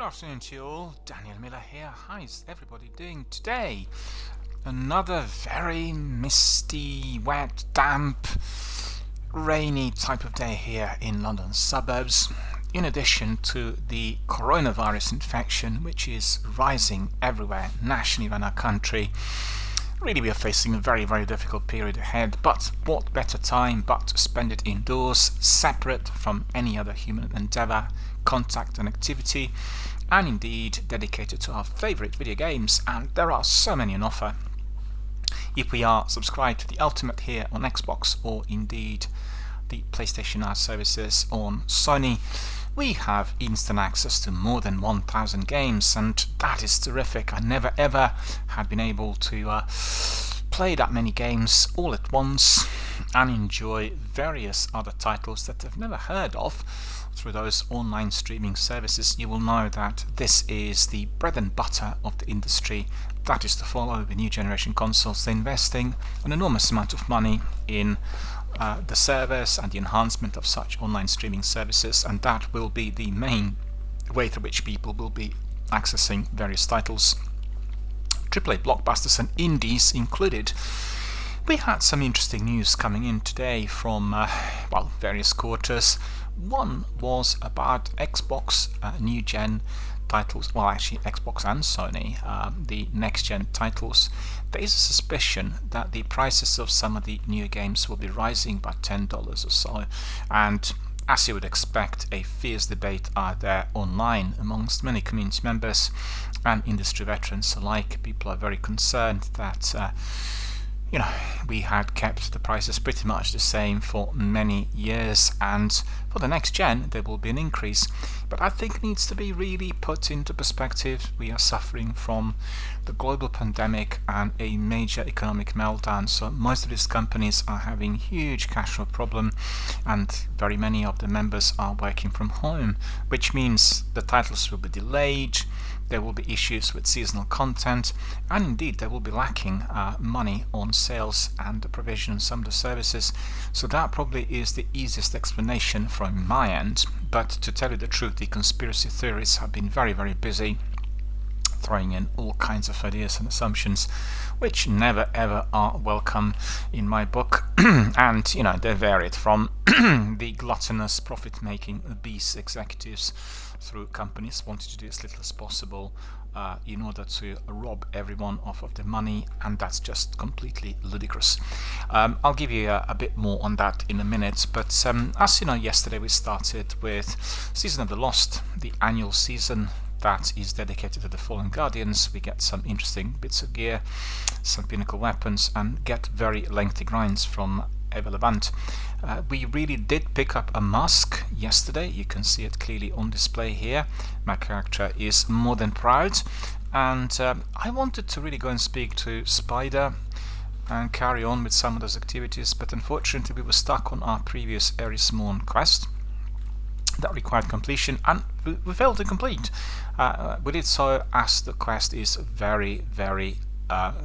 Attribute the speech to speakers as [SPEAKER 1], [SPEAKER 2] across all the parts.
[SPEAKER 1] afternoon to you all, Daniel Miller here. How's everybody doing today? Another very misty, wet, damp, rainy type of day here in London suburbs, in addition to the coronavirus infection which is rising everywhere nationally around our country. Really, we are facing a very, very difficult period ahead, but what better time but to spend it indoors, separate from any other human endeavour, contact and activity, and indeed dedicated to our favourite video games, and there are so many on offer. If we are subscribed to the Ultimate here on Xbox, or indeed the PlayStation Now services on Sony, we have instant access to more than 1,000 games, and that is terrific. I never ever had been able to play that many games all at once and enjoy various other titles that I've never heard of through those online streaming services. You will know that this is the bread and butter of the industry. That is to follow the new generation consoles. They're investing an enormous amount of money in the servers and the enhancement of such online streaming services, and that will be the main way through which people will be accessing various titles, AAA blockbusters and indies included. We had some interesting news coming in today from various quarters. One was about Xbox new gen titles, well actually Xbox and Sony, the next gen titles. There is a suspicion that the prices of some of the new games will be rising by $10 or so, and as you would expect, a fierce debate out there online amongst many community members and industry veterans alike. People are very concerned that we had kept the prices pretty much the same for many years, and for the next gen there will be an increase. But I think it needs to be really put into perspective. We are suffering from the global pandemic and a major economic meltdown, so most of these companies are having huge cash flow problem, and very many of the members are working from home, which means the titles will be delayed. There will be issues with seasonal content, and indeed there will be lacking money on sales and the provision of some of the services. So that probably is the easiest explanation from my end. But to tell you the truth, the conspiracy theories have been very, very busy throwing in all kinds of ideas and assumptions, which never ever are welcome in my book. And they varied from the gluttonous profit-making obese executives through companies wanting to do as little as possible in order to rob everyone off of their money, and that's just completely ludicrous. I'll give you a bit more on that in a minute, but as you know, yesterday we started with Season of the Lost, the annual season that is dedicated to the Fallen Guardians. We get some interesting bits of gear, some pinnacle weapons, and get very lengthy grinds from Eva Levant. We really did pick up a mask yesterday. You can see it clearly on display here. My character is more than proud, and I wanted to really go and speak to Spider and carry on with some of those activities, but unfortunately we were stuck on our previous Erismorn quest that required completion, and we failed to complete. We did so as the quest is very, very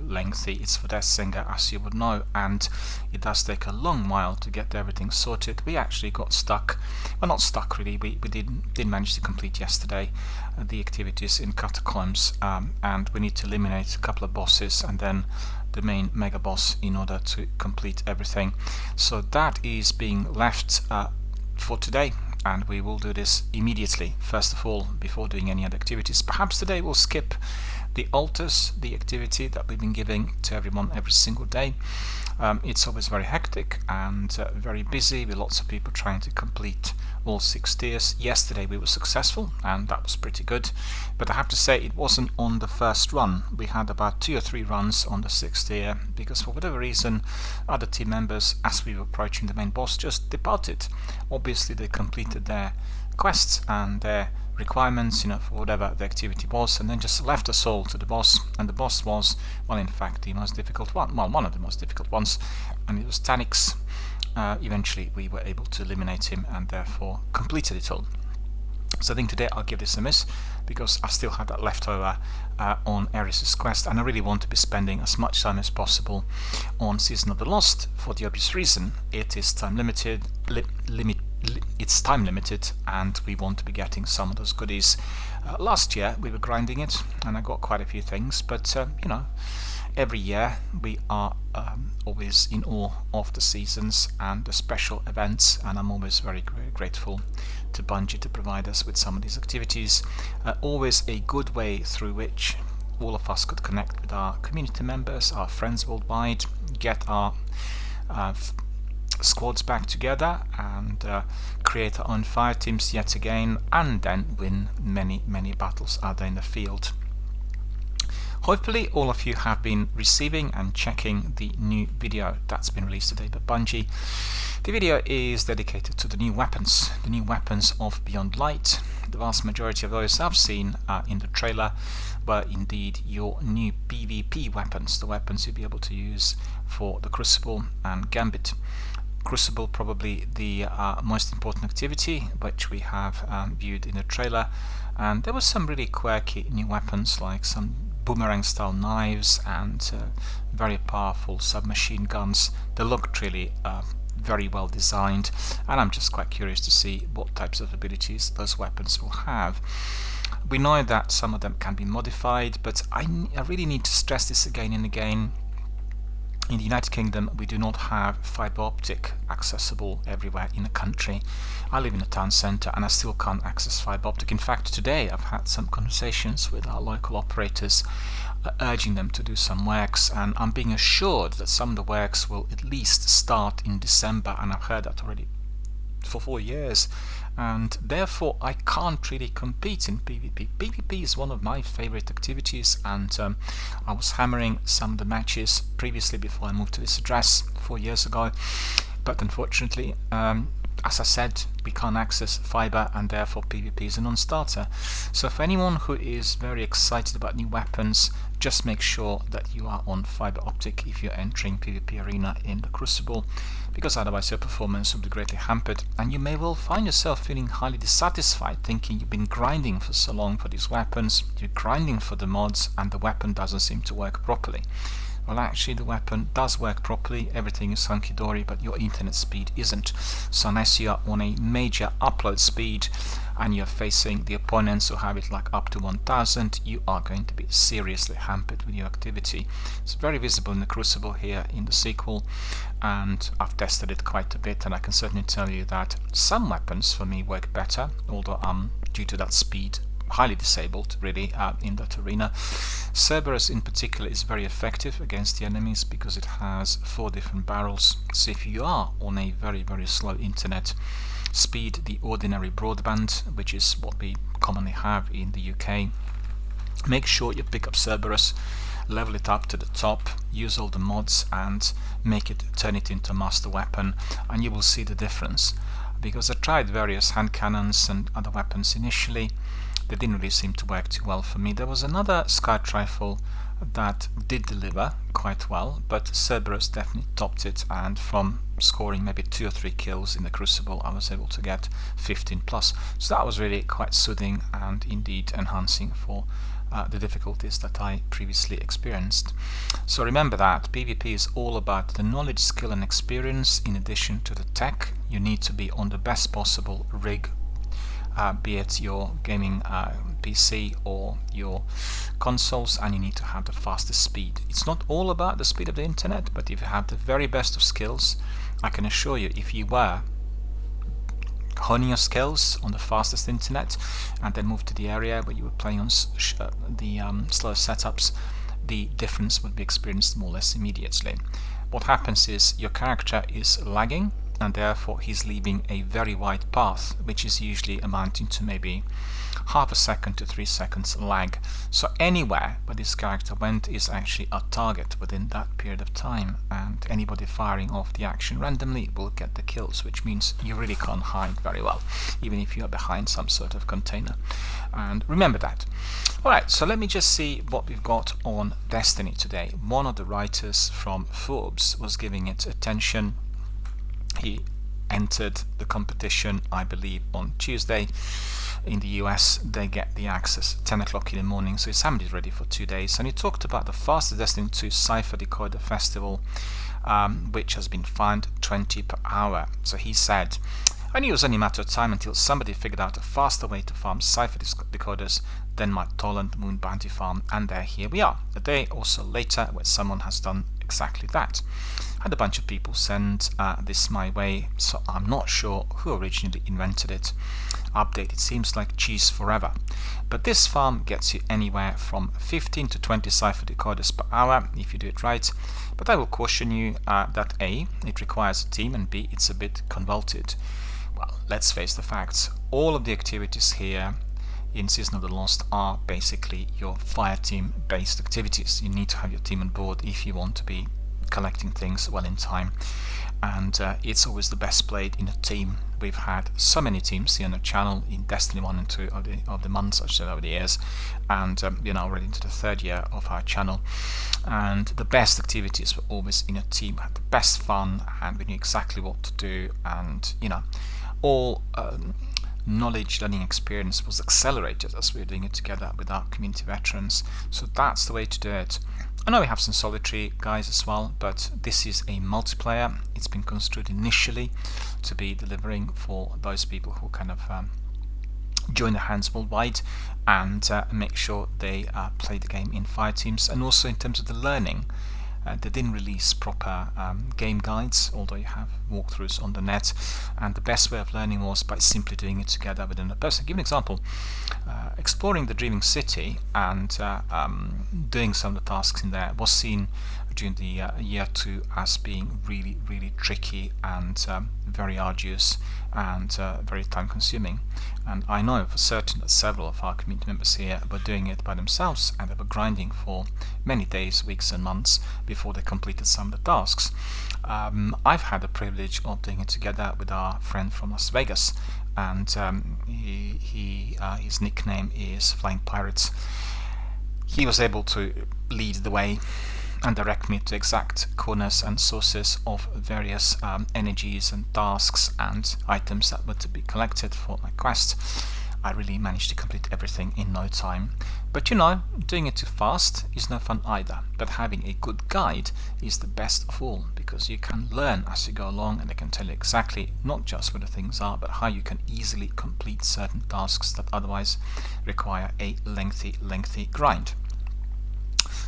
[SPEAKER 1] lengthy. It's for Death Singer, as you would know, and it does take a long while to get everything sorted. We actually got stuck, well, not stuck really, we did manage to complete yesterday the activities in Catacombs, and we need to eliminate a couple of bosses and then the main mega boss in order to complete everything. So that is being left for today, and we will do this immediately, first of all, before doing any other activities. Perhaps today we'll skip the altars, the activity that we've been giving to everyone every single day. It's always very hectic and very busy, with lots of people trying to complete all 6 tiers. Yesterday we were successful, and that was pretty good, but I have to say it wasn't on the first run. We had about 2 or 3 runs on the 6th tier, because for whatever reason other team members, as we were approaching the main boss, just departed. Obviously they completed their quests and their requirements, for whatever the activity was, and then just left us all to the boss. And the boss was, well, in fact, the most difficult one, well, one of the most difficult ones, and it was Tanix. Eventually we were able to eliminate him and therefore completed it all. So I think today I'll give this a miss, because I still have that leftover on Ares' quest, and I really want to be spending as much time as possible on Season of the Lost, for the obvious reason it is time limited, it's time limited and we want to be getting some of those goodies. Last year we were grinding it and I got quite a few things, but you know, every year we are always in awe of the seasons and the special events, and I'm always very grateful to Bungie to provide us with some of these activities. Always a good way through which all of us could connect with our community members, our friends worldwide, get our squads back together and create our own fire teams yet again, and then win many battles out there in the field. Hopefully all of you have been receiving and checking the new video that's been released today by Bungie. The video is dedicated to the new weapons of Beyond Light. The vast majority of those I've seen in the trailer were indeed your new PvP weapons, the weapons you'll be able to use for the Crucible and Gambit. Crucible probably the most important activity which we have viewed in the trailer, and there were some really quirky new weapons like some boomerang style knives and very powerful submachine guns. They looked really very well designed, and I'm just quite curious to see what types of abilities those weapons will have. We know that some of them can be modified, but I really need to stress this again and again. In the United Kingdom we do not have fibre optic accessible everywhere in the country. I live in a town centre and I still can't access fibre optic. In fact, today I've had some conversations with our local operators urging them to do some works, and I'm being assured that some of the works will at least start in December, and I've heard that already for 4 years, and therefore I can't really compete in PvP. PvP is one of my favorite activities, and I was hammering some of the matches previously before I moved to this address 4 years ago, but unfortunately, as I said, we can't access fiber, and therefore PvP is a non-starter. So for anyone who is very excited about new weapons, just make sure that you are on fiber optic if you're entering PvP arena in the Crucible, because otherwise your performance will be greatly hampered, and you may well find yourself feeling highly dissatisfied, thinking you've been grinding for so long for these weapons, you're grinding for the mods, and the weapon doesn't seem to work properly. Well, actually the weapon does work properly, everything is hunky-dory, but your internet speed isn't. So unless you are on a major upload speed and you're facing the opponents who have it like up to 1000, you are going to be seriously hampered with your activity. It's very visible in the Crucible here in the sequel, and I've tested it quite a bit, and I can certainly tell you that some weapons for me work better, although due to that speed highly disabled really in that arena. Cerberus in particular is very effective against the enemies because it has 4 different barrels, so if you are on a very slow internet speed, the ordinary broadband, which is what we commonly have in the UK, make sure you pick up Cerberus, level it up to the top, use all the mods and turn it into a master weapon, and you will see the difference. Because I tried various hand cannons and other weapons initially, they didn't really seem to work too well for me. There was another Scout rifle that did deliver quite well, but Cerberus definitely topped it, and from scoring maybe 2 or 3 kills in the Crucible I was able to get 15 plus. So that was really quite soothing and indeed enhancing for the difficulties that I previously experienced. So remember that PvP is all about the knowledge, skill and experience in addition to the tech. You need to be on the best possible rig, be it your gaming PC or your consoles, and you need to have the fastest speed. It's not all about the speed of the internet, but if you have the very best of skills, I can assure you, if you were honing your skills on the fastest internet and then move to the area where you were playing on the slower setups, the difference would be experienced more or less immediately. What happens is your character is lagging, and therefore he's leaving a very wide path, which is usually amounting to maybe half a second to 3 seconds lag. So anywhere where this character went is actually a target within that period of time, and anybody firing off the action randomly will get the kills, which means you really can't hide very well, even if you are behind some sort of container. And remember that. Alright, so let me just see what we've got on Destiny today. One of the writers from Forbes was giving it attention. He entered the competition, I believe, on Tuesday. In the US, they get the access 10 o'clock in the morning, so he's hammered it ready for 2 days. And he talked about the fastest Destiny 2 Cypher Decoder Festival, which has been found 20 per hour. So he said, I knew it was only a matter of time until somebody figured out a faster way to farm cipher decoders than my Toland Moon Bounty farm, and there here we are, a day or so later where someone has done exactly that. I had a bunch of people send this my way, so I'm not sure who originally invented it. Update, it seems like cheese forever. But this farm gets you anywhere from 15 to 20 cipher decoders per hour if you do it right. But I will caution you that A, it requires a team, and B, it's a bit convoluted. Well, let's face the facts. All of the activities here in Season of the Lost are basically your fire team based activities. You need to have your team on board if you want to be collecting things well in time, and it's always the best played in a team. We've had so many teams here on the channel in Destiny 1 and 2 of the months, I should say, over the years, and we're now already into the third year of our channel, and the best activities were always in a team, had the best fun, and we knew exactly what to do, and all knowledge, learning experience was accelerated as we were doing it together with our community veterans. So that's the way to do it. I know we have some solitary guys as well, but this is a multiplayer. It's been construed initially to be delivering for those people who kind of join the hands worldwide and make sure they play the game in fire teams, and also in terms of the learning. They didn't release proper game guides, although you have walkthroughs on the net, and the best way of learning was by simply doing it together with another person. Give an example. Exploring the Dreaming City and doing some of the tasks in there was seen during the year 2 as being really, really tricky and very arduous and very time consuming. And I know for certain that several of our community members here were doing it by themselves, and they were grinding for many days, weeks and months before they completed some of the tasks. I've had the privilege of doing it together with our friend from Las Vegas, and his nickname is Flying Pirates. He was able to lead the way and direct me to exact corners and sources of various energies and tasks and items that were to be collected for my quest. I really managed to complete everything in no time. But doing it too fast is no fun either. But having a good guide is the best of all, because you can learn as you go along, and they can tell you exactly not just where the things are, but how you can easily complete certain tasks that otherwise require a lengthy grind.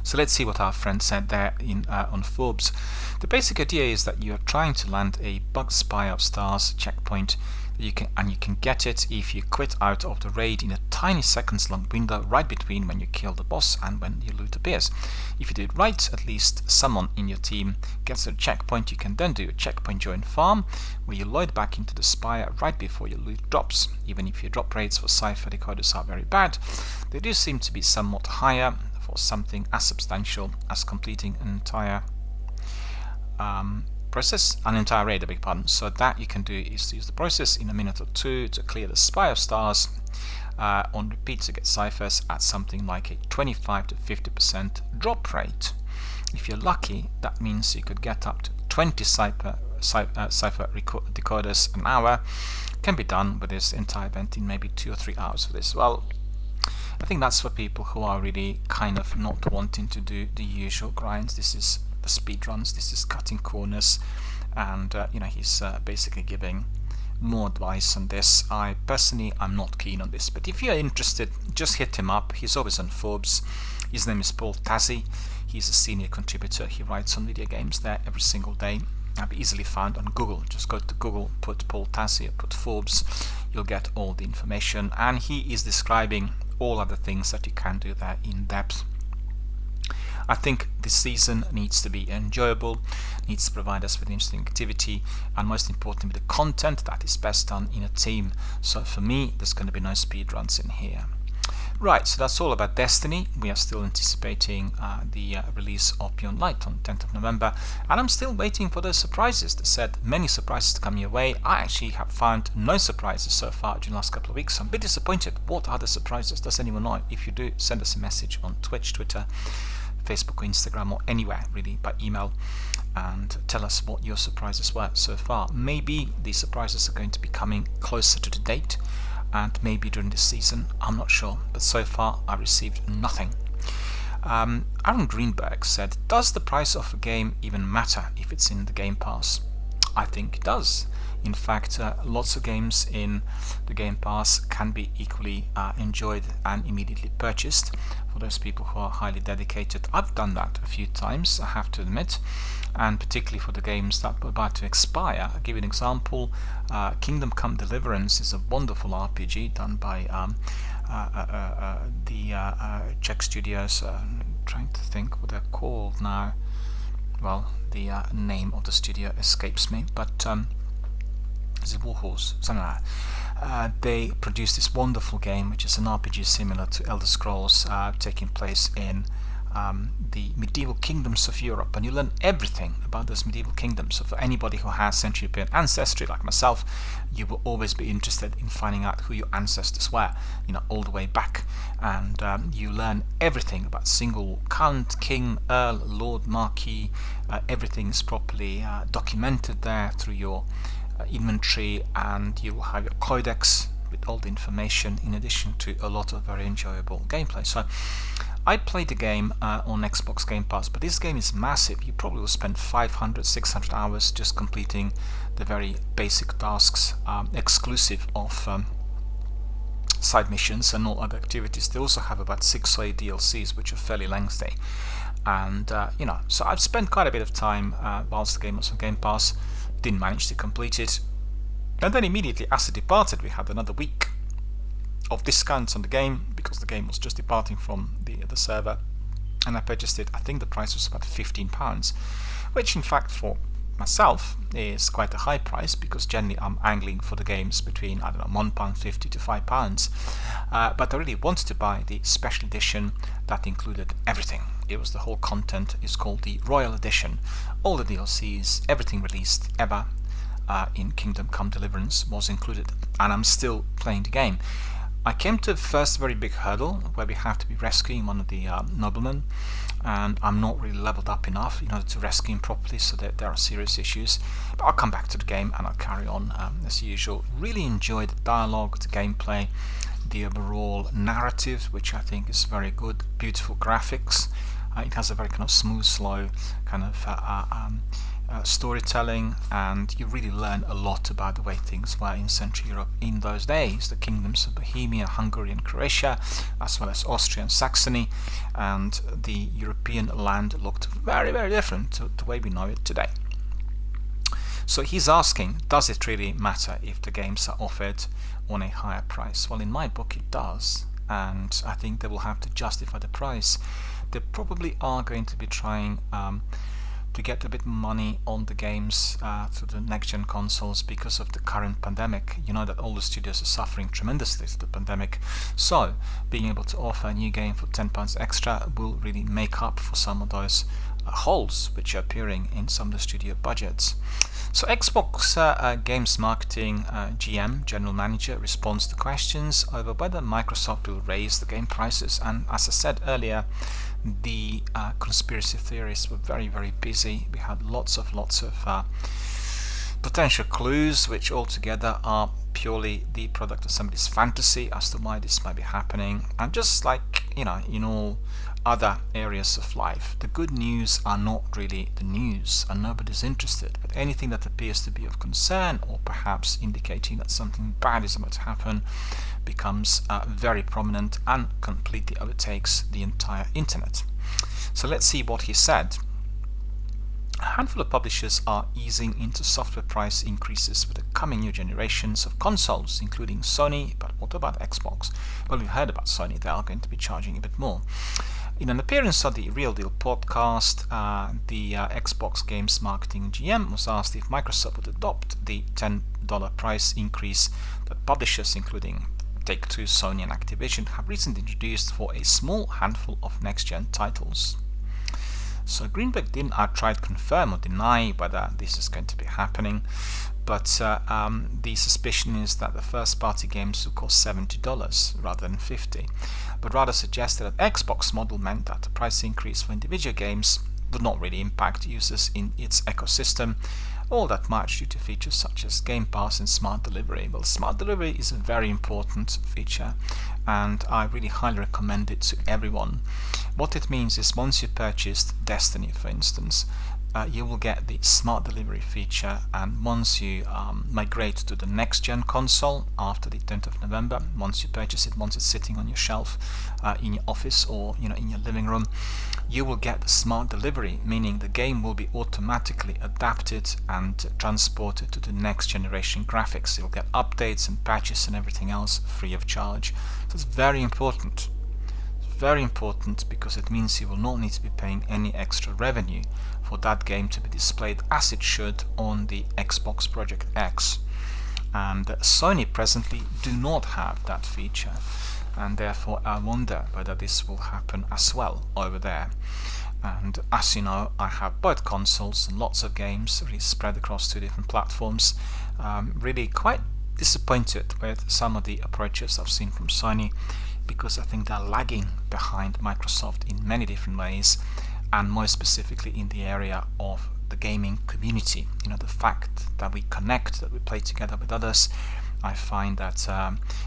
[SPEAKER 1] So let's see what our friend said there on Forbes. The basic idea is that you are trying to land a bug spire of stars checkpoint, you can get it if you quit out of the raid in a tiny seconds long window right between when you kill the boss and when your loot appears. If you do it right, at least someone in your team gets to the checkpoint. You can then do a checkpoint join farm where you load back into the spire right before your loot drops. Even if your drop rates for cipher decoders are very bad, they do seem to be somewhat higher for something as substantial as completing an entire raid, I beg your pardon. So that you can do is to use the process in a minute or two to clear the spire of stars on repeat to get ciphers at something like a 25 to 50% drop rate. If you're lucky, that means you could get up to 20 cipher decoders an hour. Can be done with this entire event in maybe 2 or 3 hours for this. Well, I think that's for people who are really kind of not wanting to do the usual grinds. This is the speed runs, this is cutting corners, and he's basically giving more advice on this. I personally am not keen on this, but if you're interested, just hit him up. He's always on Forbes. His name is Paul Tazzy. He's a senior contributor. He writes on video games there every single day. I'll be easily found on Google. Just go to Google, put Paul Tazzy, or put Forbes. You'll get all the information, and he is describing all other things that you can do there in depth. I think this season needs to be enjoyable, needs to provide us with interesting activity, and most importantly, the content that is best done in a team. So for me, there's going to be no speed runs in here. Right, so that's all about Destiny. We are still anticipating the release of Beyond Light on 10th of November, and I'm still waiting for those surprises. They said many surprises to come your way. I actually have found no surprises so far during the last couple of weeks, so I'm a bit disappointed. What are the surprises? Does anyone know? If you do, send us a message on Twitch, Twitter, Facebook or Instagram, or anywhere really, by email, and tell us what your surprises were so far. Maybe these surprises are going to be coming closer to the date, and maybe during this season, I'm not sure, but so far I received nothing. Aaron Greenberg said, does the price of a game even matter if it's in the Game Pass? I think it does. In fact, lots of games in the Game Pass can be equally enjoyed and immediately purchased for those people who are highly dedicated. I've done that a few times, I have to admit, and particularly for the games that are about to expire. I'll give you an example. Kingdom Come Deliverance is a wonderful RPG done by the Czech studios. I'm trying to think what they're called now. Well, the name of the studio escapes me, but is it Warhorse? Something like that. They produced this wonderful game, which is an RPG similar to Elder Scrolls, taking place in the medieval kingdoms of Europe, and you learn everything about those medieval kingdoms. So for anybody who has Central European ancestry like myself, you will always be interested in finding out who your ancestors were, all the way back, and you learn everything about single count, king, earl, lord, marquis. Everything is properly documented there through your inventory, and you will have your codex with all the information, in addition to a lot of very enjoyable gameplay. So I played the game on Xbox Game Pass, but this game is massive. You probably will spend 500, 600 hours just completing the very basic tasks, exclusive of side missions and all other activities. They also have about 6 or 8 DLCs, which are fairly lengthy. And so I've spent quite a bit of time whilst the game was on Game Pass. Didn't manage to complete it, and then immediately as it departed, we had another week of discounts on the game, because the game was just departing from the server, and I purchased it. I think the price was about £15, which in fact for myself is quite a high price, because generally I'm angling for the games between, I don't know, £1.50 to £5, but I really wanted to buy the special edition that included everything. It was the whole content. It's called the Royal Edition. All the DLCs, everything released ever in Kingdom Come Deliverance was included, and I'm still playing the game. I came to the first very big hurdle where we have to be rescuing one of the noblemen, and I'm not really leveled up enough in order to rescue him properly, so there are serious issues. But I'll come back to the game and I'll carry on as usual. Really enjoyed the dialogue, the gameplay, the overall narrative, which I think is very good. Beautiful graphics. It has a very kind of smooth, slow kind of storytelling, and you really learn a lot about the way things were in Central Europe in those days. The kingdoms of Bohemia, Hungary and Croatia, as well as Austria and Saxony, and the European land looked very, very different to the way we know it today. So he's asking, does it really matter if the games are offered on a higher price? Well, in my book it does, and I think they will have to justify the price. They probably are going to be trying to get a bit money on the games through the next-gen consoles because of the current pandemic. You know that all the studios are suffering tremendously through the pandemic, so being able to offer a new game for £10 extra will really make up for some of those holes which are appearing in some of the studio budgets. So Xbox Games Marketing GM, General Manager, responds to questions over whether Microsoft will raise the game prices, and as I said earlier, the conspiracy theorists were very, very busy. We had lots of potential clues, which altogether are purely the product of somebody's fantasy as to why this might be happening. And just like in all other areas of life, the good news are not really the news, and nobody's interested. But anything that appears to be of concern, or perhaps indicating that something bad is about to happen, becomes very prominent and completely overtakes the entire internet. So let's see what he said. A handful of publishers are easing into software price increases for the coming new generations of consoles, including Sony. But what about Xbox? Well, we've heard about Sony. They are going to be charging a bit more. In an appearance on the Real Deal podcast, the Xbox Games Marketing GM was asked if Microsoft would adopt the $10 price increase that publishers, including Take-Two, Sony and Activision, have recently introduced for a small handful of next-gen titles. So Greenberg didn't outright confirm or deny whether this is going to be happening, but the suspicion is that the first-party games will cost $70 rather than $50, but rather suggested that Xbox model meant that the price increase for individual games would not really impact users in its ecosystem all that much due to features such as Game Pass and Smart Delivery. Well, Smart Delivery is a very important feature, and I really highly recommend it to everyone. What it means is once you purchased Destiny, for instance, you will get the smart delivery feature, and once you migrate to the next gen console after the 10th of November, once you purchase it, once it's sitting on your shelf in your office or in your living room, you will get the smart delivery, meaning the game will be automatically adapted and transported to the next generation graphics. You'll get updates and patches and everything else free of charge. So it's very important. Very important, because it means you will not need to be paying any extra revenue for that game to be displayed as it should on the Xbox Project X. And Sony presently do not have that feature, and therefore I wonder whether this will happen as well over there. And as you know, I have both consoles and lots of games really spread across 2 different platforms. Really quite disappointed with some of the approaches I've seen from Sony, because I think they're lagging behind Microsoft in many different ways, and more specifically in the area of the gaming community. The fact that we connect, that we play together with others. I find that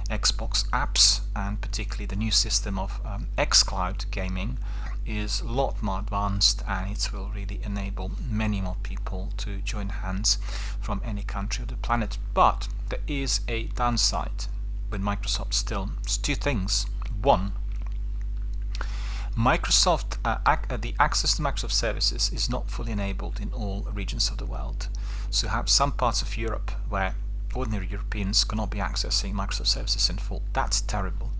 [SPEAKER 1] Xbox apps, and particularly the new system of xCloud gaming, is a lot more advanced, and it will really enable many more people to join hands from any country of the planet. But there is a downside with Microsoft still. It's 2 things. One, Microsoft, the access to Microsoft services is not fully enabled in all regions of the world. So you have some parts of Europe where ordinary Europeans cannot be accessing Microsoft services in full. That's terrible.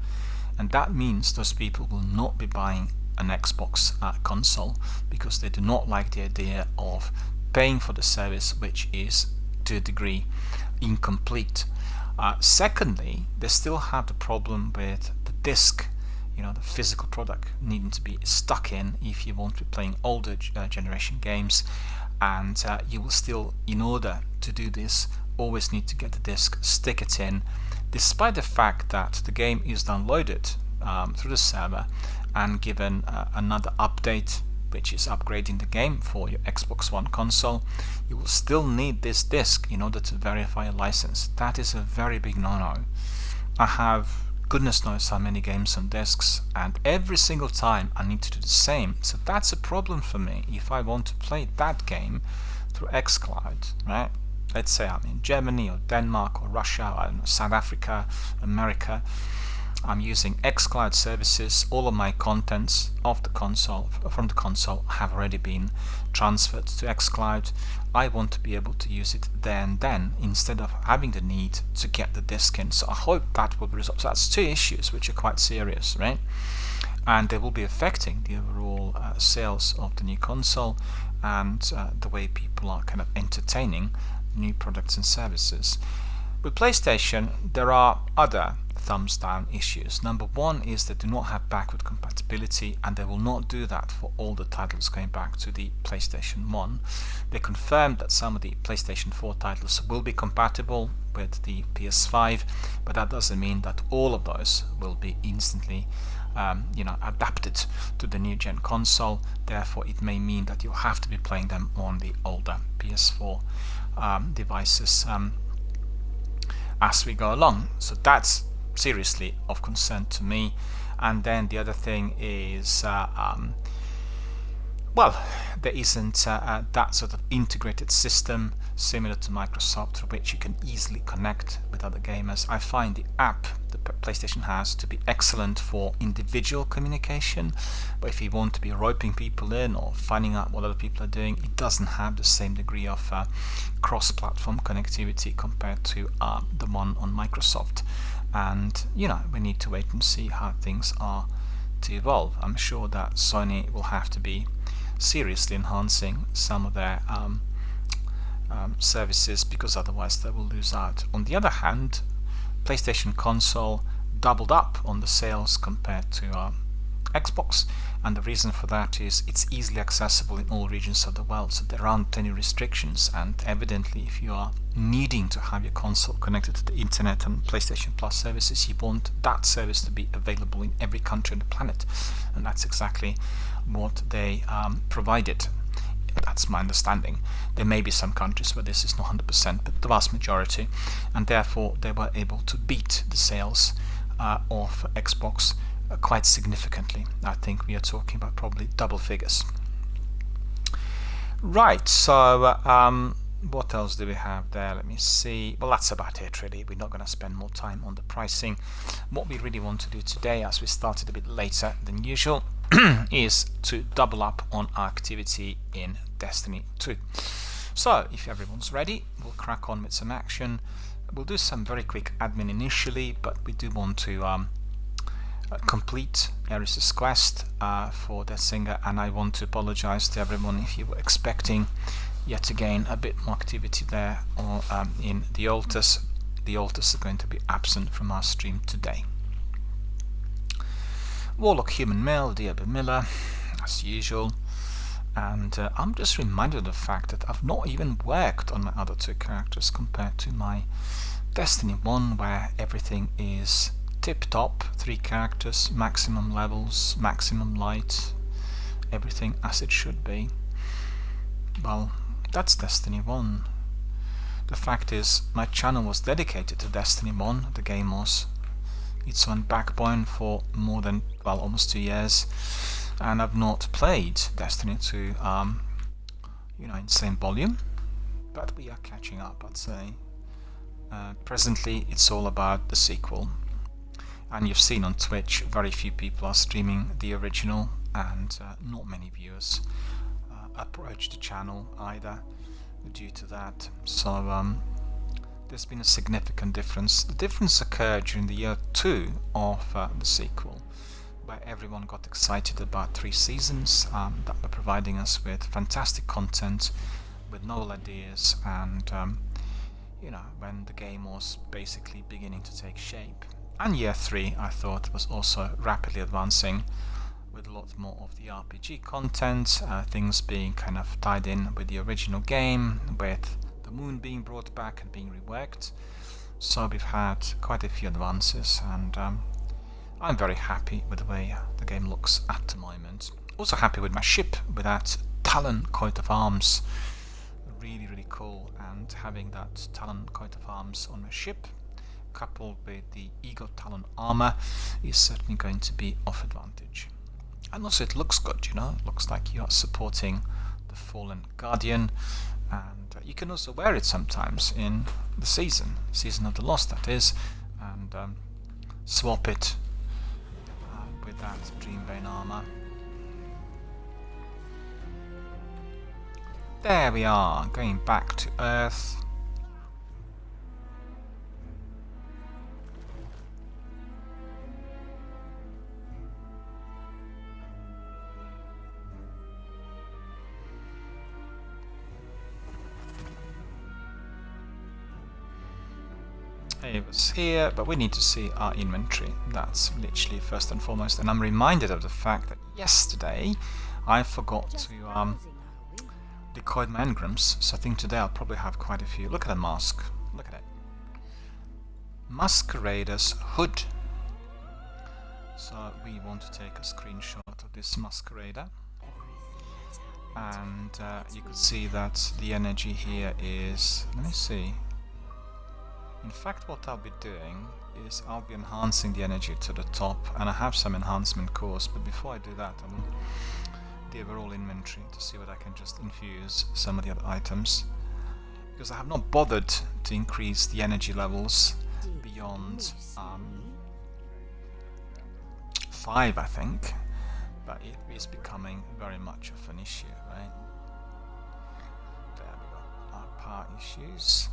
[SPEAKER 1] And that means those people will not be buying an Xbox console, because they do not like the idea of paying for the service, which is to a degree incomplete. Secondly, they still have the problem with the disc, the physical product needing to be stuck in if you want to be playing older generation games, and you will still, in order to do this, always need to get the disc, stick it in, despite the fact that the game is downloaded through the server and given another update, which is upgrading the game for your Xbox One console. You will still need this disc in order to verify a license. That is a very big no-no. I have goodness knows how many games on discs, and every single time I need to do the same. So that's a problem for me if I want to play that game through xCloud, right? Let's say I'm in Germany or Denmark or Russia, I don't know, South Africa, America. I'm using xCloud services. All of my contents of the console, from the console, have already been transferred to xCloud. I want to be able to use it there and then, instead of having the need to get the disc in. So I hope that will be resolved. So that's 2 issues which are quite serious, right? And they will be affecting the overall sales of the new console, and the way people are kind of entertaining new products and services. With PlayStation, there are other thumbs down issues. Number 1 is they do not have backward compatibility, and they will not do that for all the titles going back to the PlayStation 1. They confirmed that some of the PlayStation 4 titles will be compatible with the PS5, but that doesn't mean that all of those will be instantly adapted to the new gen console. Therefore, it may mean that you'll have to be playing them on the older PS4 devices as we go along. So that's seriously of concern to me. And then the other thing is there isn't that sort of integrated system similar to Microsoft, through which you can easily connect with other gamers. I find the app that PlayStation has to be excellent for individual communication, but if you want to be roping people in or finding out what other people are doing, it doesn't have the same degree of cross-platform connectivity compared to the one on Microsoft. And we need to wait and see how things are to evolve. I'm sure that Sony will have to be seriously enhancing some of their services, because otherwise they will lose out. On the other hand, PlayStation console doubled up on the sales compared to Xbox, and the reason for that is it's easily accessible in all regions of the world, so there aren't any restrictions. And evidently, if you are needing to have your console connected to the internet and PlayStation Plus services, you want that service to be available in every country on the planet, and that's exactly what they provided. That's my understanding. There may be some countries where this is not 100%, but the vast majority, and therefore they were able to beat the sales of Xbox quite significantly. I think we are talking about probably double figures. Right, so what else do we have there? Let me see. Well, that's about it really. We're not going to spend more time on the pricing. What we really want to do today, as we started a bit later than usual, is to double up on our activity in Destiny 2. So if everyone's ready, we'll crack on with some action. We'll do some very quick admin initially, but we do want to complete Eris's quest for that singer, and I want to apologize to everyone if you were expecting yet again a bit more activity there or in the altars. The altars are going to be absent from our stream today. Warlock Human Male, DRBMiller, as usual, and I'm just reminded of the fact that I've not even worked on my other two characters compared to my Destiny 1, where everything is tip-top, 3 characters, maximum levels, maximum light, everything as it should be. Well, that's Destiny 1. The fact is, my channel was dedicated to Destiny 1, the game was its own backbone for more than, well, almost 2 years, and I've not played Destiny 2, in the same volume, but we are catching up, I'd say. Presently, it's all about the sequel. And you've seen on Twitch, very few people are streaming the original, and not many viewers approach the channel either due to that. So there's been a significant difference. The difference occurred during the year 2 of the sequel, where everyone got excited about 3 seasons that were providing us with fantastic content, with novel ideas, and when the game was basically beginning to take shape. And year 3, I thought, was also rapidly advancing with a lot more of the RPG content, things being kind of tied in with the original game, with the moon being brought back and being reworked. So we've had quite a few advances, and I'm very happy with the way the game looks at the moment. Also happy with my ship, with that Talon coat of arms. Really, really cool, and having that Talon coat of arms on my ship coupled with the Eagle Talon armor is certainly going to be of advantage. And also it looks good, it looks like you are supporting the Fallen Guardian, and you can also wear it sometimes in the Season of the Lost, that is, and swap it with that Dreambane armor. There we are, going back to Earth. It was here, but we need to see our inventory. That's literally first and foremost, and I'm reminded of the fact that yesterday I forgot to decoy my engrams, so I think today I'll probably have quite a few. Look at the mask, look at it. Masquerader's hood. So we want to take a screenshot of this masquerader, and you could see that the energy here is, let me see. In fact, what I'll be doing is I'll be enhancing the energy to the top, and I have some enhancement cores, but before I do that I will the overall inventory to see what I can just infuse some of the other items, because I have not bothered to increase the energy levels beyond 5, I think, but it is becoming very much of an issue, right? There we go, our power issues.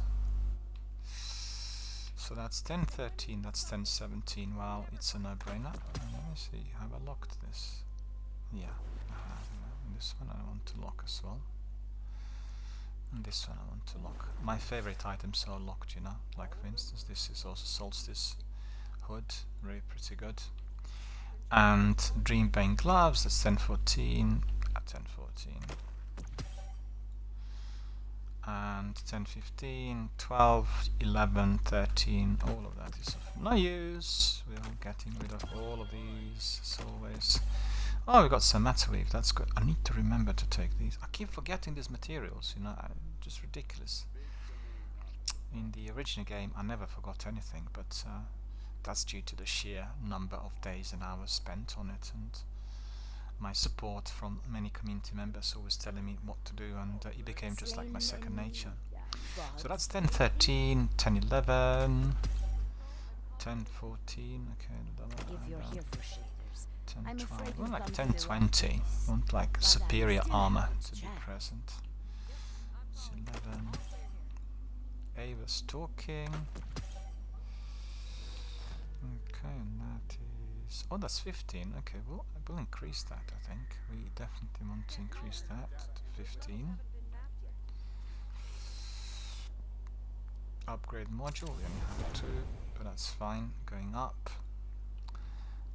[SPEAKER 1] So that's 1013, that's 1017. Well, it's a no-brainer. Let me see, have I locked this? Yeah, I have. This one I want to lock as well. And this one I want to lock. My favorite items are locked, like for instance this is also Solstice hood, really pretty good. And Dreambane gloves, that's 1014, at 1014. And 10, 15, 12, 11, 13, all of that is of no use. We're getting rid of all of these, as always. Oh, we got some Metaweave, that's good. I need to remember to take these. I keep forgetting these materials, just ridiculous. In the original game, I never forgot anything, but that's due to the sheer number of days and hours spent on it, and my support from many community members always telling me what to do, and it became just like my second nature. So that's 10, 13, 10, 11, 10, 14, okay,
[SPEAKER 2] If you're here for shaders,
[SPEAKER 1] 10,
[SPEAKER 2] I'm
[SPEAKER 1] 12,
[SPEAKER 2] afraid
[SPEAKER 1] well,
[SPEAKER 2] you've
[SPEAKER 1] like
[SPEAKER 2] come
[SPEAKER 1] 10,
[SPEAKER 2] to the wrong
[SPEAKER 1] 20.
[SPEAKER 2] place.
[SPEAKER 1] Want like
[SPEAKER 2] But
[SPEAKER 1] superior
[SPEAKER 2] I'm still
[SPEAKER 1] armor
[SPEAKER 2] happy
[SPEAKER 1] to be
[SPEAKER 2] chat.
[SPEAKER 1] present. It's 11. Ava's talking. Okay, and that is... oh, that's 15. Okay, well, I will increase that, I think. We definitely want to increase that to 15. Upgrade module, we only have 2, but that's fine. Going up.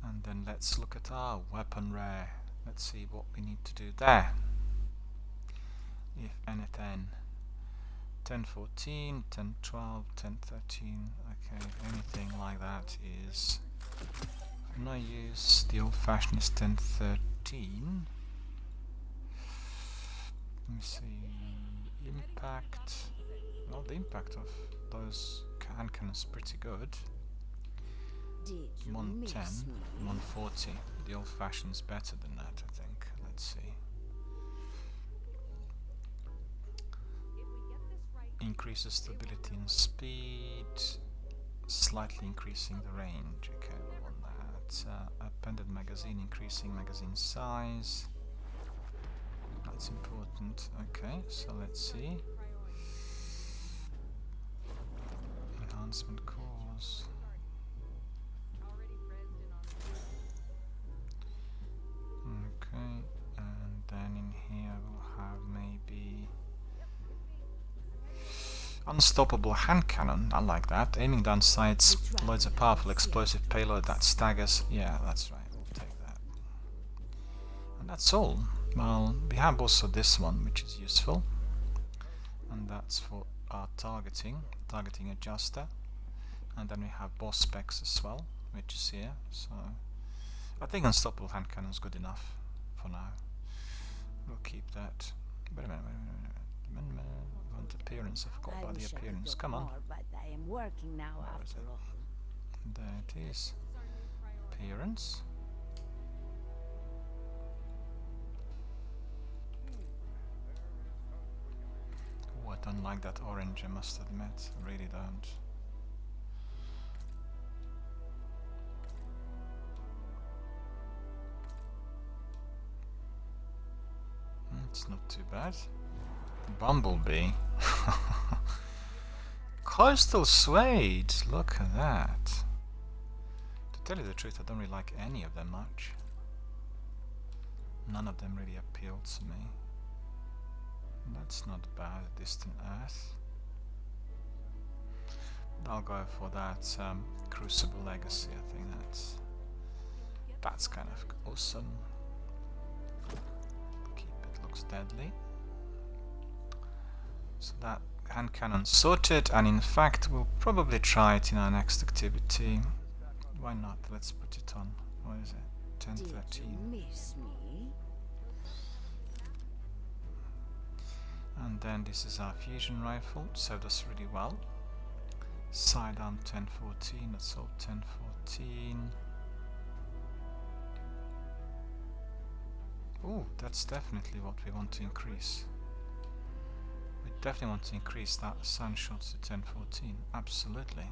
[SPEAKER 1] And then let's look at our weapon rare. Let's see what we need to do there. If anything. 10, 14, 10, 12, 10, 13. Okay, anything like that is no use. The old-fashioned is 10, 13. Let me see. Impact. Well, the impact of those hand cannons is pretty good. 110, 140. The old-fashioned is better than that, I think. Let's see. Increases stability and speed, slightly increasing the range. Okay, we want that. Appended magazine, increasing magazine size. That's important. Okay, so let's see. Enhancement cores. Okay, and then in here we'll have maybe unstoppable hand cannon. I like that. Aiming down sights, loads of powerful explosive payload that staggers. Yeah, that's right. We'll take that. And that's all. Well, we have also this one, which is useful, and that's for our targeting adjuster. And then we have boss specs as well, which is here. So I think unstoppable hand cannon is good enough for now. We'll keep that. Wait a minute. Want appearance? I forgot about the appearance. Come on.
[SPEAKER 2] More, but I am working now after all.
[SPEAKER 1] There it is. Appearance. Oh, I don't like that orange, I must admit. I really don't. It's not too bad. Bumblebee. Coastal Suede. Look at that. To tell you the truth, I don't really like any of them much. None of them really appeal to me. That's not bad. Distant Earth. I'll go for that Crucible Legacy. I think that's kind of awesome. Keep it. Looks deadly. So that hand cannon sorted, and in fact we'll probably try it in our next activity. Why not? Let's put it on. What is it? 10, 13.
[SPEAKER 2] Did you miss me?
[SPEAKER 1] And then this is our fusion rifle, served us really well. Sidearm 10, 14. That's all 10, 14. Ooh, that's definitely what we want to increase. We definitely want to increase that sunshots to 10, 14. Absolutely.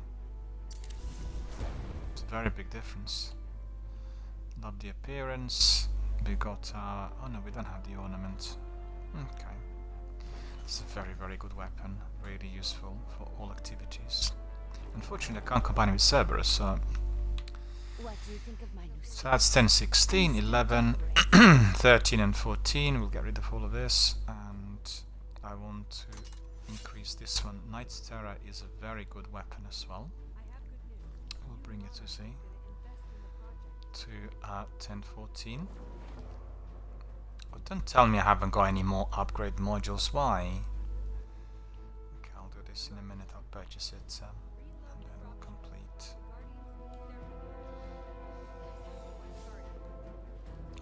[SPEAKER 1] It's a very big difference. Love the appearance. We got our... oh no, we don't have the ornament. Okay. It's a very, very good weapon. Really useful for all activities. Unfortunately, I can't combine it with Cerberus, so...
[SPEAKER 2] What do you think of my new
[SPEAKER 1] so that's 10, 16, 11, 13 and 14. We'll get rid of all of this. And I want to increase this one. Knight's Terror is a very good weapon as well. We'll bring it to see. To 10, 14. Oh, don't tell me I haven't got any more upgrade modules. Why? Okay, I'll do this in a minute. I'll purchase it and then we'll complete.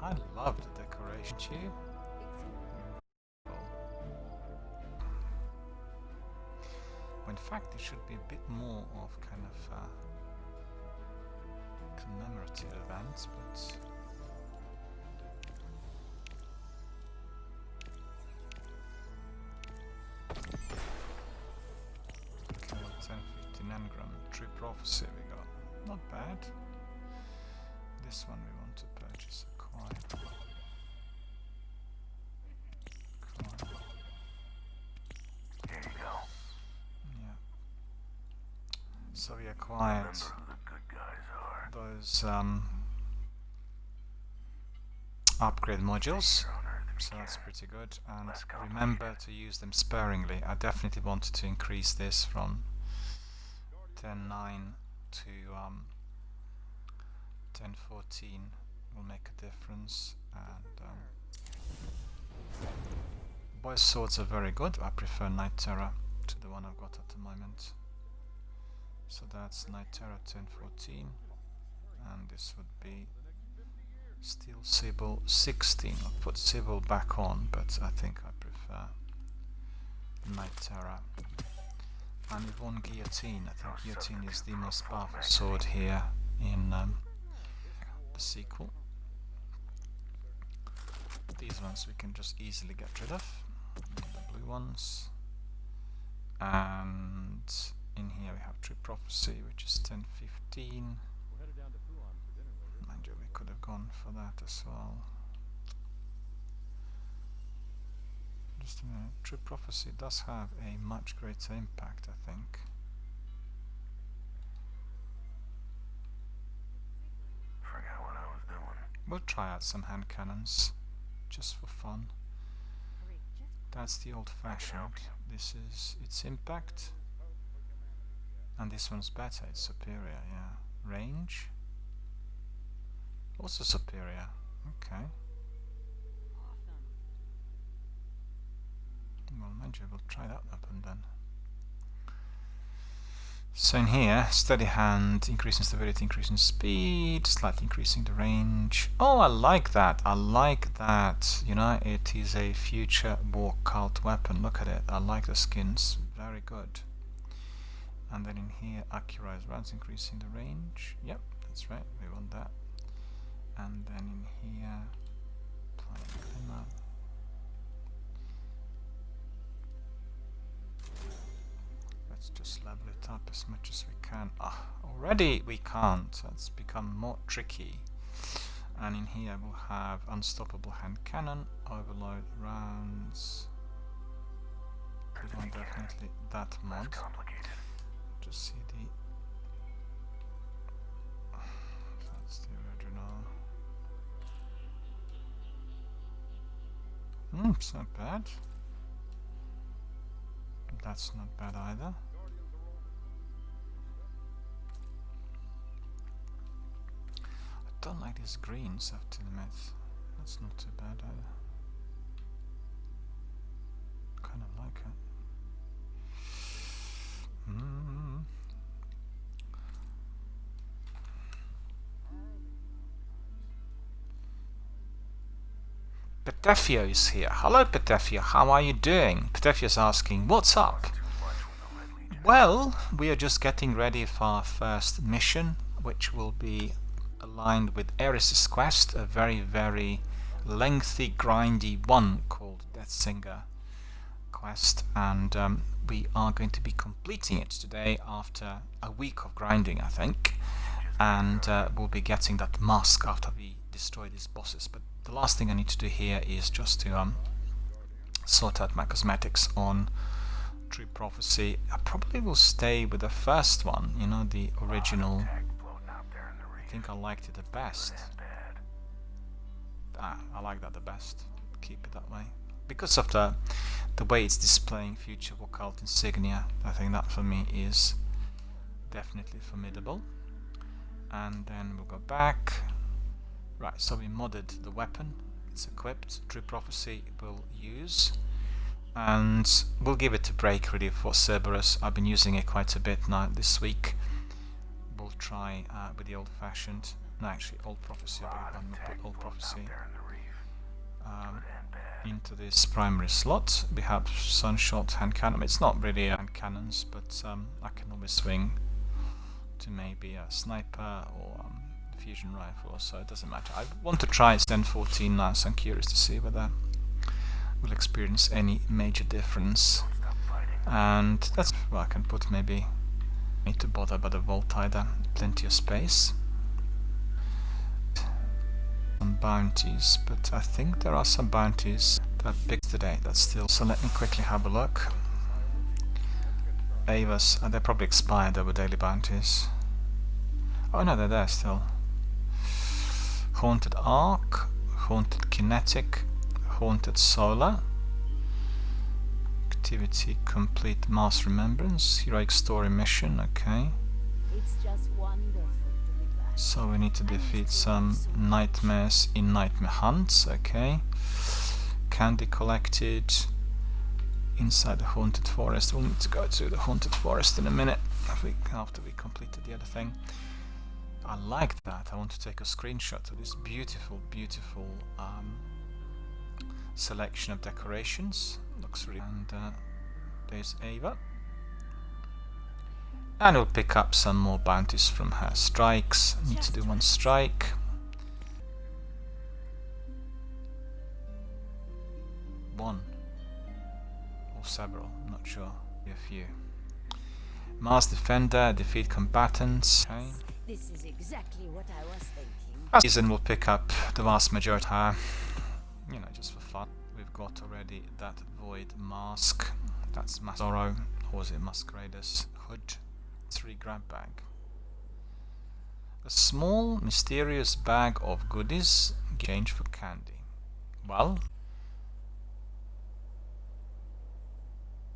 [SPEAKER 1] I love the decoration tube. Well, in fact, it should be a bit more of kind of commemorative events, but engram. True prophecy we got. Not bad. This one we want to purchase. Acquire.
[SPEAKER 3] Here you go.
[SPEAKER 1] Yeah. So we acquired
[SPEAKER 3] Remember who the good guys are.
[SPEAKER 1] those upgrade modules.
[SPEAKER 3] Here on Earth we
[SPEAKER 1] So that's
[SPEAKER 3] can.
[SPEAKER 1] pretty good. And
[SPEAKER 3] Less
[SPEAKER 1] remember to use them sparingly. I definitely wanted to increase this from 10.9 to 10.14. Will make a difference. And both swords are very good. I prefer Knight Terror to the one I've got at the moment. So that's Knight Terror 10.14, and this would be Steel Sibyl 16. I'll put Sibyl back on, but I think I prefer Knight Terror. And with one Guillotine. I think Guillotine is the most powerful sword here in the sequel. These ones we can just easily get rid of, the blue ones. And in here we have True Prophecy, which is 10.15. Mind you, we could have gone for that as well. Just a minute. True Prophecy does have a much greater impact, I think.
[SPEAKER 3] Forgot what I was doing.
[SPEAKER 1] We'll try out some hand cannons, just for fun. That's the old-fashioned. This is its impact. And this one's better, it's superior, yeah. Range? Also superior. Okay. Well, mind you, we'll try that weapon then. So in here, steady hand, increasing stability, increasing speed, slightly increasing the range. Oh, I like that. I like that. You know, it is a future war cult weapon. Look at it. I like the skins. Very good. And then in here, accurate rounds, increasing the range. Yep, that's right. We want that. And then in here, applying climber. Let's just level it up as much as we can. Ah, already we can't. That's become more tricky. And in here we'll have unstoppable hand cannon, overload rounds. We want definitely that
[SPEAKER 3] Less
[SPEAKER 1] mod.
[SPEAKER 3] complicated.
[SPEAKER 1] Just see the. That's the original. It's not bad. That's not bad either. I don't like these greens, I have to admit. That's not too bad either. Kind of like it. Petefio is here. Hello Petefio, how are you doing? Petefio's asking, what's up?
[SPEAKER 3] Too much with the Red Legion.
[SPEAKER 1] Well, we are just getting ready for our first mission, which will be aligned with Eris's quest, a very, very lengthy, grindy one called Death Singer quest, and we are going to be completing it today after a week of grinding, I think, and we'll be getting that mask after we destroy these bosses. But the last thing I need to do here is just to sort out my cosmetics on True Prophecy. I probably will stay with the first one, you know, the original.
[SPEAKER 3] Tag floating out there in the
[SPEAKER 1] I
[SPEAKER 3] reef.
[SPEAKER 1] think I liked it the best.
[SPEAKER 3] Good and bad.
[SPEAKER 1] I like that the best. Keep it that way. Because of the way it's displaying future occult insignia, I think that for me is definitely formidable. And then we'll go back. Right, so we modded the weapon. It's equipped. True Prophecy will use. And we'll give it a break really for Cerberus. I've been using it quite a bit now this week. We'll try with the old-fashioned. No, actually, Old Prophecy.
[SPEAKER 3] Lot
[SPEAKER 1] We'll
[SPEAKER 3] of
[SPEAKER 1] put
[SPEAKER 3] tag
[SPEAKER 1] Old
[SPEAKER 3] floating out
[SPEAKER 1] Prophecy
[SPEAKER 3] there in the reef.
[SPEAKER 1] um,
[SPEAKER 3] Good and bad.
[SPEAKER 1] into this primary slot. We have Sunshot hand cannon. It's not really hand cannons, but I can always swing to maybe a sniper or fusion rifle, so it doesn't matter. I want to try 10-14 now, so I'm curious to see whether we'll experience any major difference.
[SPEAKER 3] Stop fighting.
[SPEAKER 1] And that's, well, I can put maybe Need to bother about the vault either. Plenty of space. Some bounties, but I think there are some bounties that picked today. That's still. So let me quickly have a look. Ava's, they probably expired. There were daily bounties. Oh no, they're there still. Haunted Ark, Haunted Kinetic, Haunted Solar. Activity complete Mass Remembrance, Heroic Story Mission, okay.
[SPEAKER 2] It's just wonderful to be back.
[SPEAKER 1] So we need to defeat some nightmares in Nightmare Hunts, okay. Candy collected inside the Haunted Forest. We'll need to go to the Haunted Forest in a minute after we completed the other thing. I like that. I want to take a screenshot of this beautiful, beautiful selection of decorations. Looks really. And there's Ava. And we'll pick up some more bounties from her. Strikes. Need to do one strike. One. Or several. I'm not sure. A few. Mars Defender. Defeat combatants. Okay.
[SPEAKER 2] This is exactly what I was thinking.
[SPEAKER 1] Last season we'll pick up the vast majority. You know, just for fun. We've got already that Void Mask. That's Zorro. Or was it Masquerader's Hood? 3 grab bag. A small mysterious bag of goodies change for candy. Well.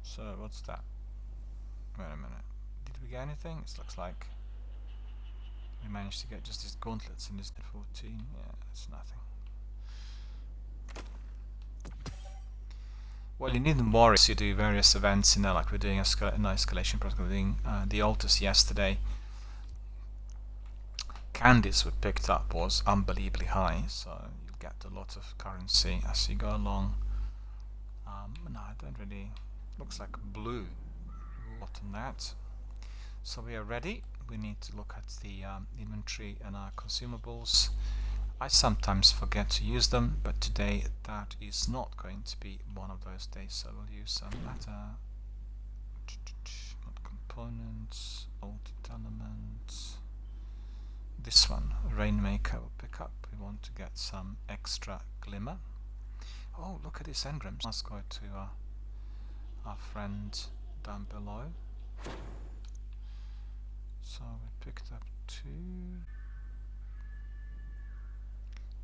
[SPEAKER 1] So what's that? Wait a minute. Did we get anything? It looks like we managed to get just these gauntlets in this 14. Yeah, it's nothing. Well, you needn't worry. So you do various events in there, like we're doing an escalation protocol, doing the altars yesterday. Candies we picked up was unbelievably high, so you'll get a lot of currency as you go along. No, I don't really. Looks like blue. A lot on that. So we are ready. We need to look at the inventory and our consumables. I sometimes forget to use them, but today that is not going to be one of those days, so we'll use some matter, components, altered elements. This one, Rainmaker, will pick up. We want to get some extra glimmer. Oh, look at these engrams. Let's go to our friend down below. So we picked up 2.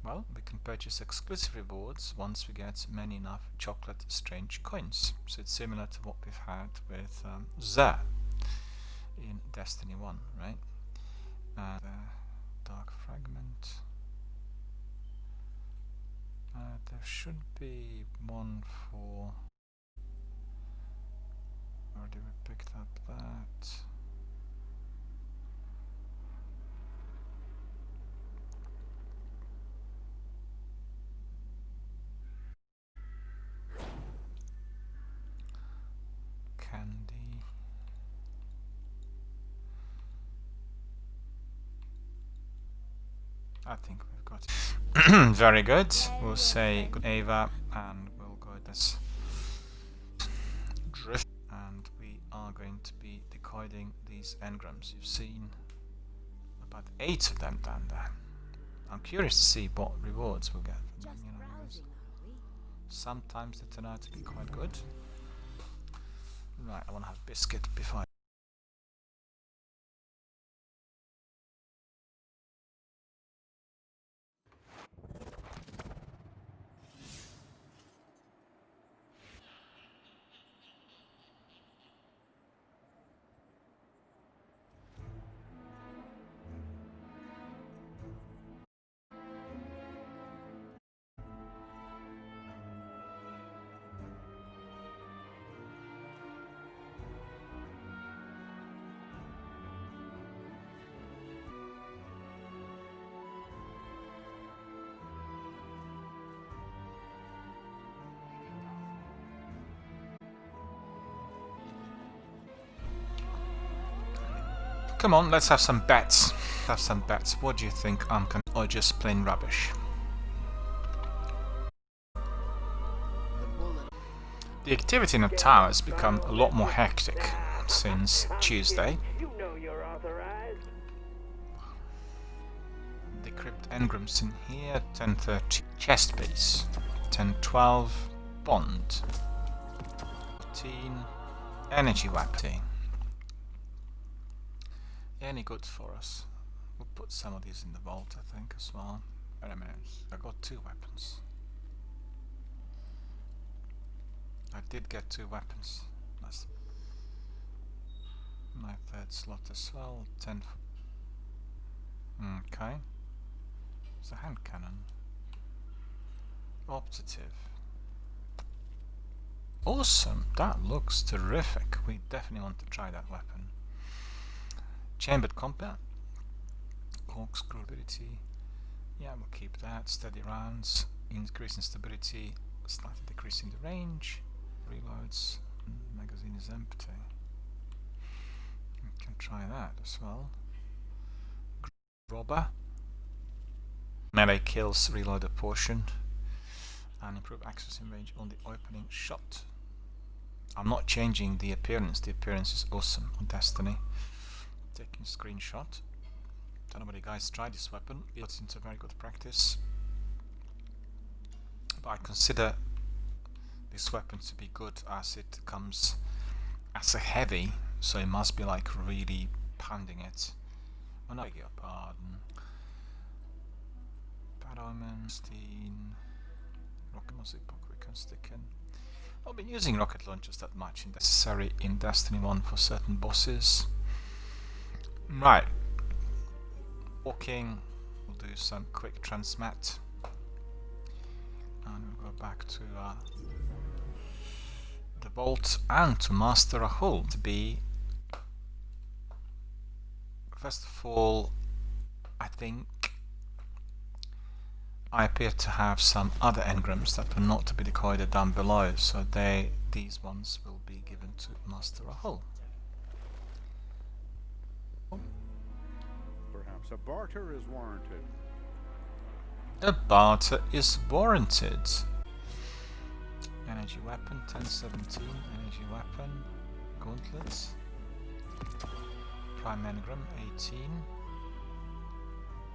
[SPEAKER 1] Well, we can purchase exclusive rewards once we get many enough chocolate strange coins. So it's similar to what we've had with Zer in Destiny 1, right? Dark Fragment. There should be one for. Already we picked up that. Candy. I think we've got it. Very good. We'll say good Ava and we'll go this drift, and we are going to be decoding these engrams. You've seen about 8 of them down there. I'm curious to see what rewards we'll get from them. You know,
[SPEAKER 2] Browsing, are we?
[SPEAKER 1] sometimes they turn out to be quite good. Right, I want to have biscuit before I Come on, let's have some bets. Have some bets. What do you think, Uncle? Or just plain rubbish? The activity in the tower has become a lot more hectic since Tuesday. equipped engrams in here. 1030 chest base. 1012 bond. 14 energy weapon. Any good for us? We'll put some of these in the vault, I think, as well. Wait a minute, I got 2 weapons. I did get 2 weapons. That's my 3rd slot as well. 10. Okay. It's a hand cannon. Optative. Awesome! That looks terrific. We definitely want to try that weapon. Chambered combat. Corkscrew ability. Yeah, we'll keep that. Steady rounds. Increasing stability. Slightly decreasing the range. Reloads. Magazine is empty. We can try that as well. Robber. Melee kills, reload a portion. And improve access in range on the opening shot. I'm not changing the appearance. The appearance is awesome on Destiny. Taking a screenshot. Don't know whether you guys tried this weapon. It's into very good practice. But I consider this weapon to be good as it comes as a heavy, so it must be like really pounding it. Oh no, I beg your pardon. Bad Omen, Steen, Rocket Music Book we can stick in. I've been using rocket launchers that much necessary in Destiny 1 for certain bosses. Right. Walking, we'll do some quick transmat. And we'll go back to the vault and to master a hull. To be, first of all, I think I appear to have some other engrams that were not to be decoded down below, so these ones will be given to master a hull.
[SPEAKER 4] Perhaps a barter is warranted.
[SPEAKER 1] A barter is warranted. Energy weapon, 1017, energy weapon, gauntlets, prime engram, 18.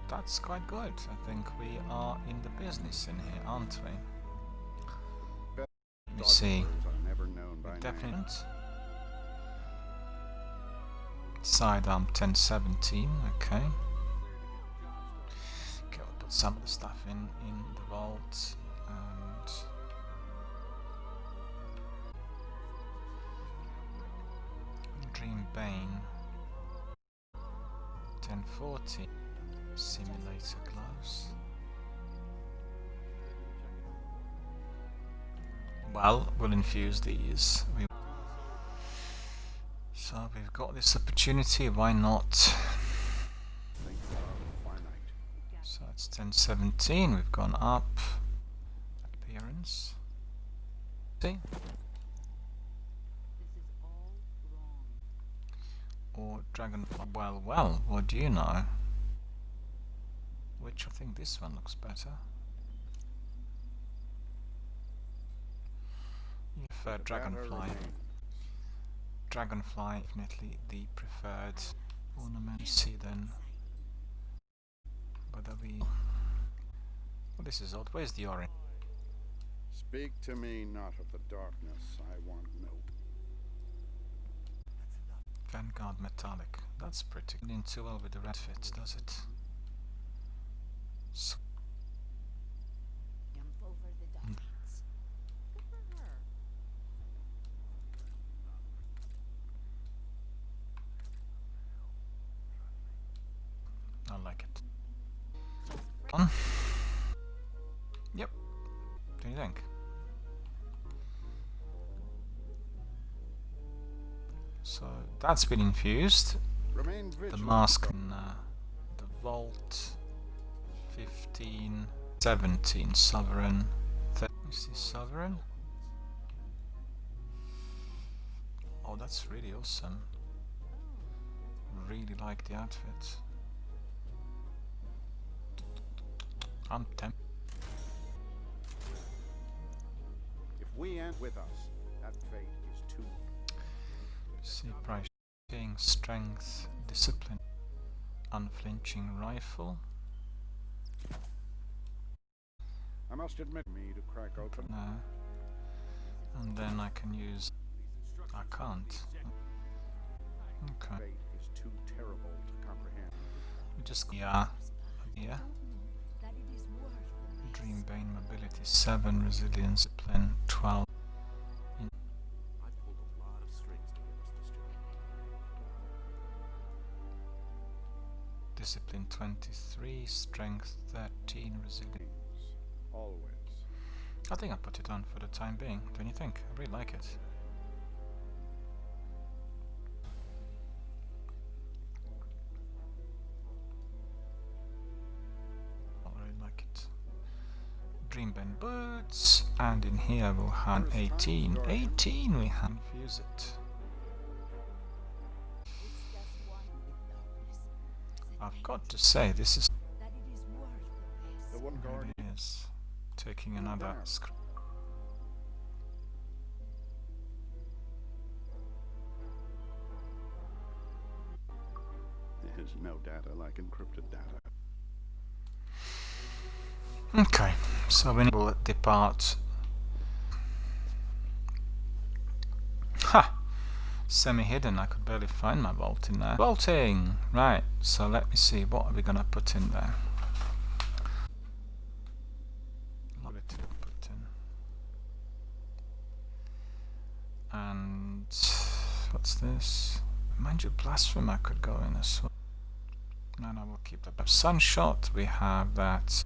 [SPEAKER 1] That's quite good. I think we are in the business in here, aren't we? Let me see. Definitely. Sidearm 1017, okay. Okay, we'll put some of the stuff in the vault and Dream Bane 1040. Simulator gloves. Well, we'll infuse these. So we've got this opportunity, why not? So it's 1017, we've gone up. Appearance. See? Or Dragonfly. Well, what do you know? Which I think this one looks better. You prefer Dragonfly. Dragonfly, definitely the preferred ornament. See then whether we. Well, this is odd. Where's the orange?
[SPEAKER 4] Speak to me not of the darkness, I want no.
[SPEAKER 1] Vanguard metallic. That's pretty. In too well with the red fit, does it? So
[SPEAKER 2] Jump over the documents. Good for her.
[SPEAKER 1] I like it.
[SPEAKER 2] Just
[SPEAKER 1] On. Yep. What do you think? So that's been infused.
[SPEAKER 4] Remain
[SPEAKER 1] The
[SPEAKER 4] vigilant.
[SPEAKER 1] mask in the vault. 15, 17, sovereign. Is this sovereign? Oh, that's really awesome. Really like the outfit. I'm tempted.
[SPEAKER 4] If we ain't with us, that fate is too.
[SPEAKER 1] See price. Strength, discipline, unflinching rifle.
[SPEAKER 4] I must admit me to crack open.
[SPEAKER 1] There. And then I can use... I can't. Okay.
[SPEAKER 4] Fate is too terrible to comprehend.
[SPEAKER 1] We just... Yeah. Yeah.
[SPEAKER 2] That it is worth the risk.
[SPEAKER 1] Dream Bane mobility 7, resilience, discipline 12.
[SPEAKER 5] I pulled a lot of strings to get us this job.
[SPEAKER 1] Discipline 23, strength 13, resilience.
[SPEAKER 4] Always.
[SPEAKER 1] I think I put it on for the time being, don't you think? I really like it. I really like it. Dreambane boots, and in here we'll have 18. 18 we have. Use it.
[SPEAKER 2] It's just one with darkness.
[SPEAKER 1] I've got to say, this is...
[SPEAKER 2] That it is worth the risk.
[SPEAKER 4] The one guardian.
[SPEAKER 1] It is. Taking another script.
[SPEAKER 4] There's no data like encrypted data.
[SPEAKER 1] Okay, so we will depart. Ha! Semi-hidden, I could barely find my vault in there. Vaulting! Right, so let me see, what are we gonna put in there? Ability to put in. And what's this? Mind you, Blasphemer could go in as well. No, we'll keep that. Sunshot, we have that.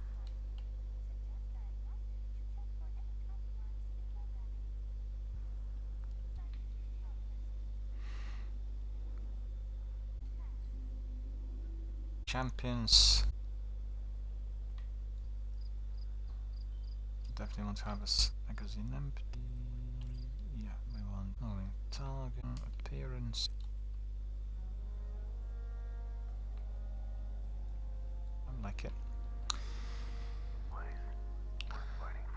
[SPEAKER 1] Champions. Definitely want to have a magazine empty. Yeah, we want knowing target, appearance. I like it.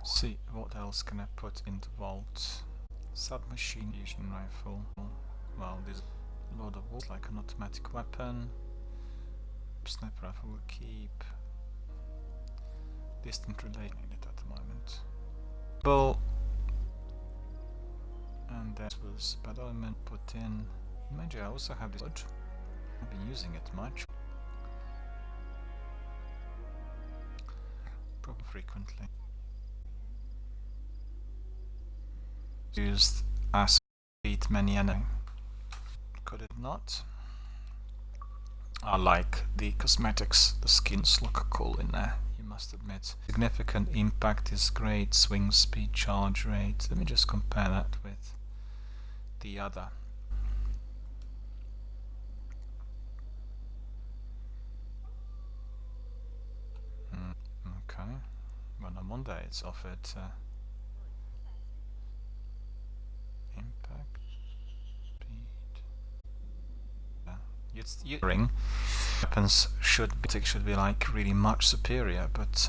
[SPEAKER 1] See, what else can I put in the vault? Submachine fusion rifle. Well, there's a load of walls like an automatic weapon. Sniper rifle will keep. Distant relay needed at the moment. Bull. And that was bad element put in. Mind you, I also have this wood. I've been using it much. Probably frequently. Used as beat many enemy. Could it not? I like the cosmetics, the skins look cool in there, you must admit. Significant impact is great, swing speed, charge rate. Let me just compare that with the other. Okay, well no wonder it's offered impact, speed. It's hearing weapons should be like really much superior, but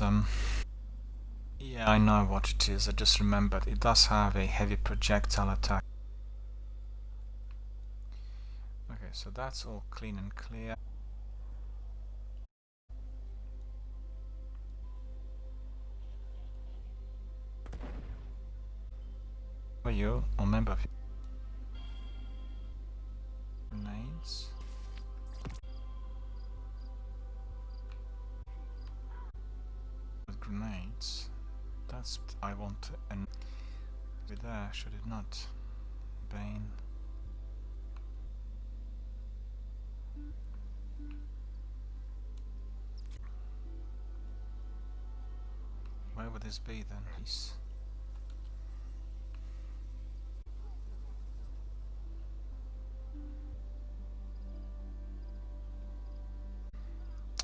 [SPEAKER 1] yeah, I know what it is. I just remembered it does have a heavy projectile attack. Okay, so that's all clean and clear. Are you a member of grenades? With grenades, that's what I want to end with there, should it not? Bane. Where would this be then? Peace.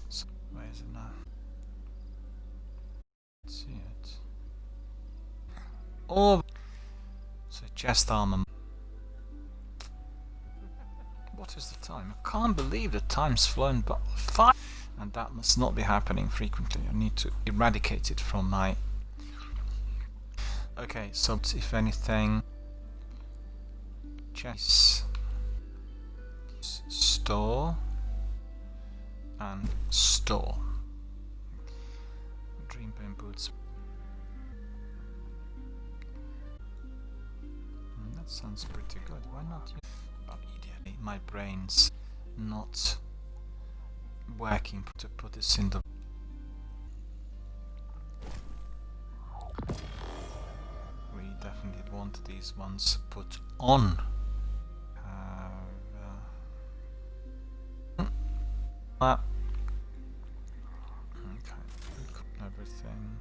[SPEAKER 1] So, where is it now? Let's see it. Oh! So chest armor. What is the time? I can't believe the time's flown by 5! And that must not be happening frequently. I need to eradicate it from my... Okay, so if anything... Chess... Store... and store. in boots. That sounds pretty good. Why not use... Oh, idiot. My brain's not working to put this in the... We definitely want these ones put on. Okay, everything.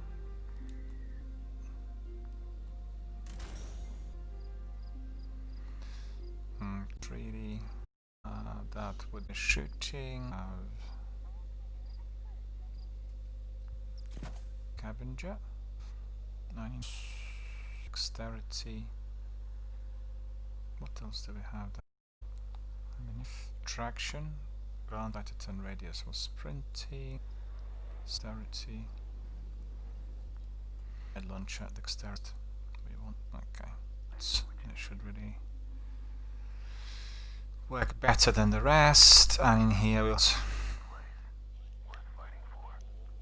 [SPEAKER 1] Really, that with the shooting of scavenger, dexterity. What else do we have? I mean, traction, ground at 10 radius for sprinting, dexterity, head launcher, dexterity. We want okay. It should really work better than the rest, and in here we'll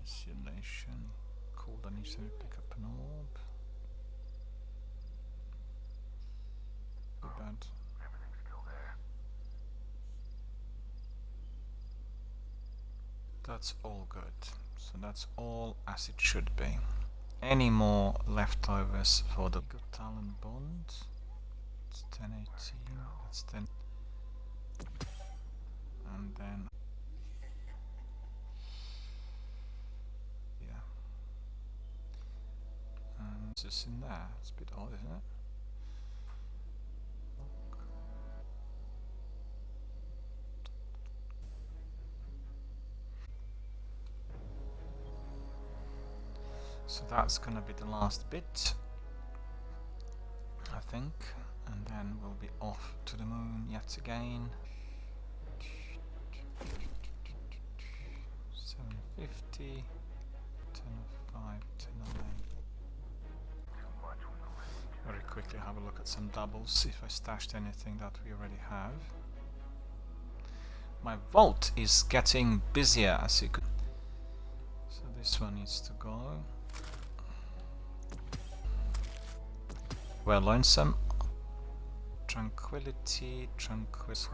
[SPEAKER 1] isolation. Cool, I need to pick up an orb. Too bad.
[SPEAKER 3] Everything's still there.
[SPEAKER 1] That's all good. So that's all as it should be. Any more leftovers for the good talent bond? It's 1018. That's 10. And then yeah, and it's just in there. It's a bit odd, isn't it? So that's gonna be the last bit, I think, and then we'll be off to the moon yet again. 750, 10 of 5, 10 of 8. Very quickly have a look at some doubles, see if I stashed anything that we already have. My vault is getting busier, as you could. So this one needs to go. Well, lonesome. Tranquility, tranquility.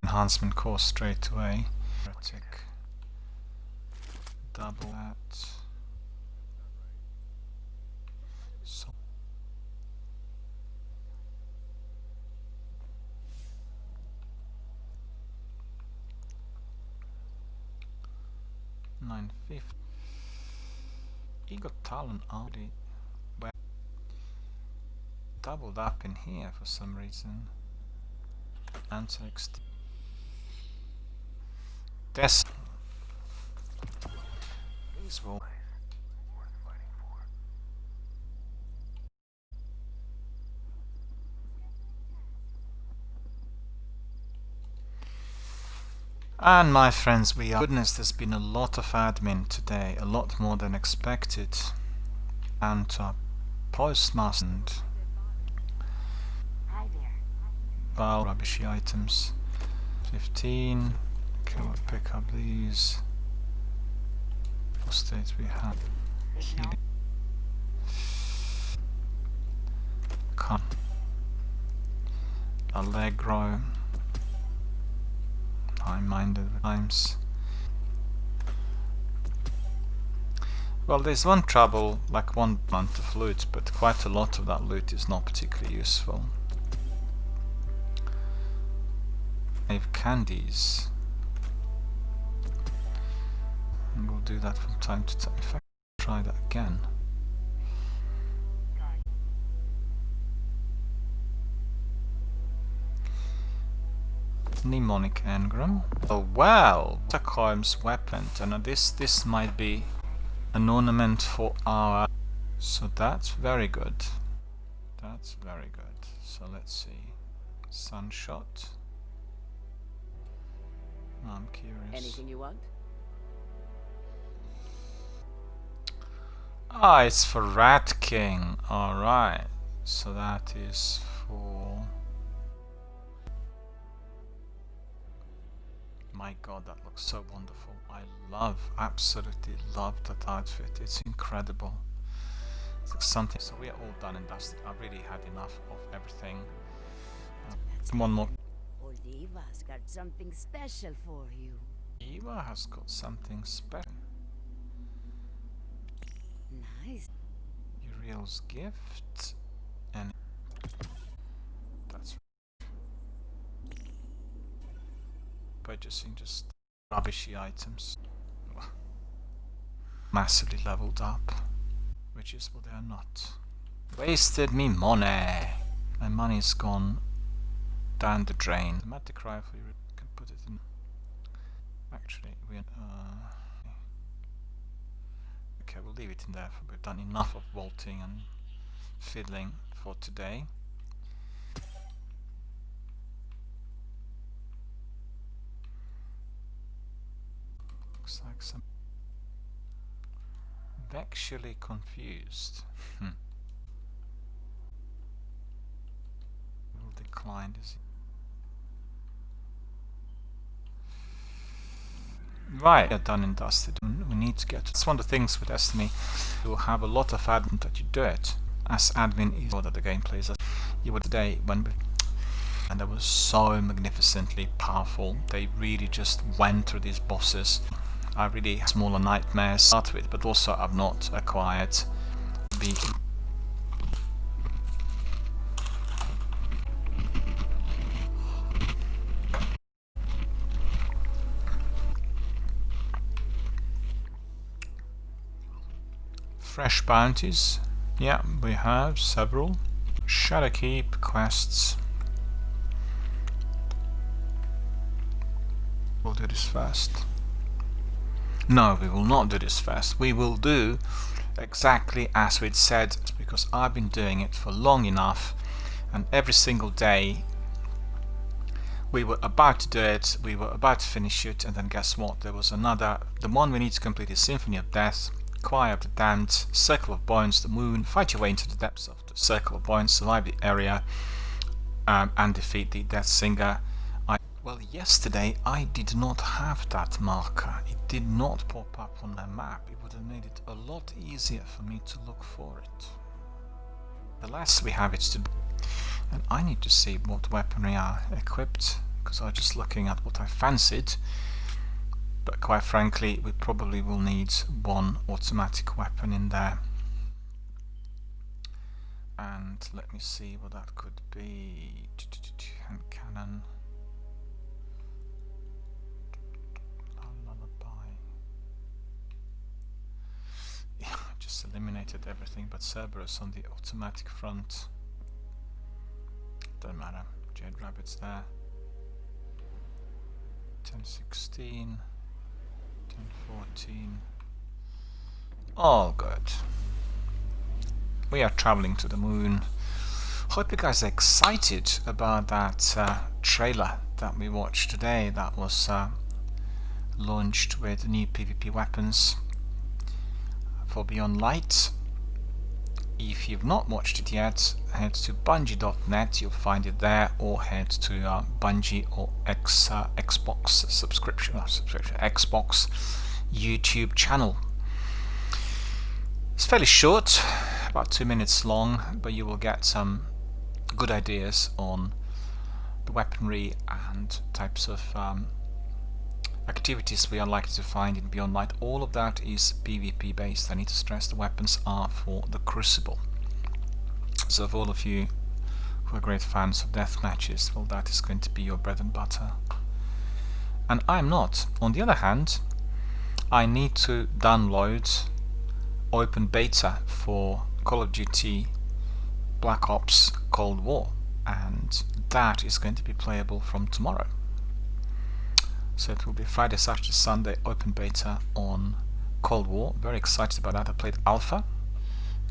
[SPEAKER 1] Enhancement course straight away. Double that. So 950. He got talent already. Well, doubled up in here for some reason. Anti-ext. This. These will.
[SPEAKER 3] Worth fighting for.
[SPEAKER 1] And my friends, we are. Goodness, there's been a lot of admin today, a lot more than expected. And postmaster and
[SPEAKER 2] Hi there.
[SPEAKER 1] well, rubbishy items. 15. Okay, we'll pick up these. What states we have? Healing. Come. Allegro. High-minded times. Well, there's one trouble, like one month of loot, but quite a lot of that loot is not particularly useful. I have candies. And we'll do that from time to time. If I try that again. Mnemonic engram. Oh well, Stockholm's weapon. And this might be an ornament for our. So that's very good. That's very good. So let's see. Sunshot. I'm curious.
[SPEAKER 6] Anything you want?
[SPEAKER 1] Ah, it's for Rat King. Alright. So that is for... My god, that looks so wonderful. I absolutely love that outfit. It's incredible. It's like something. So we are all done and dusted. I really had enough of everything. Come on, more.
[SPEAKER 2] Old Eva's got something special for you.
[SPEAKER 1] Eva has got something special.
[SPEAKER 2] Nice.
[SPEAKER 1] Uriel's gift. And that's purchasing just rubbishy items. Massively leveled up. Which is what they are not. Wasted me money. My money's gone down the drain. The magic rifle, you can put it in. Actually, okay, we'll leave it in there. We've done enough of vaulting and fiddling for today. Looks like some actually confused. Will decline is right. You're done and dusted. We need to get. It's one of the things with Destiny. You will have a lot of admin that you do it. As admin is that the game plays. You would today when we, and they were so magnificently powerful. They really just went through these bosses. I really have smaller nightmares to start with, but also I've not acquired the fresh bounties. Yeah, we have several. Shadowkeep quests. We'll do this first. No, we will not do this first. We will do exactly as we'd said, because I've been doing it for long enough, and every single day we were about to do it, we were about to finish it, and then guess what? There was another. The one we need to complete is Symphony of Death, Choir of the Damned, Circle of Bones, the Moon. Fight your way into the depths of the Circle of Bones, survive the area, and defeat the Death Singer. Well, yesterday I did not have that marker. It did not pop up on my map. It would have made it a lot easier for me to look for it. The less we have it to do. And I need to see what weaponry are equipped, because I was just looking at what I fancied. But quite frankly, we probably will need one automatic weapon in there. And let me see what that could be. Hand cannon. Just eliminated everything but Cerberus on the automatic front. Doesn't matter. Jade Rabbit's there. 1016, 1014. All good. We are traveling to the moon. Hope you guys are excited about that trailer that we watched today. That was launched with new PvP weapons for Beyond Light. If you've not watched it yet, head to bungie.net, you'll find it there, or head to Bungie or Xbox Xbox YouTube channel. It's fairly short, about 2 minutes long, but you will get some good ideas on the weaponry and types of activities we are likely to find in Beyond Light. All of that is PvP based. I need to stress the weapons are for the Crucible. So for all of you who are great fans of death matches, well, that is going to be your bread and butter. And I'm not. On the other hand, I need to download open beta for Call of Duty Black Ops Cold War, and that is going to be playable from tomorrow. So it will be Friday, Saturday, Sunday open beta on Cold War. Very excited about that. I played alpha,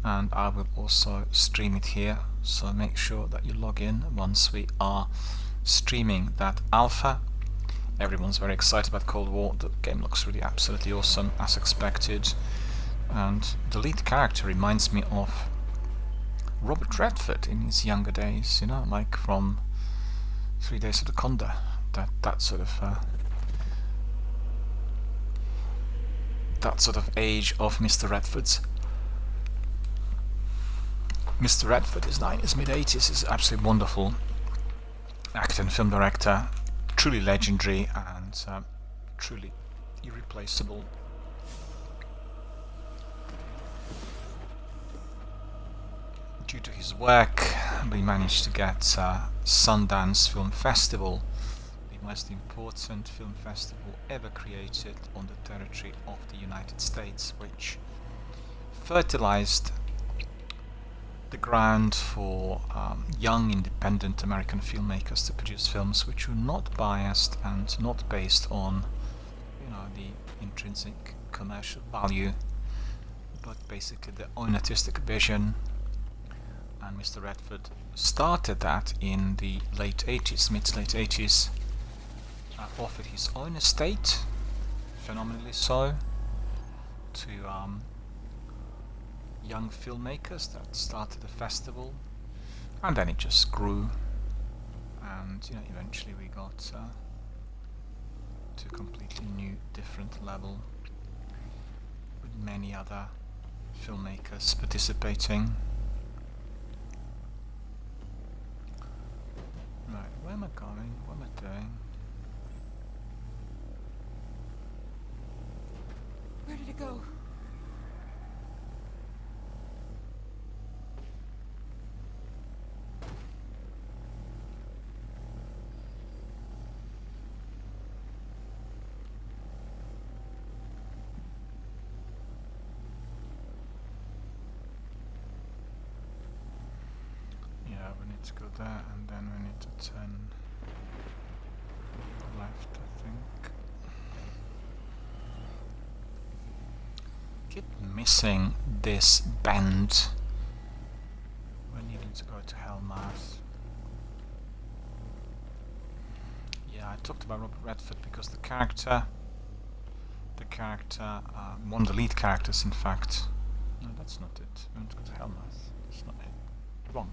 [SPEAKER 1] and I will also stream it here, so make sure that you log in once we are streaming that alpha. Everyone's very excited about Cold War. The game looks really absolutely awesome, as expected. and the lead character reminds me of Robert Redford in his younger days, you know, like from 3 Days of the Condor, that sort of age of Mr. Redford's. Mr. Redford is now in his mid-80s, is absolutely wonderful actor and film director, truly legendary and truly irreplaceable. Due to his work, we managed to get Sundance Film Festival, the most important film festival ever created on the territory of the United States, which fertilized the ground for young independent American filmmakers to produce films which were not biased and not based on, you know, the intrinsic commercial value, but basically their own artistic vision. And Mr. Redford started that in the late 80s, mid-late 80s, offered his own estate, phenomenally so, to young filmmakers that started the festival, and then it just grew, and, you know, eventually we got to a completely new, different level with many other filmmakers participating. Right, where am I going? What am I doing?
[SPEAKER 6] Where did it go?
[SPEAKER 1] Yeah, we need to go there, and then we need to turn left, I think. Keep missing this bend. We're needing to go to Hellmouth. Yeah, I talked about Robert Redford because the character, one of the lead characters, in fact. No, that's not it. We want to go to Hellmouth. That's not it. Wrong.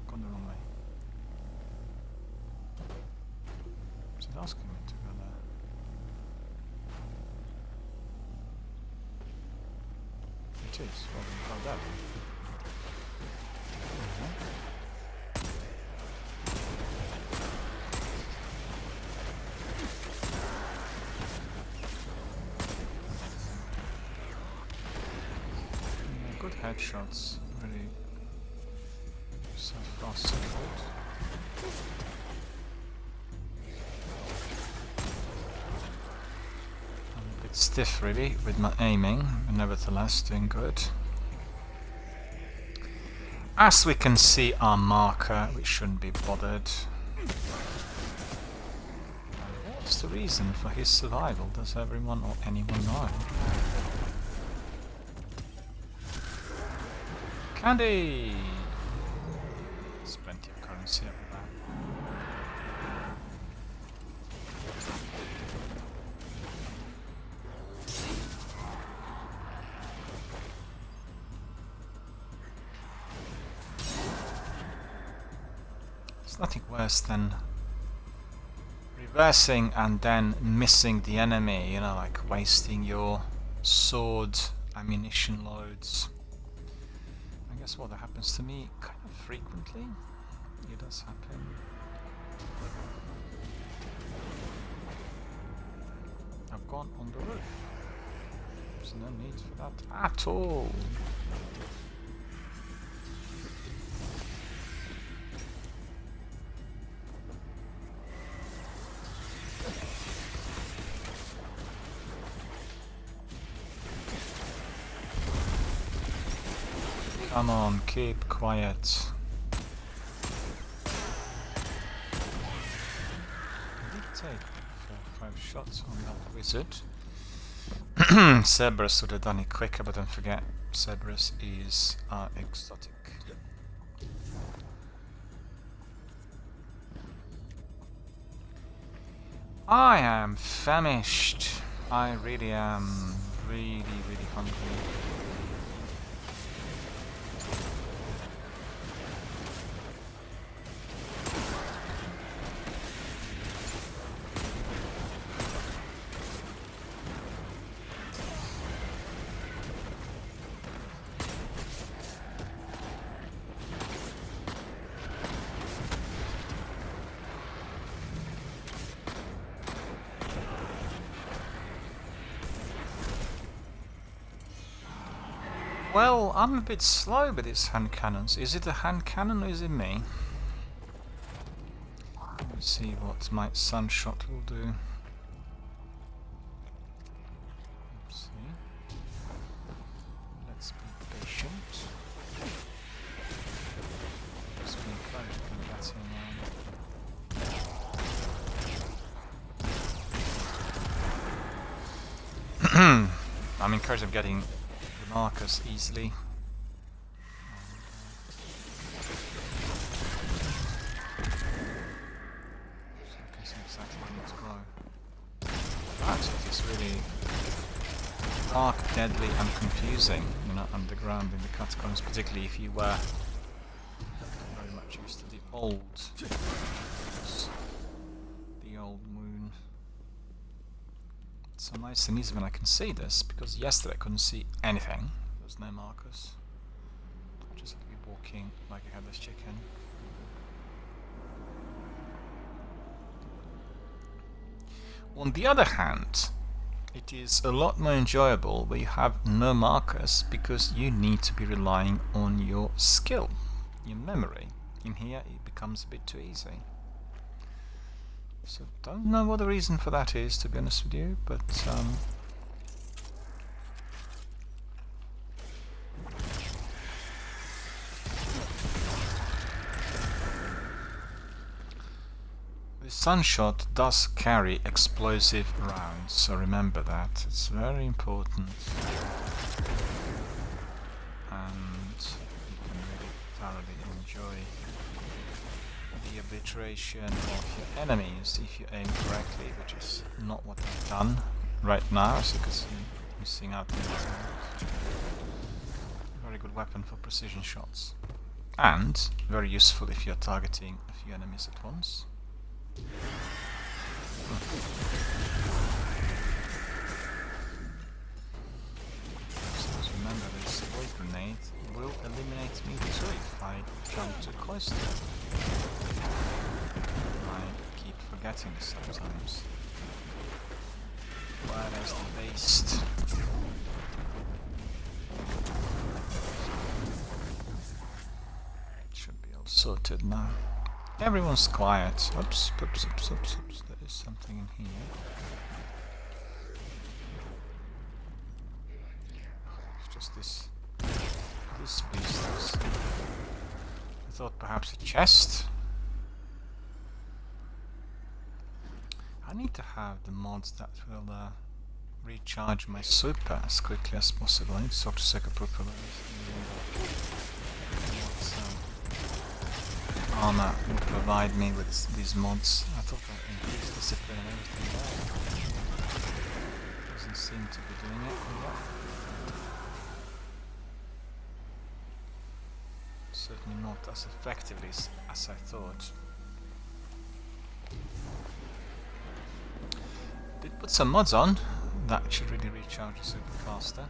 [SPEAKER 1] Gone the wrong way. Is it asking me to go there? It is. Well, then go that way. Yeah, good headshots. Really. So far, so good. I'm a bit stiff, really, with my aiming, but nevertheless, doing good. As we can see, our marker, we shouldn't be bothered. What's the reason for his survival? Does everyone or anyone know? Candy! There's plenty of currency over there. It's nothing worse than reversing and then missing the enemy, you know, like wasting your sword ammunition loads. I guess what that happens to me kind of frequently. It does happen. I've gone on the roof. There's no need for that at all. Come on, keep quiet. I did take 4 or 5 shots on that wizard. Cerberus would have done it quicker, but don't forget, Cerberus is exotic. I am famished. I really am really hungry. Well, I'm a bit slow with these hand cannons. Is it a hand cannon or is it me? Let's see what my sunshot will do. Let's see. Let's be patient. Just be encouraged to get that in. I'm encouraged of getting the markers easily. So I can see exactly where I need to go. That is really dark, deadly and confusing, you know, underground in the catacombs, particularly if you were very much used to the old moon. It's so nice and easy when I can see this, because yesterday I couldn't see anything. There's no markers. I just had to be walking like a headless chicken. On the other hand, it is a lot more enjoyable where you have no markers, because you need to be relying on your skill, your memory. In here it becomes a bit too easy. So don't know what the reason for that is, to be honest with you, but the sunshot does carry explosive rounds, so remember that. It's very important. And you can really thoroughly enjoy the obliteration of your enemies if you aim correctly, which is not what I've done right now, as you can see, missing out on the very good weapon for precision shots. And very useful if you're targeting a few enemies at once. So remember, this void grenade will eliminate me too if I jump too close to it. I keep forgetting sometimes. Where is the beast? Should be all sorted now. Everyone's quiet. Oops, oops, oops, oops, oops. There is something in here. It's just this beast. I thought perhaps a chest. I need to have the mods that will recharge my super as quickly as possible. I need to sort of take a proper armor will provide me with these mods. I thought I increased discipline and everything there. Doesn't seem to be doing it yet. Certainly not as effectively as I thought. Did put some mods on that should really recharge the super faster.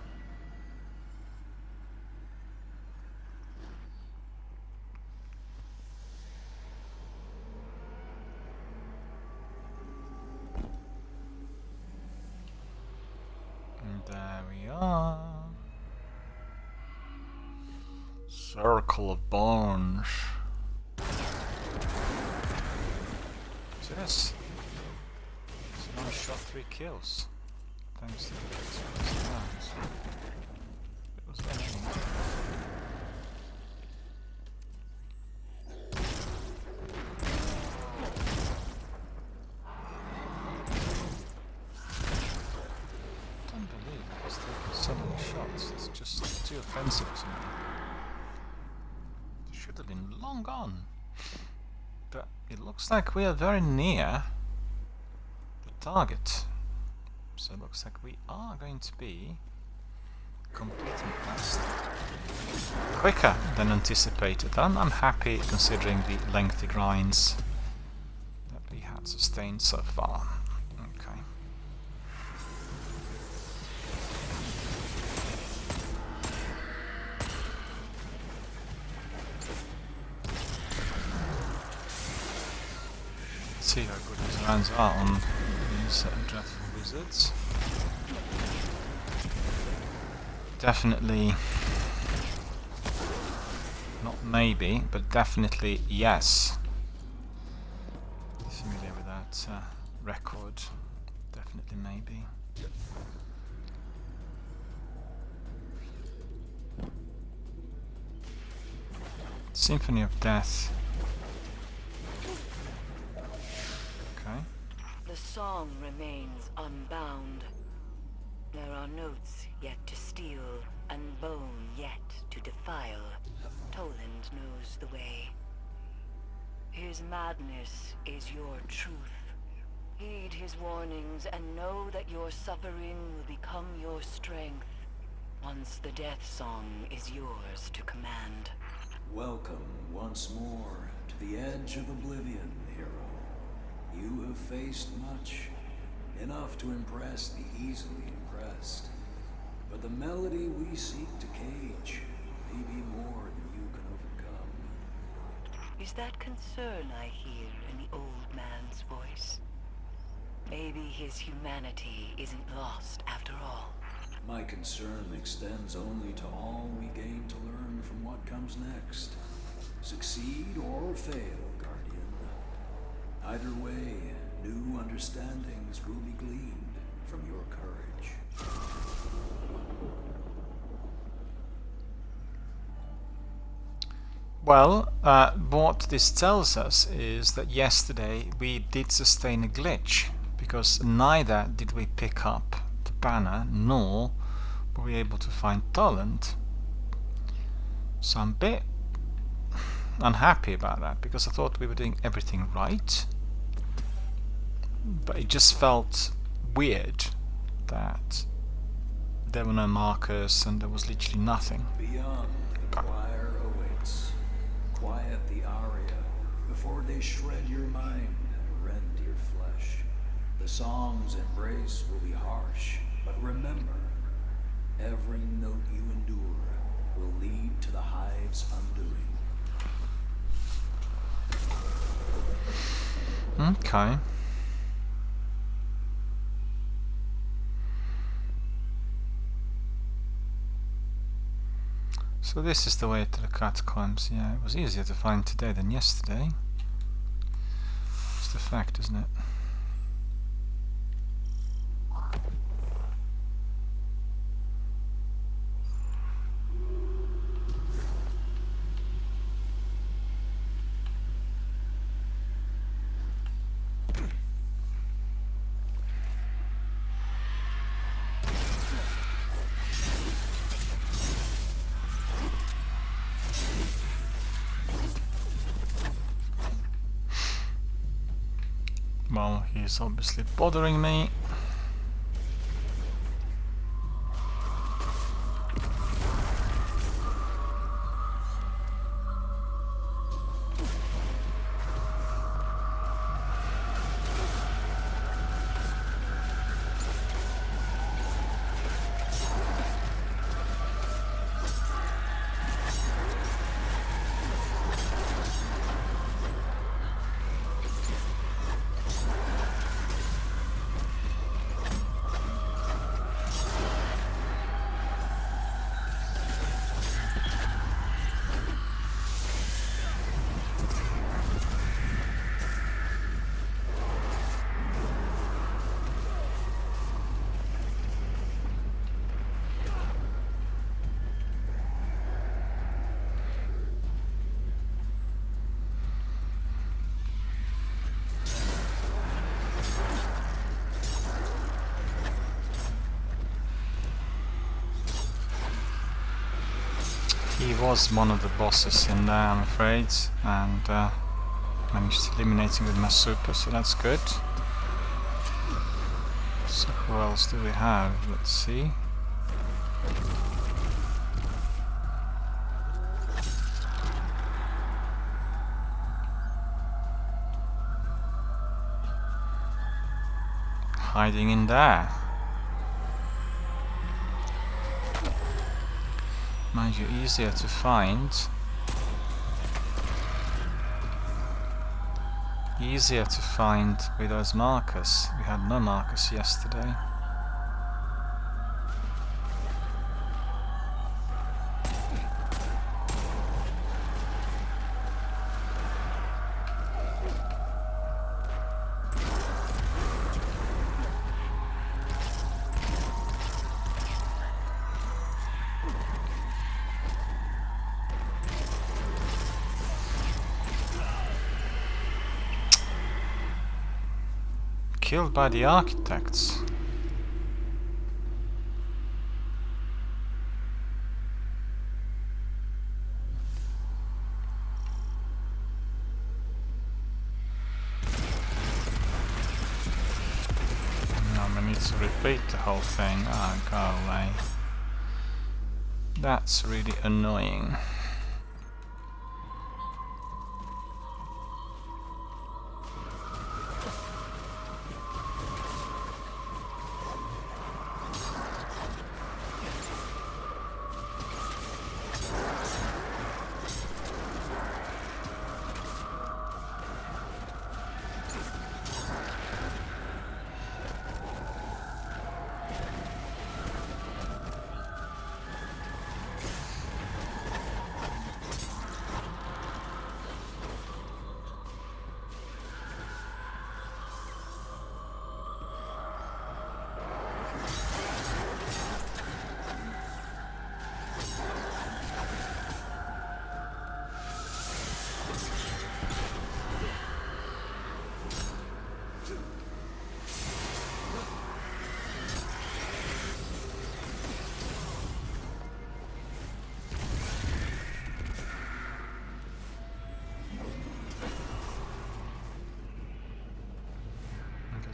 [SPEAKER 1] There we are. Circle of Bones. Yes. Someone shot 3 kills. Thanks to the explosive rounds. It was raining. So many shots, it's just too offensive to me. It should have been long gone. But it looks like we are very near the target. So it looks like we are going to be completing quest quicker than anticipated. I'm happy considering the lengthy grinds that we had sustained so far. Okay. See how good these rounds are on these dreadful wizards. Definitely Not maybe, but definitely yes. Familiar with that record. Definitely maybe. Symphony of Death. Okay.
[SPEAKER 6] The song remains unbound. There are notes yet to steal, and bone yet to defile. Toland knows the way. His madness is your truth. Heed his warnings and know that your suffering will become your strength once the death song is yours to command.
[SPEAKER 7] Welcome once more to the edge of oblivion, hero. You have faced much, enough to impress the easily impressed. But the melody we seek to cage may be more than you can overcome.
[SPEAKER 6] Is that concern I hear in the old man's voice? Maybe his humanity isn't lost after all.
[SPEAKER 7] My concern extends only to all we gain to learn from what comes next. Succeed or fail, Guardian. Either way, new understandings will be gleaned from your courage.
[SPEAKER 1] Well, what this tells us is that yesterday we did sustain a glitch, because neither did we pick up the banner, nor were we able to find Toland. So I'm a bit unhappy about that, because I thought we were doing everything right. But it just felt weird that there were no markers and there was literally nothing.
[SPEAKER 7] Beyond, the choir awaits. Quiet the aria before they shred your mind and rend your flesh. The song's embrace will be harsh, but remember, every note you endure will lead to the hive's undoing.
[SPEAKER 1] Okay. So this is the way to the catacombs. Yeah, it was easier to find today than yesterday. It's the fact, isn't it? Well, he's obviously bothering me. He was one of the bosses in there, I'm afraid, and managed to eliminate him with my super, so that's good. So who else do we have? Let's see. Hiding in there. Mind you, easier to find. Easier to find with those markers. We had no markers yesterday. killed by the architects. Now we need to repeat the whole thing. Ah, go away. That's really annoying.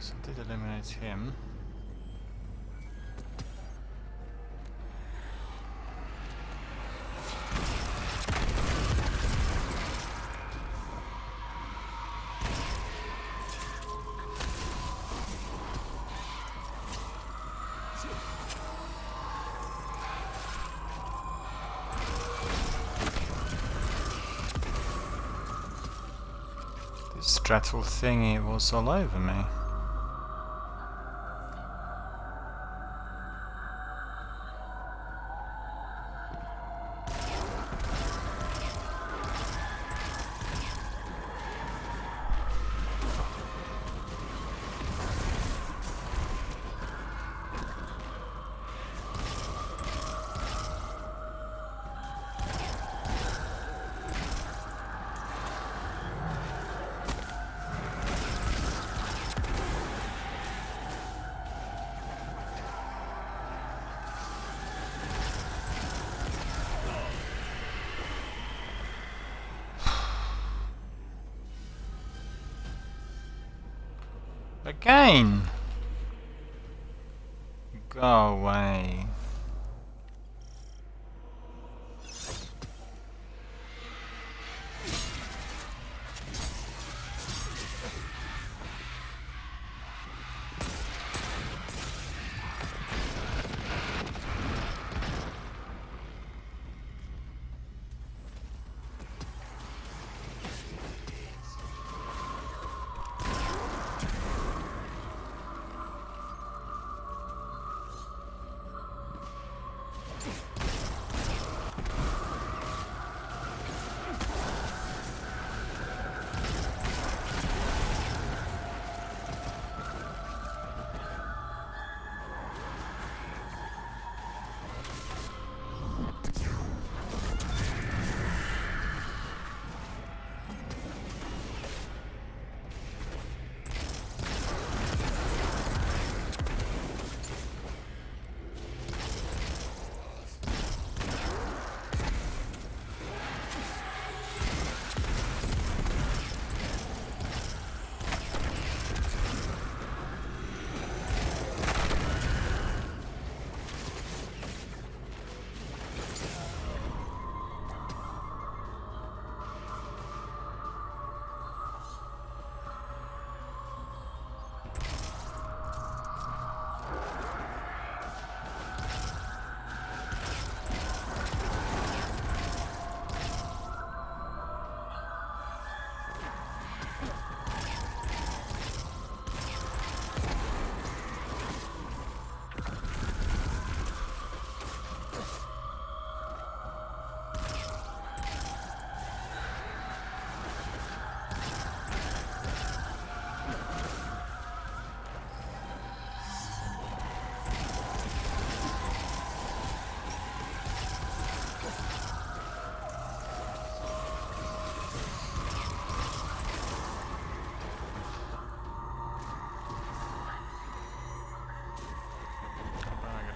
[SPEAKER 1] So I did eliminate him. This dreadful thingy was all over me. Again! Go away.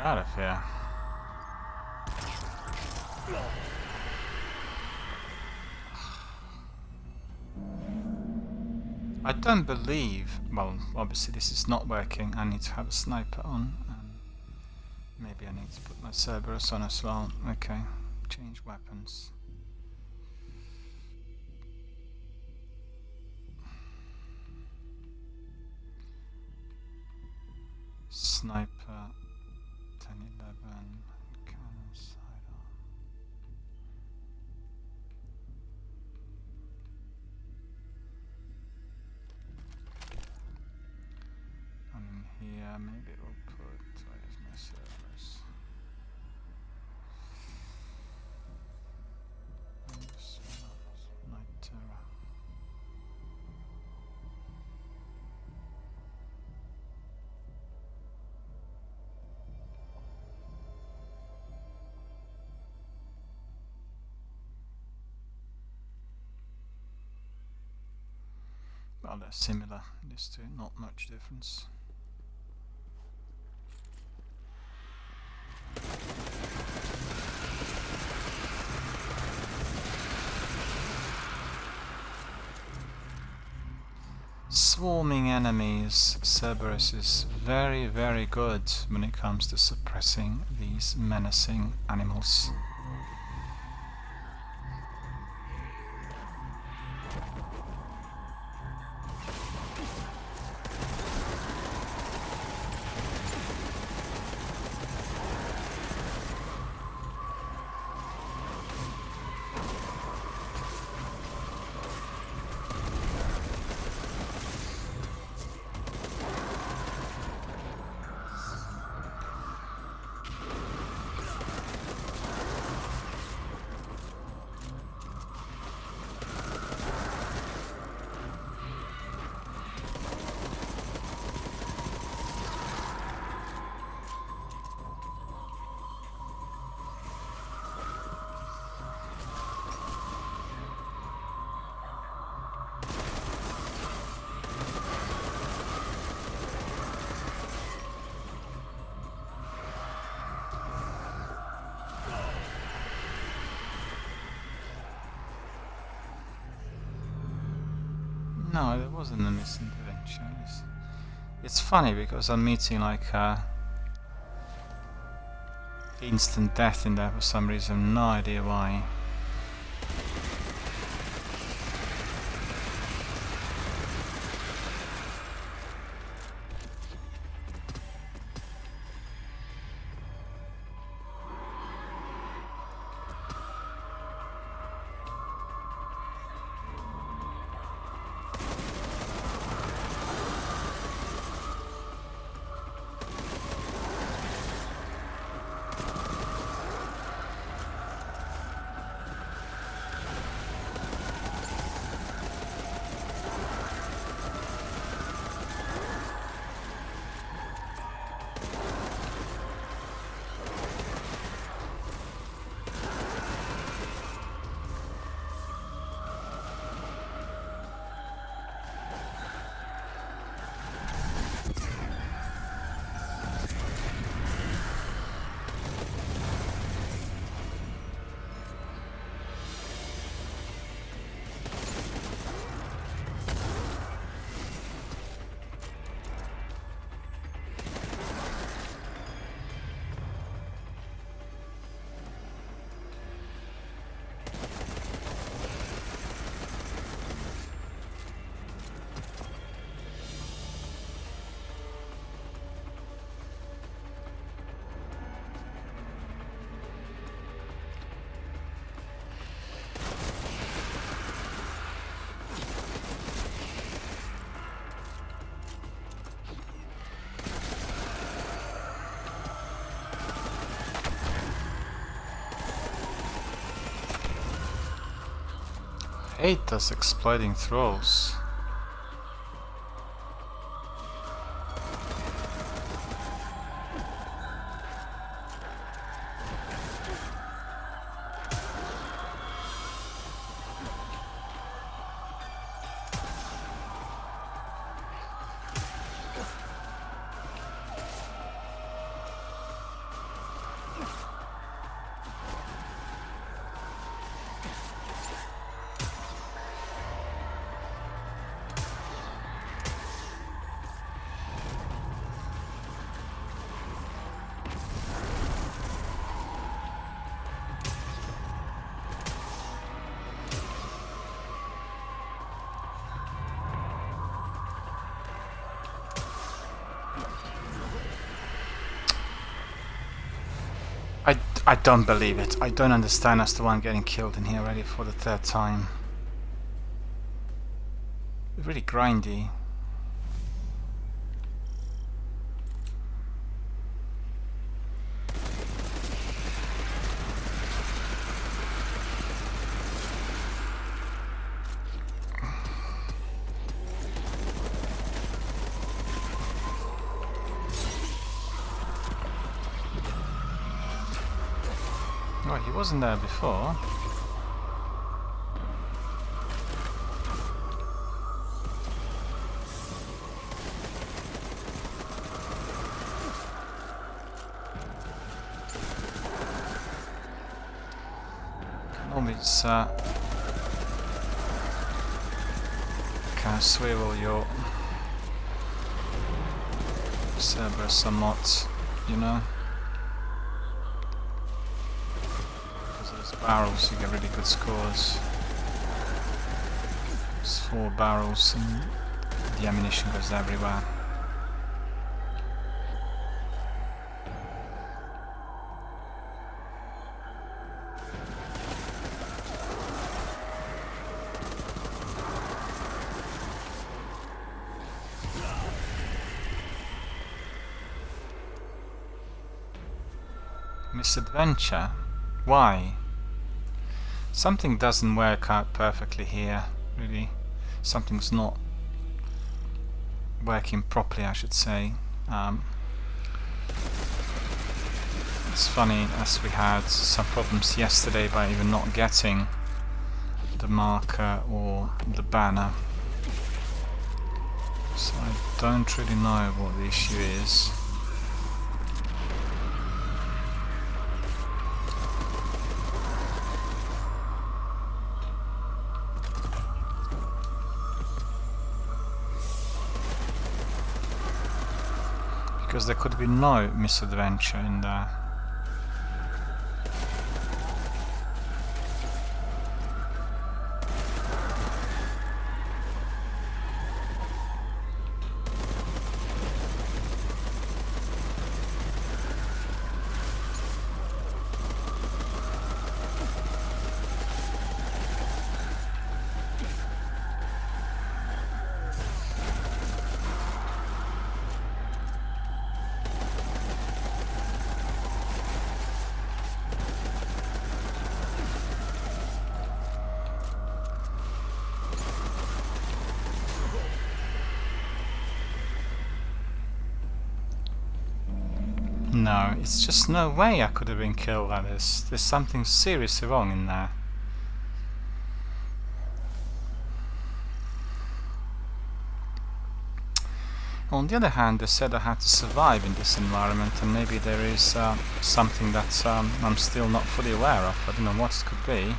[SPEAKER 1] out of here. I don't believe... Well, obviously this is not working. I need to have a sniper on. And maybe I need to put my Cerberus on as well. Okay, change weapons. Sniper, 1011, cannon sidearm. And in here, maybe we'll put, where's my servers? Night Terror. Well, they're similar, these two, not much difference. Swarming enemies, Cerberus is very, very good when it comes to suppressing these menacing animals. No, there wasn't a misintervention. It's funny because I'm meeting like instant death in there for some reason, no idea why. Hate those exploding throws. I don't believe it. I don't understand as to why I'm getting killed in here already for the third time. Really grindy. Oh, he wasn't there before. Can always kind of swivel your Cerberus somewhat, you know. Barrels, you get really good scores. There's 4 barrels and the ammunition goes everywhere. Misadventure? Why? Something doesn't work out perfectly here, really. Something's not working properly, I should say. It's funny, as we had some problems yesterday by even not getting the marker or the banner. So I don't really know what the issue is. Because there could be no misadventure in there. No, it's just no way I could have been killed like this. There's something seriously wrong in there. On the other hand, they said I had to survive in this environment, and maybe there is something that I'm still not fully aware of. I don't know what it could be.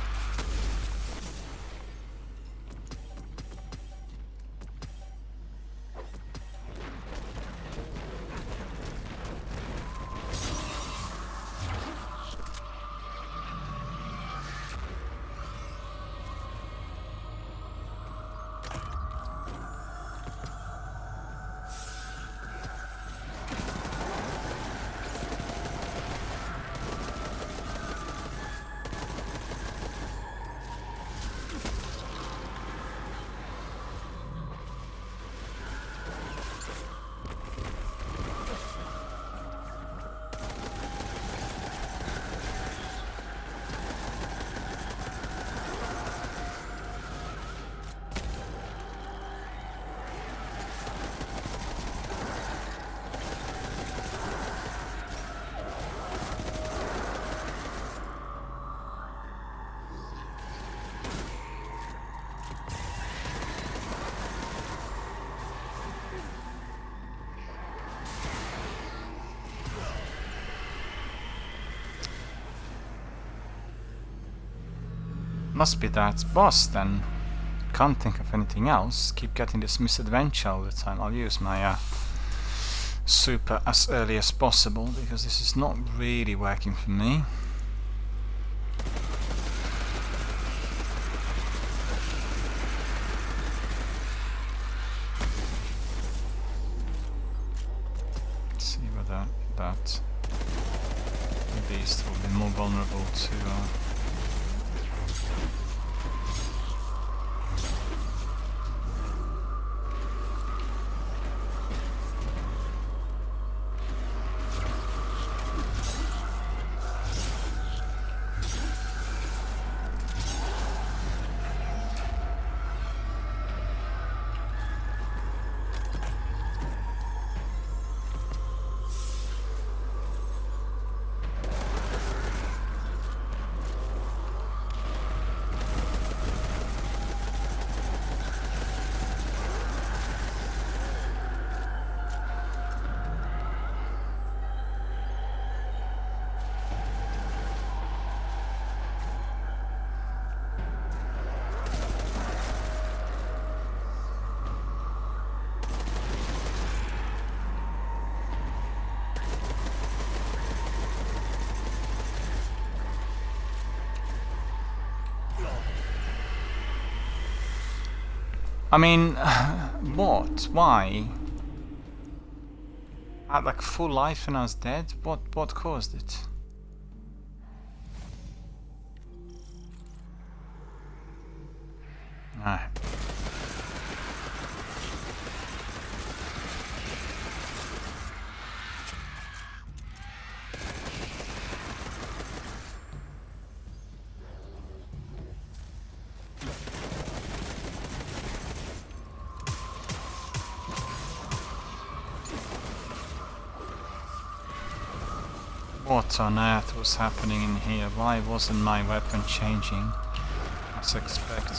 [SPEAKER 1] Must be that boss then. Can't think of anything else. Keep getting this misadventure all the time. I'll use my super as early as possible because this is not really working for me. Let's see whether that beast will be more vulnerable to I mean, what? Why? I had like full life and I was dead? What caused it? Ah. What on earth was happening in here? Why wasn't my weapon changing as expected?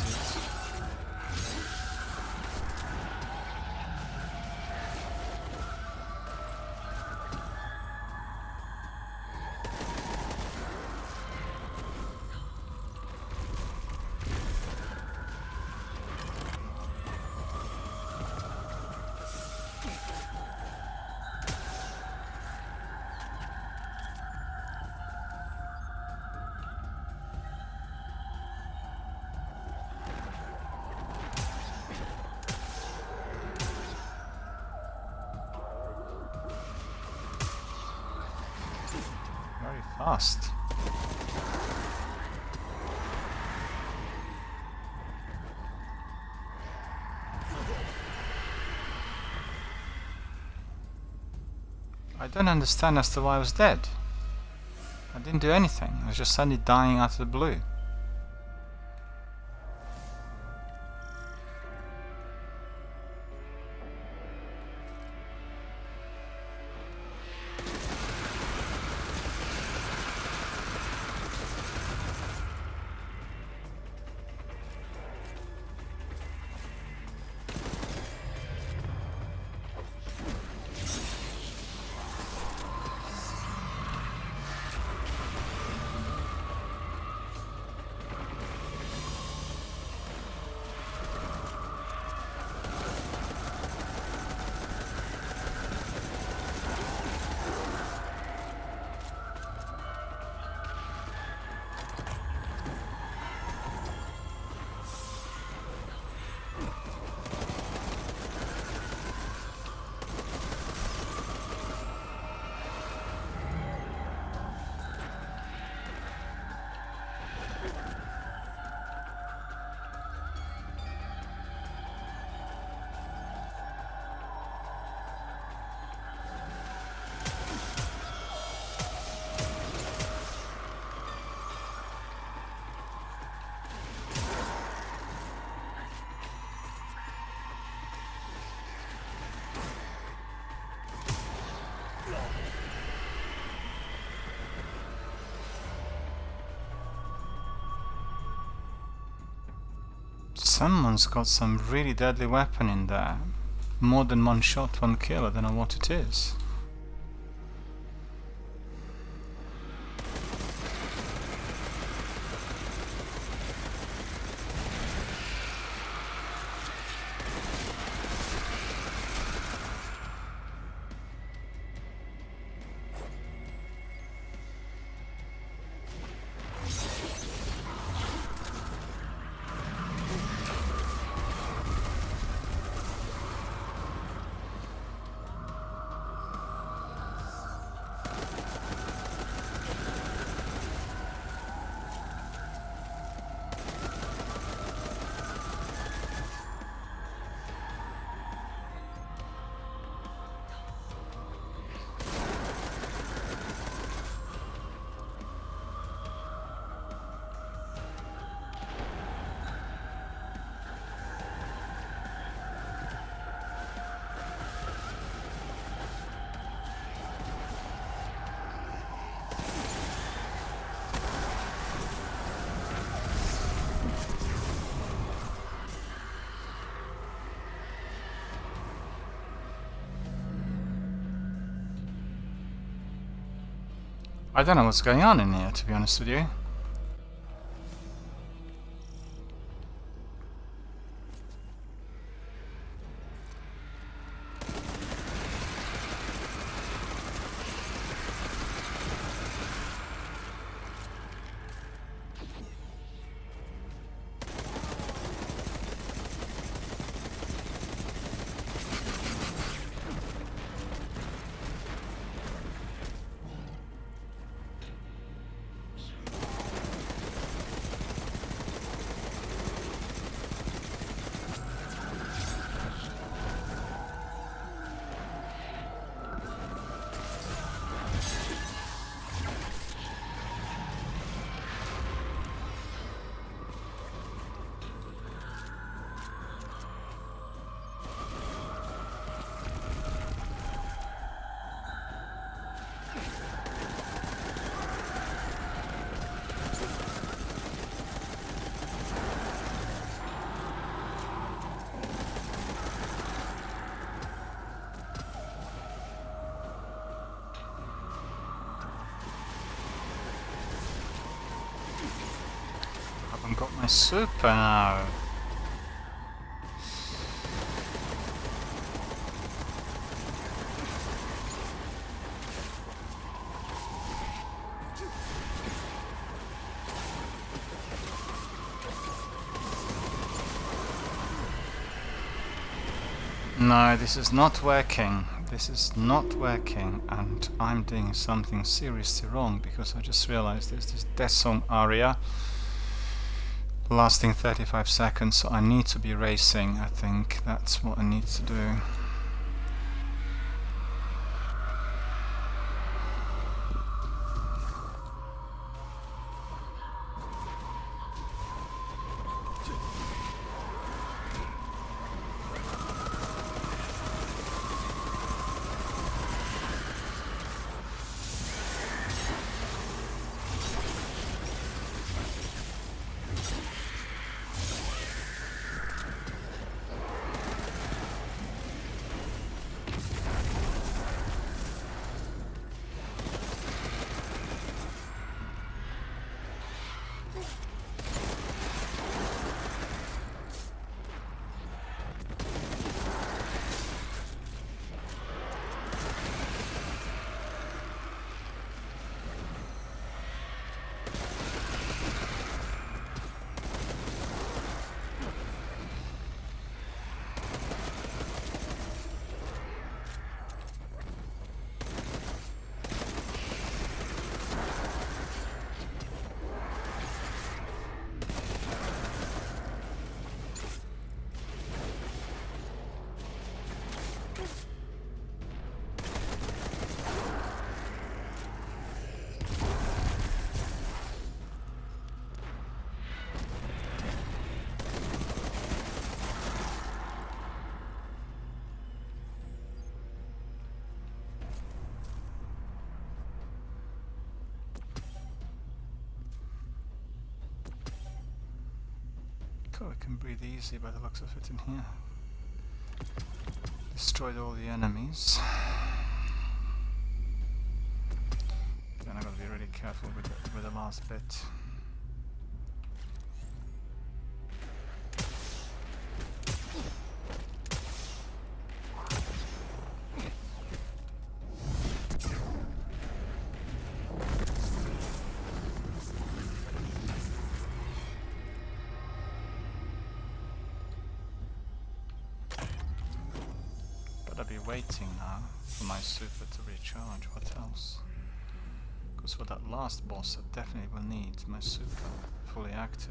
[SPEAKER 1] Very fast. I don't understand as to why I was dead. I didn't do anything. I was just suddenly dying out of the blue. Someone's got some really deadly weapon in there. More than one shot, one kill. I don't know what it is. I don't know what's going on in here, to be honest with you. I haven't got my super now. No, this is not working. This is not working, and I'm doing something seriously wrong because I just realized there's this death zone area lasting 35 seconds, so I need to be racing. I think that's what I need to do. Cool, I can breathe easy by the looks of it in here. Destroyed all the enemies. Then I gotta be really careful with the last bit. I'll be waiting now for my super to recharge. What else? Because for that last boss I definitely will need my super fully active.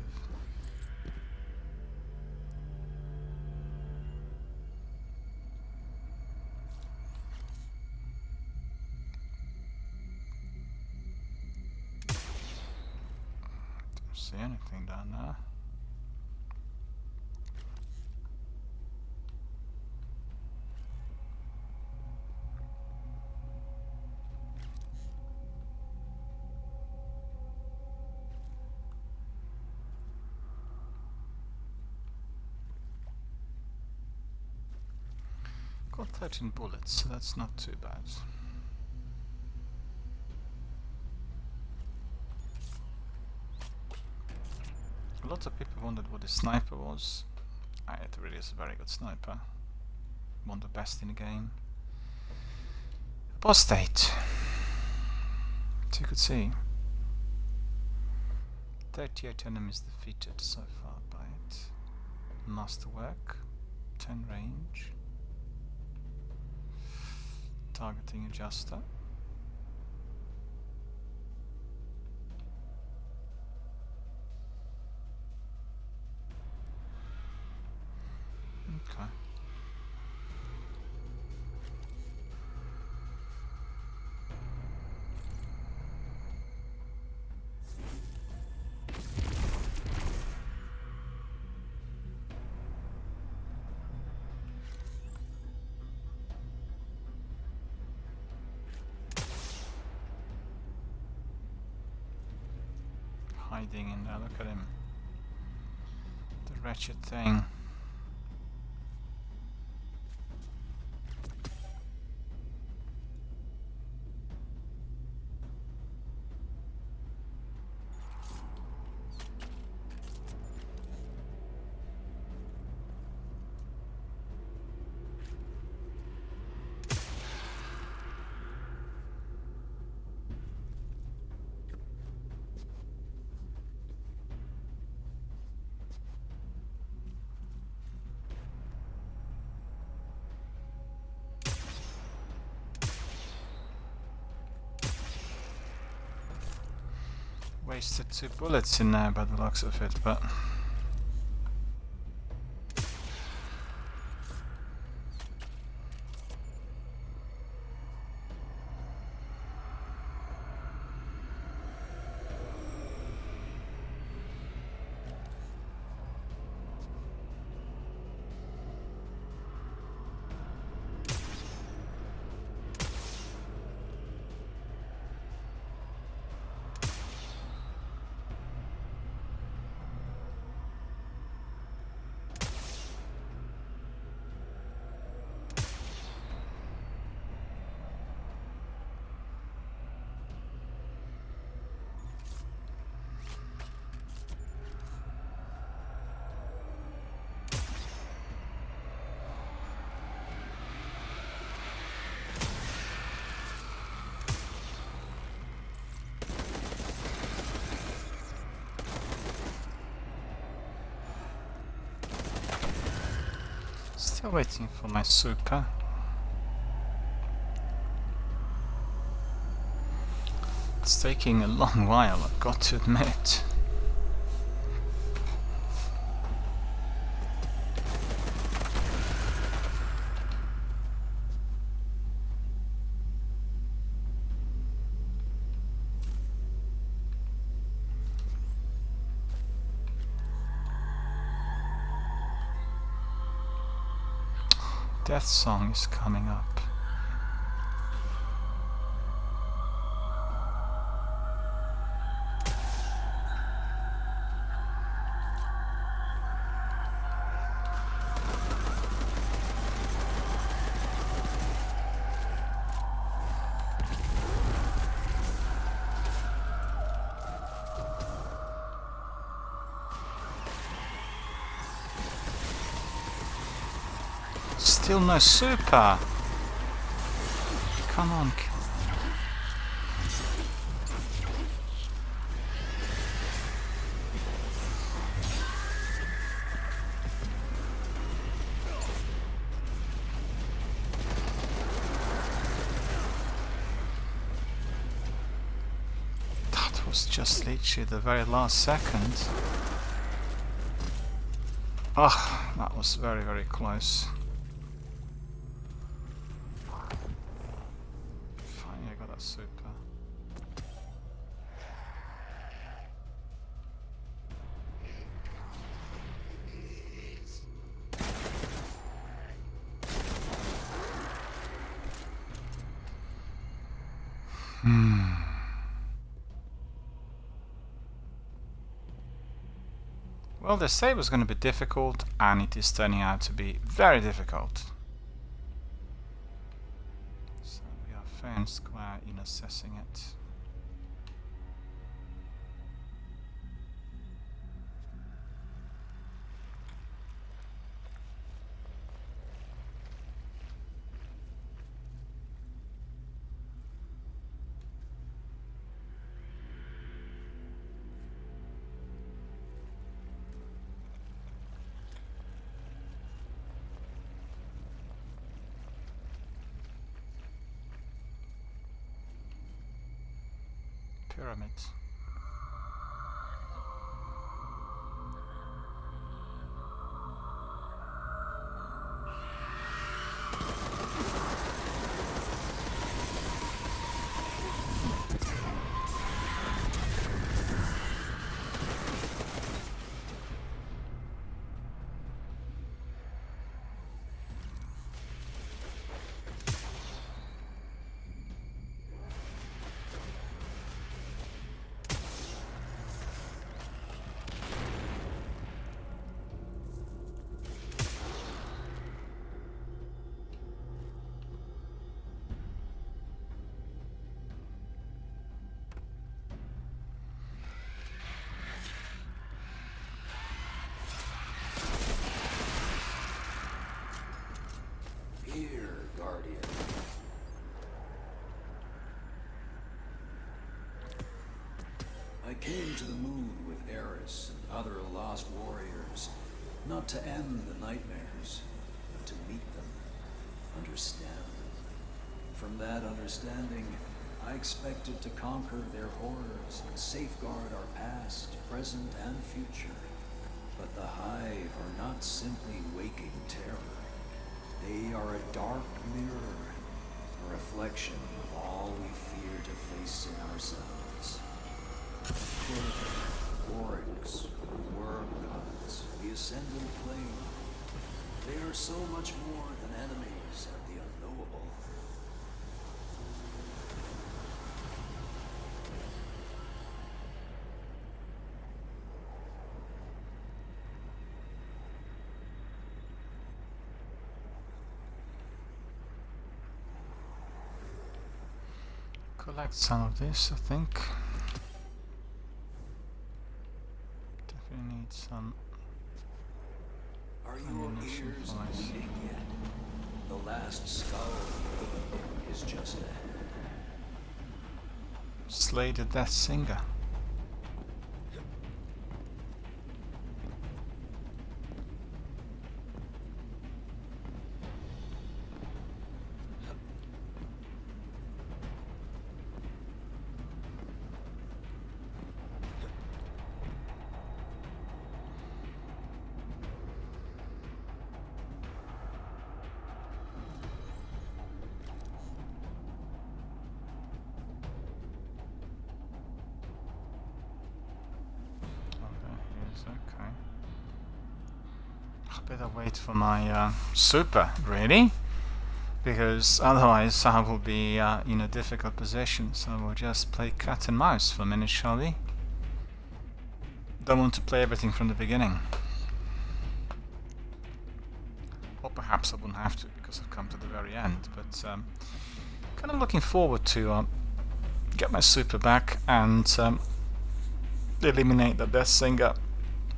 [SPEAKER 1] Don't see anything down there. Got 13 bullets, so that's not too bad. A lot of people wondered what the sniper was. It really is a very good sniper. One of the best in the game. Apostate. So you could see 38 enemies defeated so far by it. Masterwork, 10 range, targeting adjuster. Okay. Hiding in there, look at him. The wretched thing. Wasted 2 bullets in there by the looks of it, but still waiting for my super. It's taking a long while, I've got to admit. Death Song is coming up. Still no super. Come on. That was just literally the very last second. Oh, that was very, very close. Finally, I got that super. Well, they say it was going to be difficult, and it is turning out to be very difficult. So we are fair and square in assessing it. pyramid.
[SPEAKER 7] Here, Guardian. I came to the moon with Eris and other lost warriors, not to end the nightmares, but to meet them, understand them. From that understanding, I expected to conquer their horrors and safeguard our past, present, and future. But the Hive are not simply waking terror. They are a dark mirror, a reflection of all we fear to face in ourselves. Orcs, worm gods, the ascendant plane. They are so much more than enemies of the unknowable.
[SPEAKER 1] Collect some of this, I think. Definitely need some.
[SPEAKER 7] Are your
[SPEAKER 1] ammunition
[SPEAKER 7] ears
[SPEAKER 1] for us.
[SPEAKER 7] bleeding yet? The last skull is just ahead.
[SPEAKER 1] Slay the Death Singer. Okay. I better wait for my super, really, because otherwise I will be in a difficult position. So we'll just play cat and mouse for a minute, shall we? Don't want to play everything from the beginning. Or perhaps I wouldn't have to because I've come to the very end. But kind of looking forward to get my super back and eliminate the Death Singer.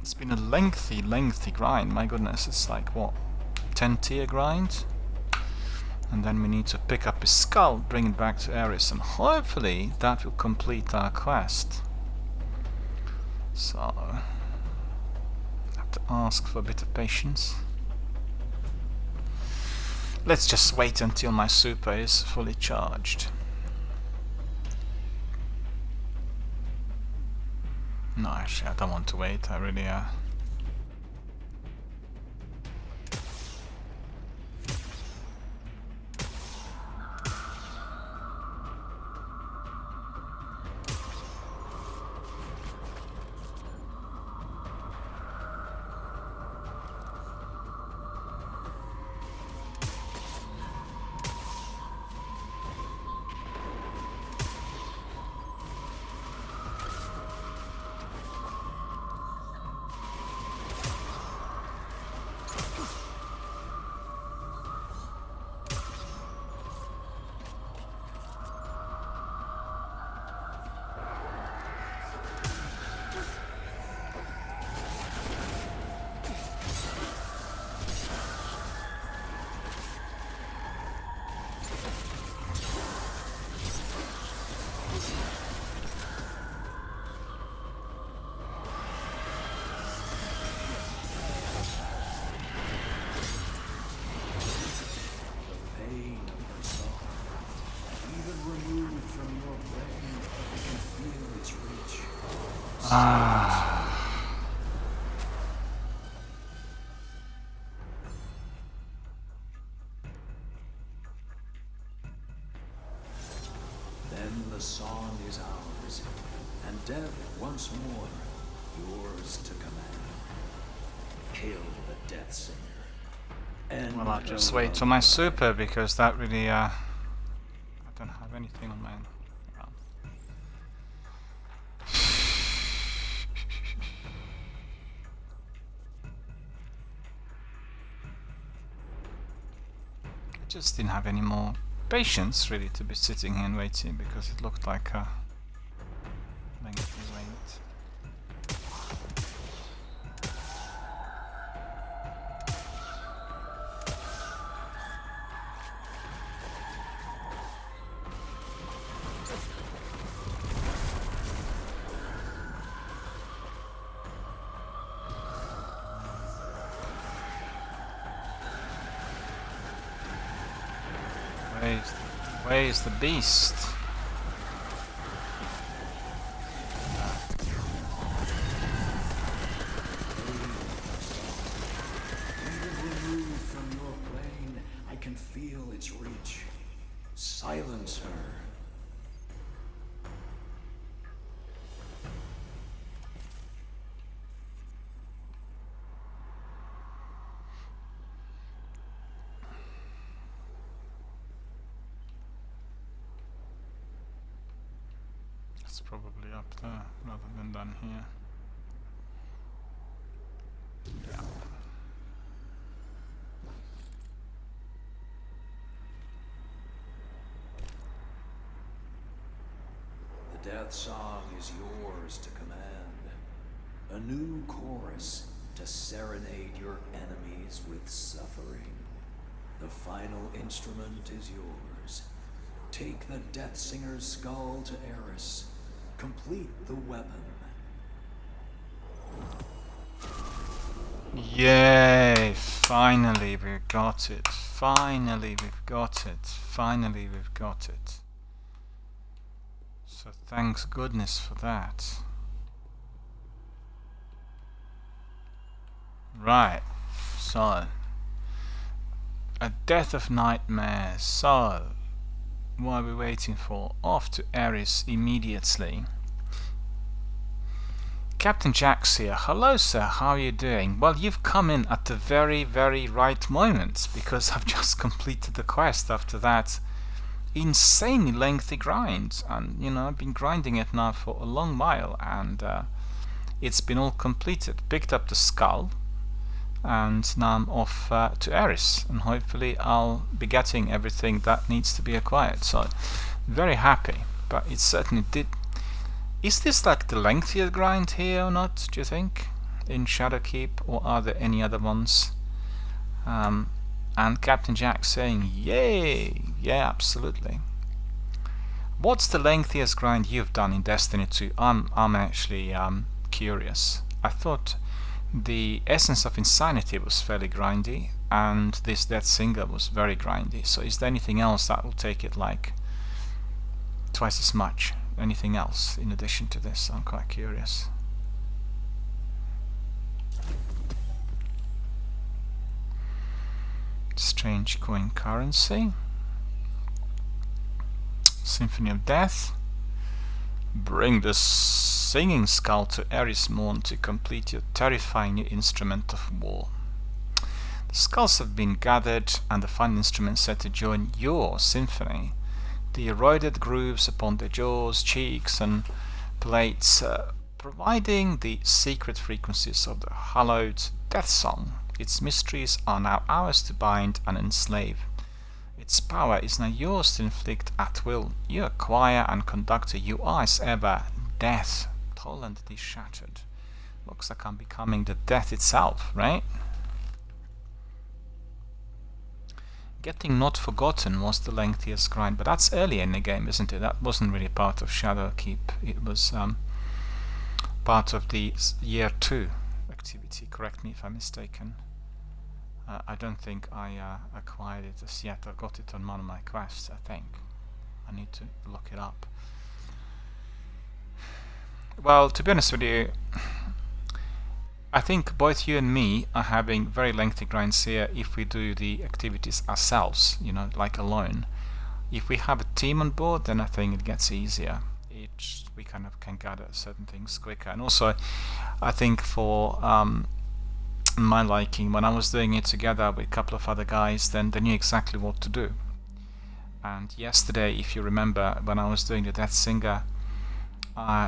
[SPEAKER 1] It's been a lengthy grind. My goodness, it's like what, 10 tier grind? And then we need to pick up his skull, bring it back to Eris, and hopefully that will complete our quest. So I have to ask for a bit of patience. Let's just wait until my super is fully charged. No, actually, I don't want to wait. I really
[SPEAKER 7] Then the song is ours, and death once more yours to command. Kill the Death Singer. And
[SPEAKER 1] Well, I'll just wait till my super, because that really, I don't have anything on my well. I just didn't have any more patience, really, to be sitting here and waiting, because it looked like a lengthy wait. Where is the beast?
[SPEAKER 7] Even removed from your plane, I can feel its reach. Silence her.
[SPEAKER 1] It's probably up there rather than down here. Yeah.
[SPEAKER 7] The death song is yours to command. A new chorus to serenade your enemies with suffering. The final instrument is yours. Take the Death Singer's skull to Eris. Complete the weapon.
[SPEAKER 1] Yay! Finally we got it. Finally we've got it. Finally we've got it. So thanks goodness for that. Right. So a death of nightmares. So what are we waiting for? Off to Eris immediately. Captain Jack's here. Hello sir, how are you doing? Well, you've come in at the very, very right moment, because I've just completed the quest after that insanely lengthy grind. And you know, I've been grinding it now for a long while, and it's been all completed. Picked up the skull, and now I'm off to Eris, and hopefully I'll be getting everything that needs to be acquired. So very happy, but it certainly did. Is this like the lengthier grind here or not, do you think, in Shadowkeep, or are there any other ones? And Captain Jack saying yay, yeah, absolutely. What's the lengthiest grind you've done in Destiny 2? I'm actually curious. I thought the Essence of Insanity was fairly grindy, and this Death Singer was very grindy. So is there anything else that will take it like twice as much? Anything else in addition to this? I'm quite curious. Strange coin currency. Symphony of Death. Bring the singing skull to Eris Morn to complete your terrifying new instrument of war. The skulls have been gathered, and the final instrument set to join your symphony. The eroded grooves upon the jaws, cheeks, and plates, providing the secret frequencies of the hallowed death song. Its mysteries are now ours to bind and enslave. Its power is now yours to inflict at will. You acquire and conductor you are as ever. Death. Toland is shattered. Looks like I'm becoming the death itself, right? Getting Not Forgotten was the lengthiest grind, but that's earlier in the game, isn't it? That wasn't really part of Shadowkeep. It was part of the Year 2 activity. Correct me if I'm mistaken. I don't think I acquired it as yet. I've got it on one of my quests, I think. I need to look it up. Well, to be honest with you, I think both you and me are having very lengthy grinds here if we do the activities ourselves, you know, like alone. If we have a team on board, then I think it gets easier. We kind of can gather certain things quicker. And also, I think for my liking, when I was doing it together with a couple of other guys, then they knew exactly what to do. And yesterday, if you remember, when I was doing the Death Singer,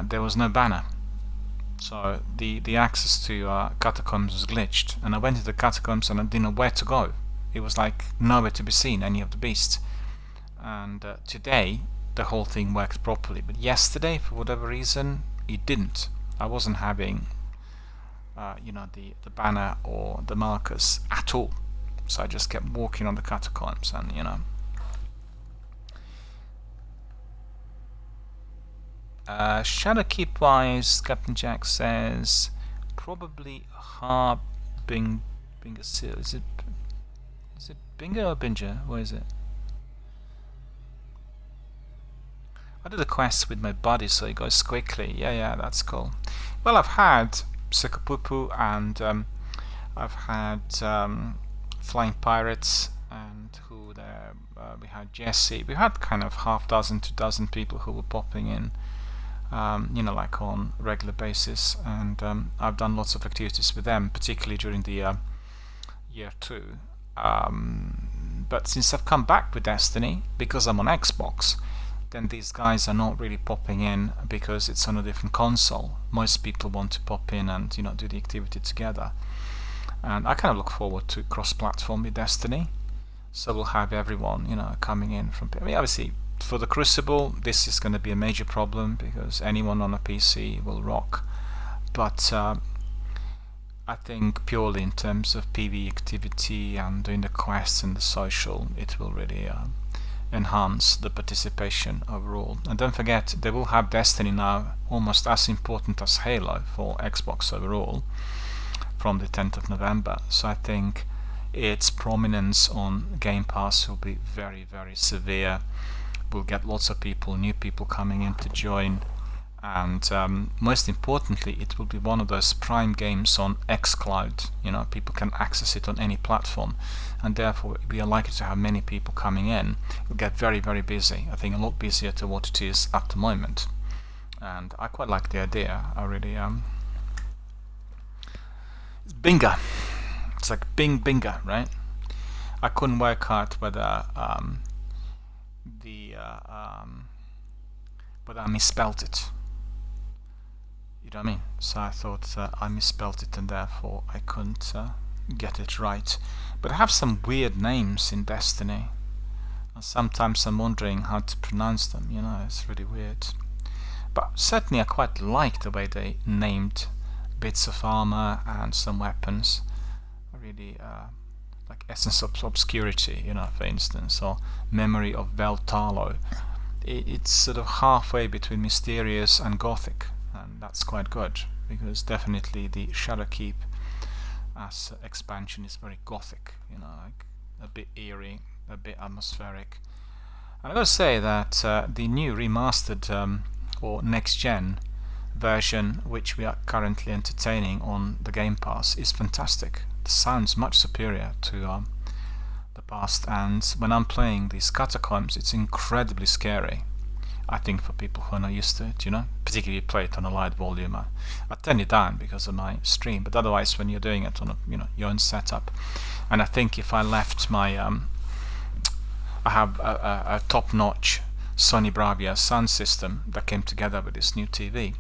[SPEAKER 1] there was no banner. So the access to catacombs was glitched, and I went to the catacombs and I didn't know where to go. It was like nowhere to be seen, any of the beasts. And today the whole thing worked properly, but yesterday for whatever reason it didn't. I wasn't having you know, the banner or the markers at all, so I just kept walking on the catacombs, and you know, Shadowkeep wise, Captain Jack says probably Binga Seal. Is it Binga or Binger? What is it? I do the quests with my buddy so it goes quickly. Yeah, that's cool. Well, I've had Sikapupu, and I've had Flying Pirates, and who there? We had Jesse. We had kind of half dozen to dozen people who were popping in, you know, like on a regular basis, and I've done lots of activities with them, particularly during the year 2. But since I've come back with Destiny, because I'm on Xbox, then these guys are not really popping in because it's on a different console. Most people want to pop in and, you know, do the activity together. And I kind of look forward to cross-platform with Destiny. So we'll have everyone, you know, coming in from... I mean, obviously, for the Crucible, this is going to be a major problem because anyone on a PC will rock. But I think purely in terms of PvE activity and doing the quests and the social, it will really... enhance the participation overall. And don't forget, they will have Destiny now almost as important as Halo for Xbox overall from the 10th of November. So I think its prominence on Game Pass will be very, very severe. We'll get lots of people, new people coming in to join, and most importantly, it will be one of those prime games on xCloud. You know, people can access it on any platform, and therefore we are likely to have many people coming in. It'll get very, very busy. I think a lot busier to what it is at the moment, and I quite like the idea. I really it's Binga. It's like Binga, right? I couldn't work out whether whether I misspelt it. You know what I mean? So I thought I misspelt it, and therefore I couldn't get it right. But I have some weird names in Destiny, and sometimes I'm wondering how to pronounce them. You know, it's really weird. But certainly I quite like the way they named bits of armor and some weapons. I really like Essence of Obscurity, you know, for instance, or Memory of Veltalo. It's sort of halfway between mysterious and gothic, and that's quite good, because definitely the Shadowkeep as expansion is very gothic, you know, like a bit eerie, a bit atmospheric. And I gotta say that the new remastered or next gen version, which we are currently entertaining on the Game Pass, is fantastic. The sound's much superior to the past, and when I'm playing these catacombs, it's incredibly scary. I think for people who are not used to it, you know, particularly play it on a light volume. I turn it down because of my stream, but otherwise, when you're doing it on a, you know, your own setup, and I think if I left my, I have a top-notch Sony Bravia sound system that came together with this new TV,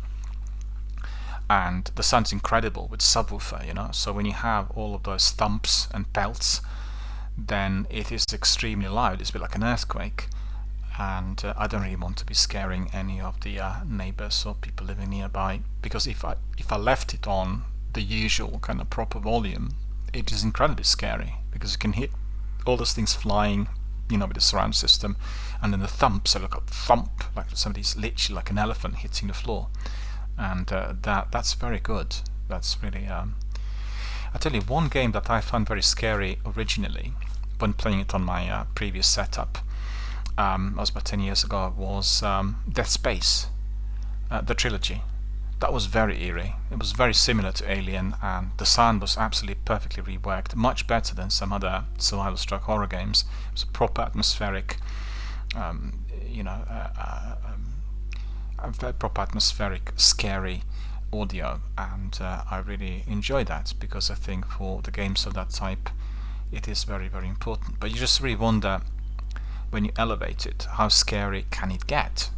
[SPEAKER 1] and the sound's incredible with subwoofer, you know. So when you have all of those thumps and pelts, then it is extremely loud. It's a bit like an earthquake. And I don't really want to be scaring any of the neighbors or people living nearby, because if I left it on the usual kind of proper volume, it is incredibly scary, because you can hit all those things flying, you know, with the surround system, and then the thumps are like a thump, like somebody's literally like an elephant hitting the floor, and that's very good. That's really I tell you, one game that I found very scary originally when playing it on my previous setup, that was about 10 years ago, was Dead Space, the trilogy. that was very eerie. It was very similar to Alien, and the sound was absolutely perfectly reworked, much better than some other survival stroke horror games. It was a proper atmospheric, you know, a very proper atmospheric, scary audio, and I really enjoy that, because I think for the games of that type it is very, very important. But you just really wonder, when you elevate it, how scary can it get?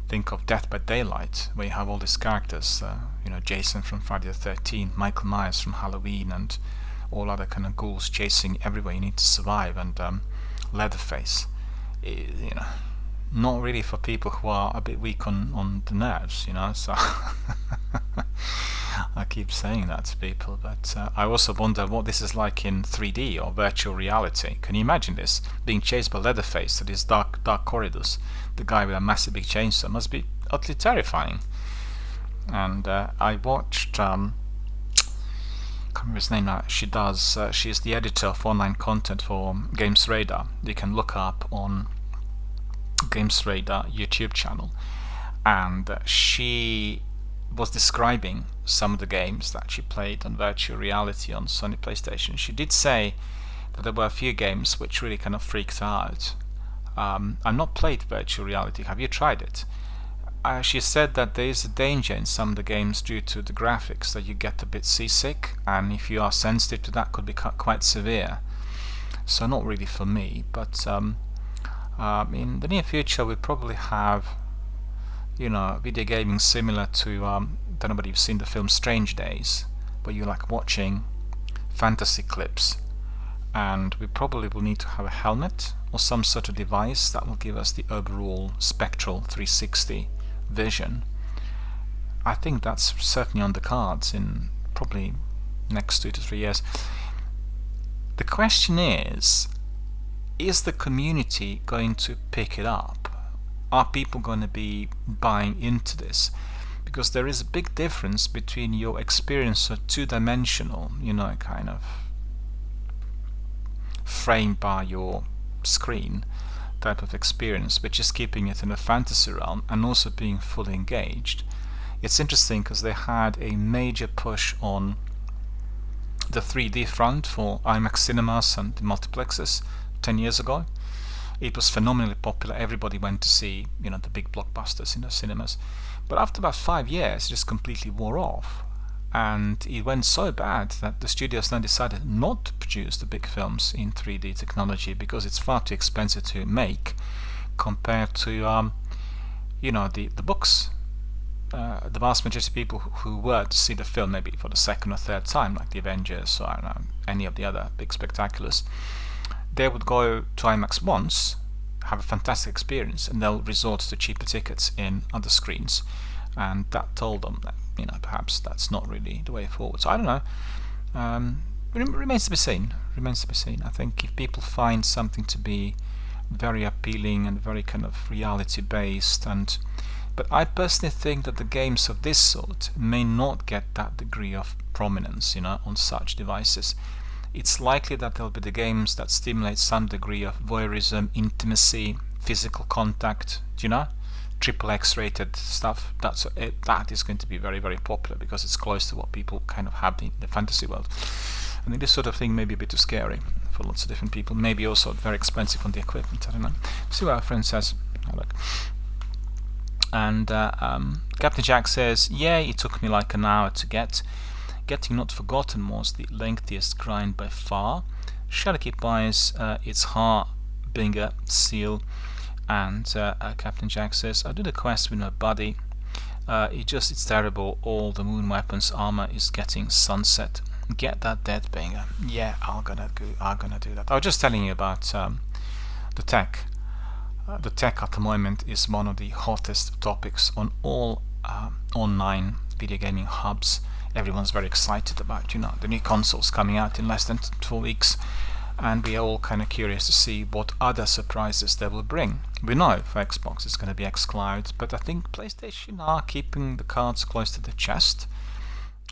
[SPEAKER 1] Think of Death by Daylight, where you have all these characters, you know, Jason from Friday the 13th, Michael Myers from Halloween, and all other kind of ghouls chasing everywhere you need to survive, and Leatherface, you know, not really for people who are a bit weak on the nerves, you know. So I keep saying that to people, but I also wonder what this is like in 3D or virtual reality. Can you imagine this? Being chased by Leatherface through these dark corridors, the guy with a massive big chainsaw, must be utterly terrifying. And I watched, can't remember his name now. She's the editor of online content for Games Radar. You can look up on Games Radar YouTube channel, and she was describing some of the games that she played on virtual reality on Sony PlayStation. She did say that there were a few games which really kind of freaked her out. I've not played virtual reality. Have you tried it? She said that there is a danger in some of the games due to the graphics, that you get a bit seasick, and if you are sensitive to that, could be quite severe. So not really for me, but in the near future we'll probably have, you know, video gaming similar to, don't know whether you've seen the film Strange Days, where you're like watching fantasy clips, and we probably will need to have a helmet or some sort of device that will give us the overall spectral 360 vision. I think that's certainly on the cards in probably next 2 to 3 years. The question is the community going to pick it up? Are people going to be buying into this? Because there is a big difference between your experience of two-dimensional, you know, kind of framed by your screen type of experience, which is keeping it in a fantasy realm, and also being fully engaged. It's interesting because they had a major push on the 3D front for IMAX cinemas and the multiplexes 10 years ago. It was phenomenally popular. Everybody went to see, you know, the big blockbusters in the cinemas. But after about 5 years, it just completely wore off, and it went so bad that the studios then decided not to produce the big films in 3D technology, because it's far too expensive to make compared to, you know, the books. The vast majority of people who were to see the film maybe for the second or third time, like the Avengers or I don't know, any of the other big spectaculars, they would go to IMAX once, have a fantastic experience, and they'll resort to cheaper tickets in other screens, and that told them that, you know, perhaps that's not really the way forward. So I don't know. Remains to be seen. Remains to be seen. I think if people find something to be very appealing and very kind of reality based, but I personally think that the games of this sort may not get that degree of prominence, you know, on such devices. It's likely that there'll be the games that stimulate some degree of voyeurism, intimacy, physical contact, you know, triple X rated stuff. That is going to be very, very popular, because it's close to what people kind of have in the fantasy world. I think this sort of thing may be a bit too scary for lots of different people. Maybe also very expensive on the equipment. I don't know. See what our friend says. Oh, look. And Captain Jack says, yeah, it took me like an hour to get. Getting Not Forgotten was the lengthiest grind by far. Shadow Keep Eyes, it's Harbinger Seal. And Captain Jack says, I do the quest with my buddy. It's terrible. All the moon weapons armor is getting sunset. Get that dead banger. Yeah, I'm gonna do that. I was just telling you about the tech. The tech at the moment is one of the hottest topics on all online video gaming hubs. Everyone's very excited about, you know, the new consoles coming out in less than 4 weeks, and we are all kind of curious to see what other surprises they will bring. We know for Xbox it's going to be xCloud, but I think PlayStation are keeping the cards close to the chest,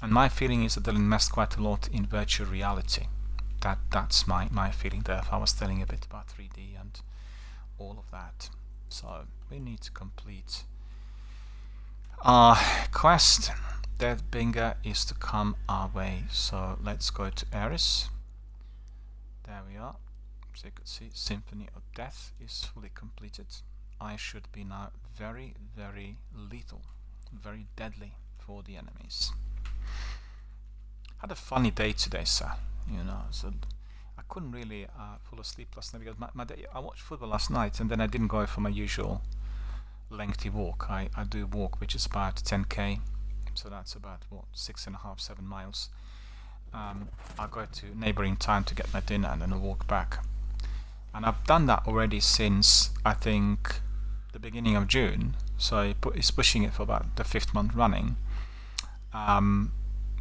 [SPEAKER 1] and my feeling is that they'll invest quite a lot in virtual reality. That's my feeling there. If I was telling a bit about 3D and all of that. So we need to complete Our quest, DRBMiller, is to come our way. So let's go to Eris. There we are. So you could see Symphony of Death is fully completed. I should be now very, very lethal, very deadly for the enemies. Had a funny day today, sir. You know, so I couldn't really fall asleep last night because I watched football last night and then I didn't go for my usual lengthy walk. I do walk, which is about 10k, so that's about what, 6.5, 7 miles. I go to neighbouring town to get my dinner and then I walk back. And I've done that already since I think the beginning of June, so it's pushing it for about the 5th month running,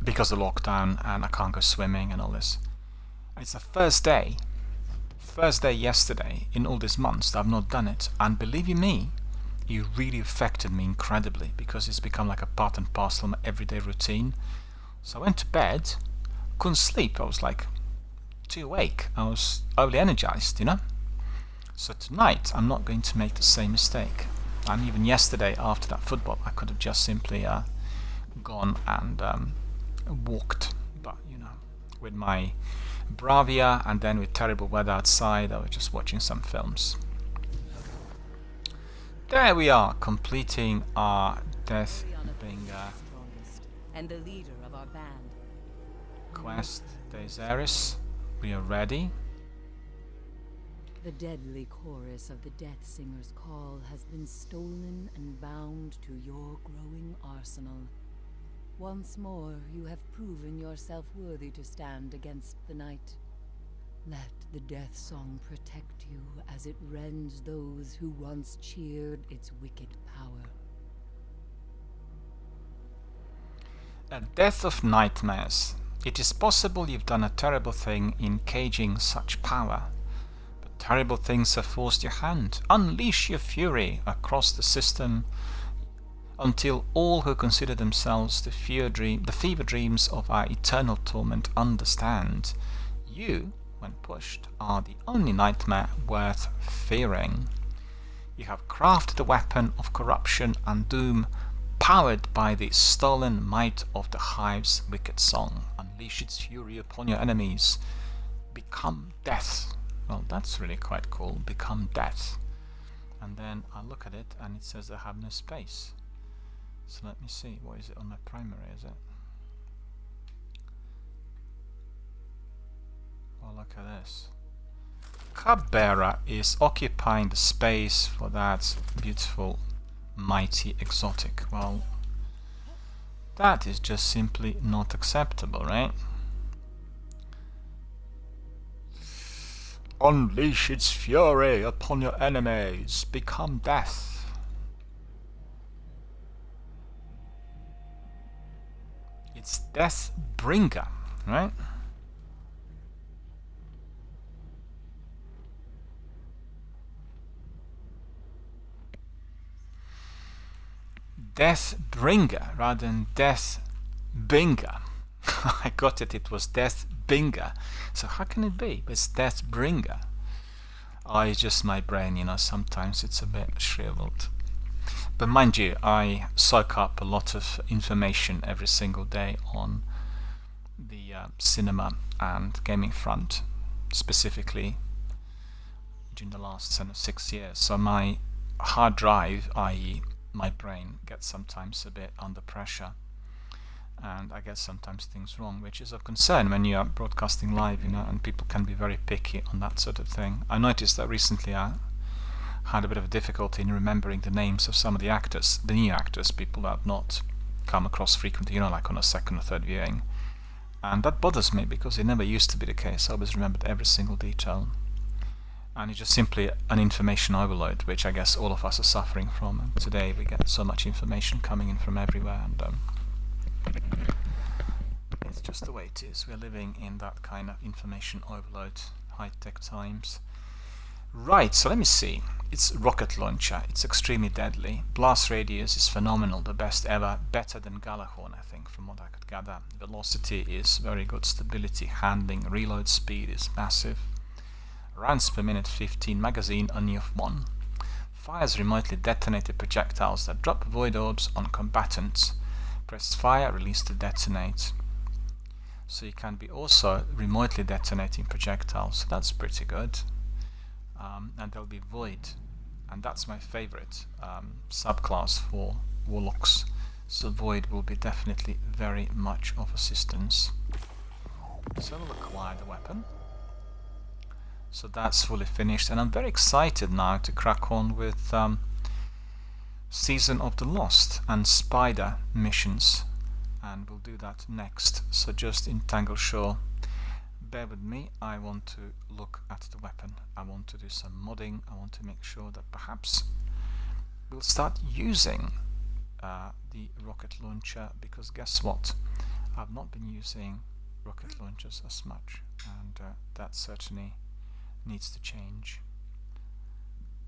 [SPEAKER 1] because of the lockdown and I can't go swimming and all this. It's the first day yesterday in all these months that I've not done it, and believe you me, it really affected me incredibly because it's become like a part and parcel of my everyday routine. So I went to bed, couldn't sleep, I was like too awake, I was overly energized, you know. So tonight I'm not going to make the same mistake. And even yesterday after that football I could have just simply gone and walked, but you know, with my Bravia and then with terrible weather outside I was just watching some films. There we are, completing our DRBMiller
[SPEAKER 2] and the leader of our band.
[SPEAKER 1] quest. There's Eris. We are ready.
[SPEAKER 2] The deadly chorus of the Death Singer's call has been stolen and bound to your growing arsenal. Once more, you have proven yourself worthy to stand against the night. Let the death song protect you as it rends those who once cheered its wicked power.
[SPEAKER 1] A death of nightmares. It is possible you've done a terrible thing in caging such power. But terrible things have forced your hand. Unleash your fury across the system until all who consider themselves the fever dreams of our eternal torment understand. You, when pushed, are the only nightmare worth fearing. You have crafted a weapon of corruption and doom, powered by the stolen might of the Hive's wicked song. Unleash its fury upon your enemies. Become death. Well, that's really quite cool. Become death. And then I look at it and it says I have no space. So let me see. What is it on my primary, is it? Oh, look at this. Cupbearer is occupying the space for that beautiful, mighty exotic. Well, that is just simply not acceptable, right? Unleash its fury upon your enemies. Become death. It's DRBMiller, right? DRBMiller rather than DRBMiller. I got it, it was DRBMiller. So how can it be? It's DRBMiller. Oh, it's just my brain, you know, sometimes it's a bit shriveled. But mind you, I soak up a lot of information every single day on the cinema and gaming front, specifically during the last 6 years. So my hard drive, i.e. my brain, gets sometimes a bit under pressure and I get sometimes things wrong, which is of concern when you are broadcasting live, you know, and people can be very picky on that sort of thing. I noticed that recently I had a bit of difficulty in remembering the names of some of the actors, the new actors, people that I've not come across frequently, you know, like on a second or third viewing. And that bothers me because it never used to be the case. I always remembered every single detail. And it's just simply an information overload, which I guess all of us are suffering from. And today we get so much information coming in from everywhere, and it's just the way it is. We're living in that kind of information overload, high-tech times. Right, so let me see. It's rocket launcher. It's extremely deadly. Blast radius is phenomenal, the best ever, better than Galahorn, I think, from what I could gather. Velocity is very good. Stability, handling, reload speed is massive. Rounds per minute 15, magazine only of 1. fires remotely detonated projectiles that drop void orbs on combatants. Press fire, release to detonate. So you can be also remotely detonating projectiles, so that's pretty good. And they'll be void, and that's my favorite subclass for warlocks, so void will be definitely very much of assistance. So we'll acquire the weapon. So that's fully finished, and I'm very excited now to crack on with Season of the Lost and Spider missions, and we'll do that next. So just in Tangleshore, bear with me, I want to look at the weapon. I want to do some modding. I want to make sure that perhaps we'll start using the rocket launcher, because guess what? I've not been using rocket launchers as much, and that certainly needs to change.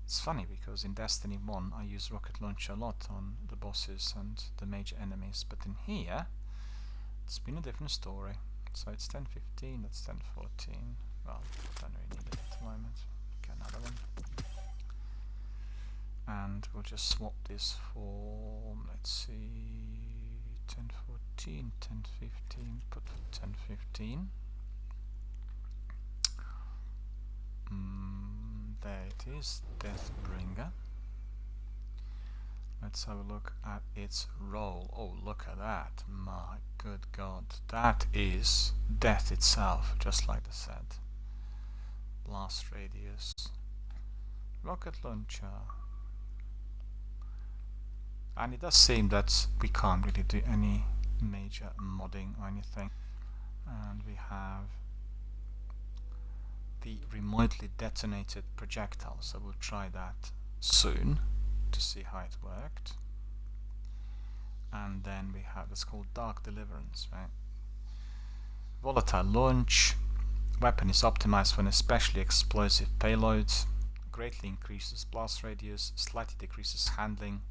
[SPEAKER 1] It's funny because in Destiny 1 I use rocket launcher a lot on the bosses and the major enemies, but in here it's been a different story. So it's 10:15, that's 10:14. Well, I don't really need it at the moment. Get another one. And we'll just swap this for, let's see, 10:14, 10:15, put for 10:15. There it is, Deathbringer. Let's have a look at its roll. Oh, look at that. My good God. That is death itself, just like I said. Blast radius. Rocket launcher. And it does seem that we can't really do any major modding or anything. And we have the remotely detonated projectile, so we'll try that soon to see how it worked. And then we have, it's called Dark Deliverance, right? Volatile launch. Weapon is optimized for an especially explosive payload. Greatly increases blast radius, slightly decreases handling,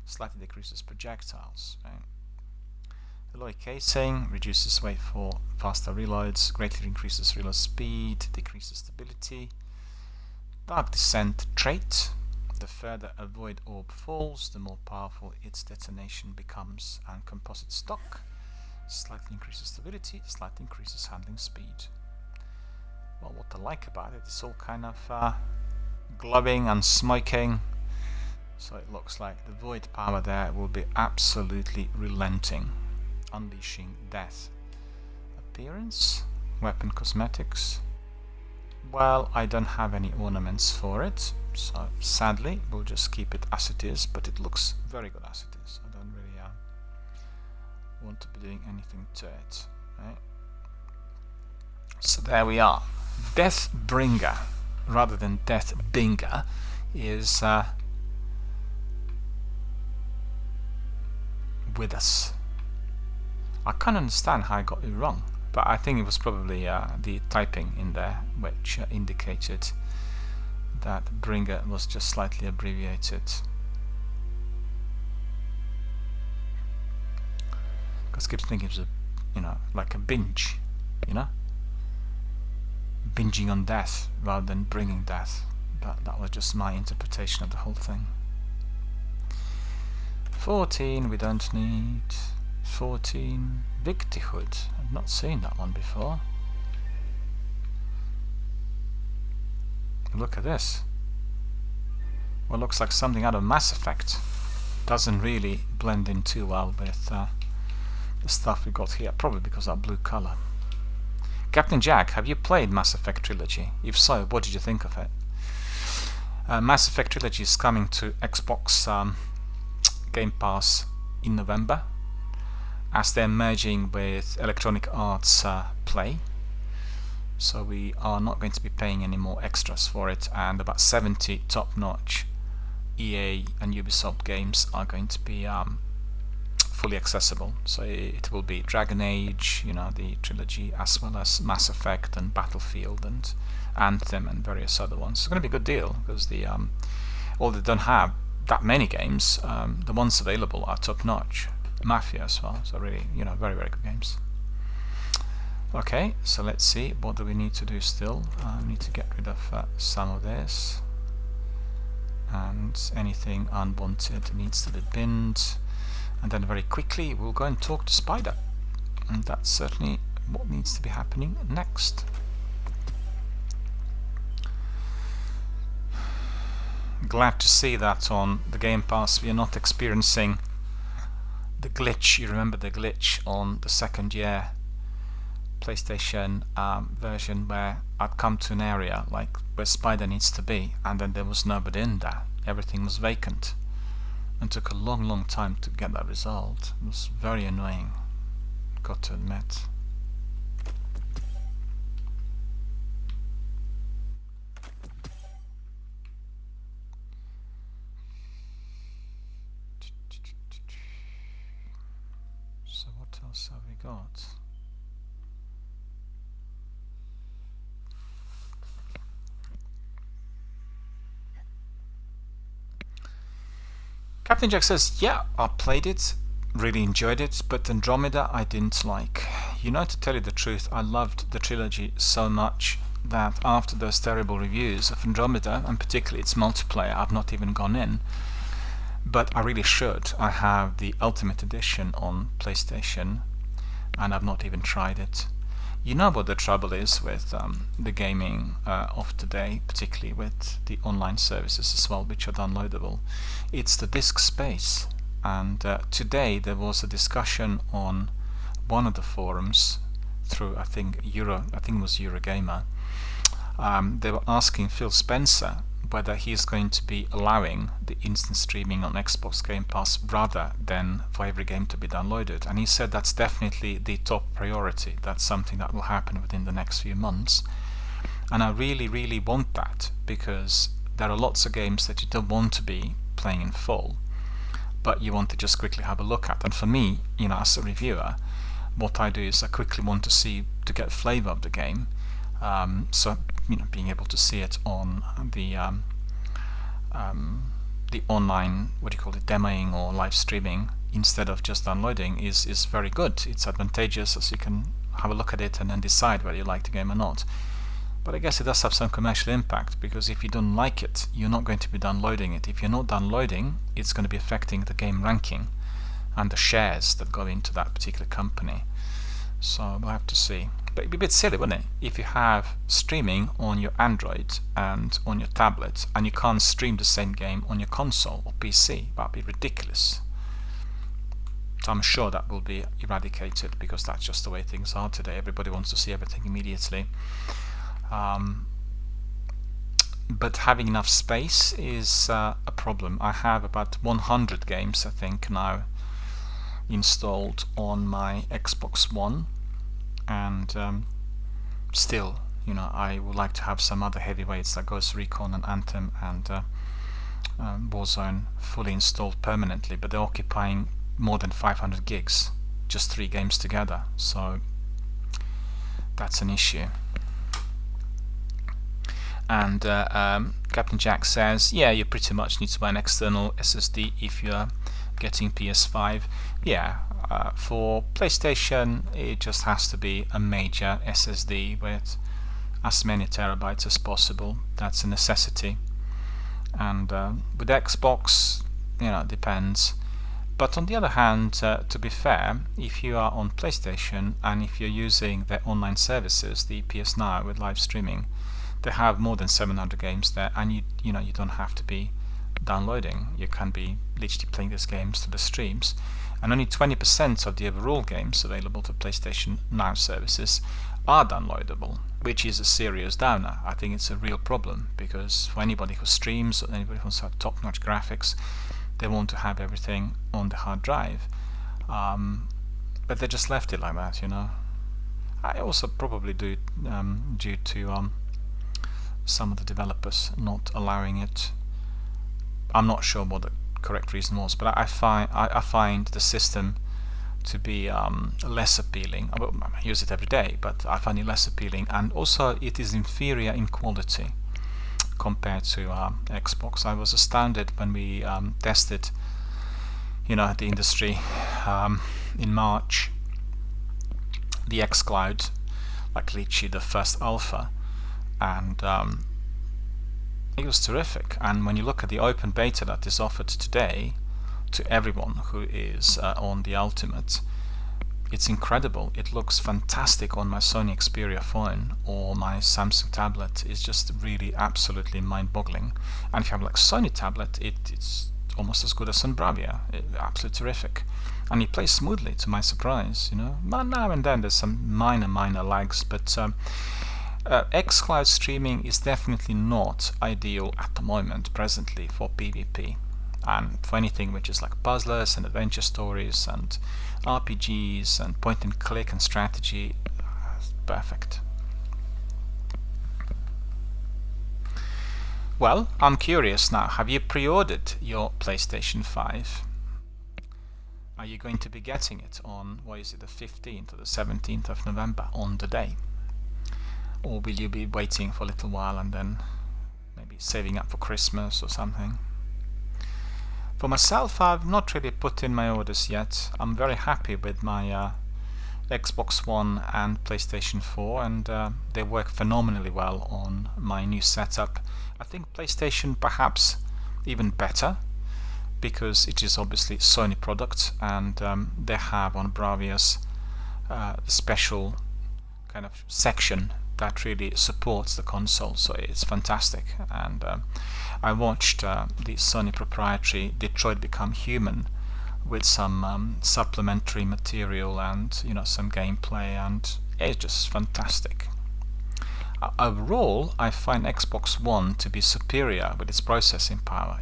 [SPEAKER 1] slightly decreases projectiles, right? Alloy casing reduces weight for faster reloads, greatly increases reload speed, decreases stability. Dark Descent trait. The further a void orb falls, the more powerful its detonation becomes. And composite stock slightly increases stability, slightly increases handling speed. Well, what I like about it is all kind of glowing and smoking. So it looks like the void power there will be absolutely relenting, unleashing death. Appearance, weapon cosmetics. Well, I don't have any ornaments for it, so sadly we'll just keep it as it is, but it looks very good as it is. I don't really want to be doing anything to it, right? So there we are. Deathbringer, rather than Deathbinger, is with us. I can't understand how I got it wrong, but I think it was probably the typing in there which indicated that Bringer was just slightly abbreviated. Because I keep thinking it was like a binge, binging on death rather than bringing death. But that was just my interpretation of the whole thing. 14 we don't need. 14 Victihood. I've not seen that one before. Look at this. Well, looks like something out of Mass Effect. Doesn't really blend in too well with the stuff we got here, probably because of that blue colour. Captain Jack, have you played Mass Effect Trilogy? If so, what did you think of it? Mass Effect Trilogy is coming to Xbox Game Pass in November, as they're merging with Electronic Arts Play. So we are not going to be paying any more extras for it, and about 70 top-notch EA and Ubisoft games are going to be fully accessible. So it will be Dragon Age, the trilogy, as well as Mass Effect and Battlefield and Anthem and various other ones. It's going to be a good deal because although they don't have that many games, the ones available are top-notch. Mafia as well, so really, very, very good games. Okay, so let's see, what do we need to do still? We need to get rid of some of this, and anything unwanted needs to be binned. And then very quickly we'll go and talk to Spider, and that's certainly what needs to be happening next. Glad to see that on the Game Pass we are not experiencing the glitch. You remember the glitch on the second year PlayStation version where I'd come to an area like where Spider needs to be, and then there was nobody in there. Everything was vacant, and took a long time to get that resolved. It was very annoying, got to admit. So what else have we got? Captain Jack says, yeah, I played it, really enjoyed it, but Andromeda I didn't like. You know, to tell you the truth, I loved the trilogy so much that after those terrible reviews of Andromeda, and particularly its multiplayer, I've not even gone in. But I really should. I have the Ultimate Edition on PlayStation, and I've not even tried it. You know what the trouble is with the gaming of today, particularly with the online services as well, which are downloadable. It's the disk space. And today there was a discussion on one of the forums through I think it was Eurogamer. They were asking Phil Spencer whether he's going to be allowing the instant streaming on Xbox Game Pass rather than for every game to be downloaded, and he said that's definitely the top priority. That's something that will happen within the next few months, and I really want that, because there are lots of games that you don't want to be playing in full, but you want to just quickly have a look at. And for me, you know, as a reviewer, what I do is I quickly want to get a flavor of the game. So you know, being able to see it on the online, what do you call it, demoing or live streaming instead of just downloading is very good. It's advantageous, as you can have a look at it and then decide whether you like the game or not. But I guess it does have some commercial impact, because if you don't like it, you're not going to be downloading it. If you're not downloading, it's going to be affecting the game ranking and the shares that go into that particular company. So we'll have to see. But it'd be a bit silly, wouldn't it, if you have streaming on your Android and on your tablet, and you can't stream the same game on your console or PC. That'd be ridiculous. So I'm sure that will be eradicated, because that's just the way things are today. Everybody wants to see everything immediately. But having enough space is a problem. I have about 100 games, I think, now installed on my Xbox One, and still, you know, I would like to have some other heavyweights like Ghost Recon and Anthem and Warzone fully installed permanently, but they're occupying more than 500 gigs, just 3 games together, so that's an issue. And Captain Jack says, yeah, you pretty much need to buy an external SSD if you're getting PS5. Yeah, for PlayStation it just has to be a major SSD with as many terabytes as possible. That's a necessity. And with Xbox, you know, it depends. But on the other hand, to be fair, if you are on PlayStation and if you're using their online services, the PS Now with live streaming, they have more than 700 games there, and you don't have to be downloading. You can be literally playing these games through the streams, and only 20% of the overall games available to PlayStation Now services are downloadable, which is a serious downer. I think it's a real problem, because for anybody who streams or anybody who wants to have top-notch graphics, they want to have everything on the hard drive, but they just left it like that, you know. I also probably do it due to some of the developers not allowing it. I'm not sure what the correct reason was, but I find the system to be less appealing. I use it every day, but I find it less appealing, and also it is inferior in quality compared to Xbox. I was astounded when we tested, you know, the industry in March, the xCloud, like literally the first alpha, and it was terrific. And when you look at the open beta that is offered today to everyone who is on the Ultimate, it's incredible. It looks fantastic on my Sony Xperia phone or my Samsung tablet. It's just really absolutely mind-boggling. And if you have like Sony tablet, it's almost as good as on Bravia. Absolutely terrific. And it plays smoothly, to my surprise. You know, now and then there's some minor lags, but xCloud streaming is definitely not ideal at the moment, presently, for PvP. And for anything which is like puzzlers and adventure stories and RPGs and point and click and strategy, perfect. Well, I'm curious now, have you pre-ordered your PlayStation 5? Are you going to be getting it on, what is it, the 15th or the 17th of November, on the day? Or will you be waiting for a little while and then maybe saving up for Christmas or something? For myself, I've not really put in my orders yet. I'm very happy with my Xbox One and PlayStation 4, and they work phenomenally well on my new setup. I think PlayStation perhaps even better, because it is obviously Sony product, and they have on Bravia's special kind of section that really supports the console, so it's fantastic. And I watched the Sony proprietary Detroit Become Human with some supplementary material and some gameplay, and it's just fantastic. Overall, I find Xbox One to be superior with its processing power,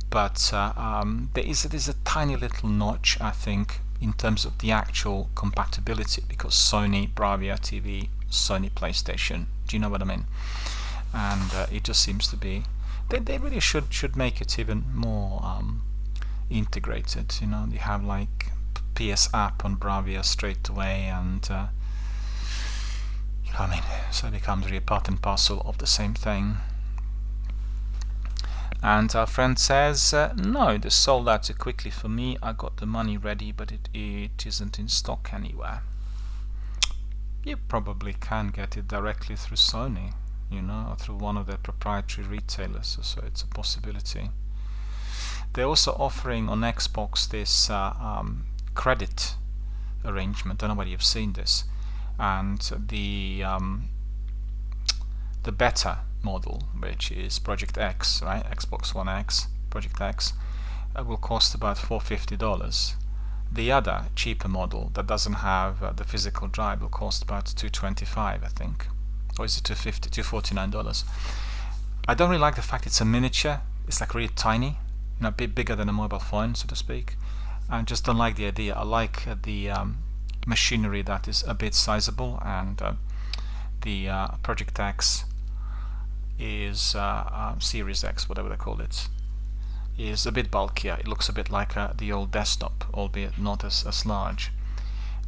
[SPEAKER 1] but there is a tiny little notch, I think, in terms of the actual compatibility, because Sony Bravia TV, Sony PlayStation, do you know what I mean? And it just seems to be, they really should make it even more integrated. They have like PS app on Bravia straight away, and so it becomes really part and parcel of the same thing. And our friend says, no, they sold out too quickly for me. I got the money ready, but it isn't in stock anywhere. You probably can get it directly through Sony, or through one of their proprietary retailers, so it's a possibility. They're also offering on Xbox this credit arrangement. I don't know whether you've seen this. And the beta model, which is Project X, right? Xbox One X, Project X, will cost about $450. The other cheaper model that doesn't have the physical drive will cost about $225, I think, or is it $249? I don't really like the fact it's a miniature. It's like really tiny, a bit bigger than a mobile phone, so to speak. I just don't like the idea. I like the machinery that is a bit sizable, and the Project X is Series X, whatever they call it, is a bit bulkier. It looks a bit like the old desktop, albeit not as large.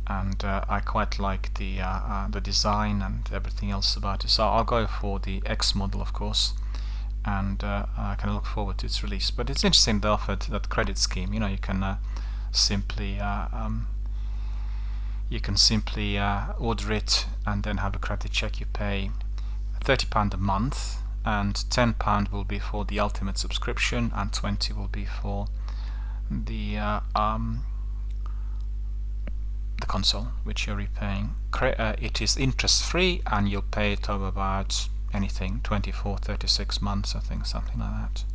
[SPEAKER 1] And I quite like the design and everything else about it. So I'll go for the X model, of course, and I can look forward to its release. But it's interesting they offered that credit scheme. You can simply order it and then have a credit check. You pay £30 a month, and £10 will be for the Ultimate subscription, and $20 will be for the console, which you're repaying. It is interest free, and you'll pay it over about anything 24-36 months, I think, something like that,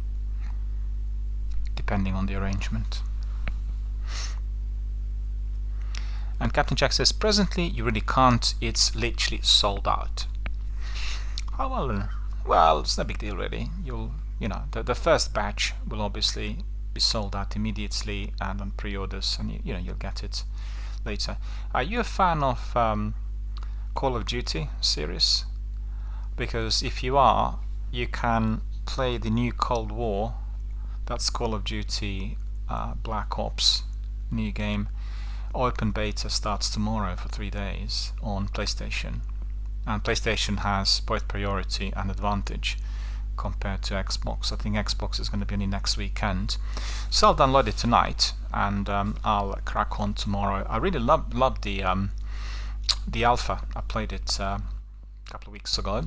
[SPEAKER 1] depending on the arrangement. And Captain Jack says, presently you really can't, it's literally sold out. Oh well then. Well, it's no big deal really. The first batch will obviously be sold out immediately and on pre-orders, and you'll get it later. Are you a fan of Call of Duty series? Because if you are, you can play the new Cold War. That's Call of Duty Black Ops, new game. Open beta starts tomorrow for 3 days on PlayStation, and PlayStation has both priority and advantage compared to Xbox. I think Xbox is going to be only next weekend, so I'll download it tonight and I'll crack on tomorrow. I really love the alpha. I played it a couple of weeks ago,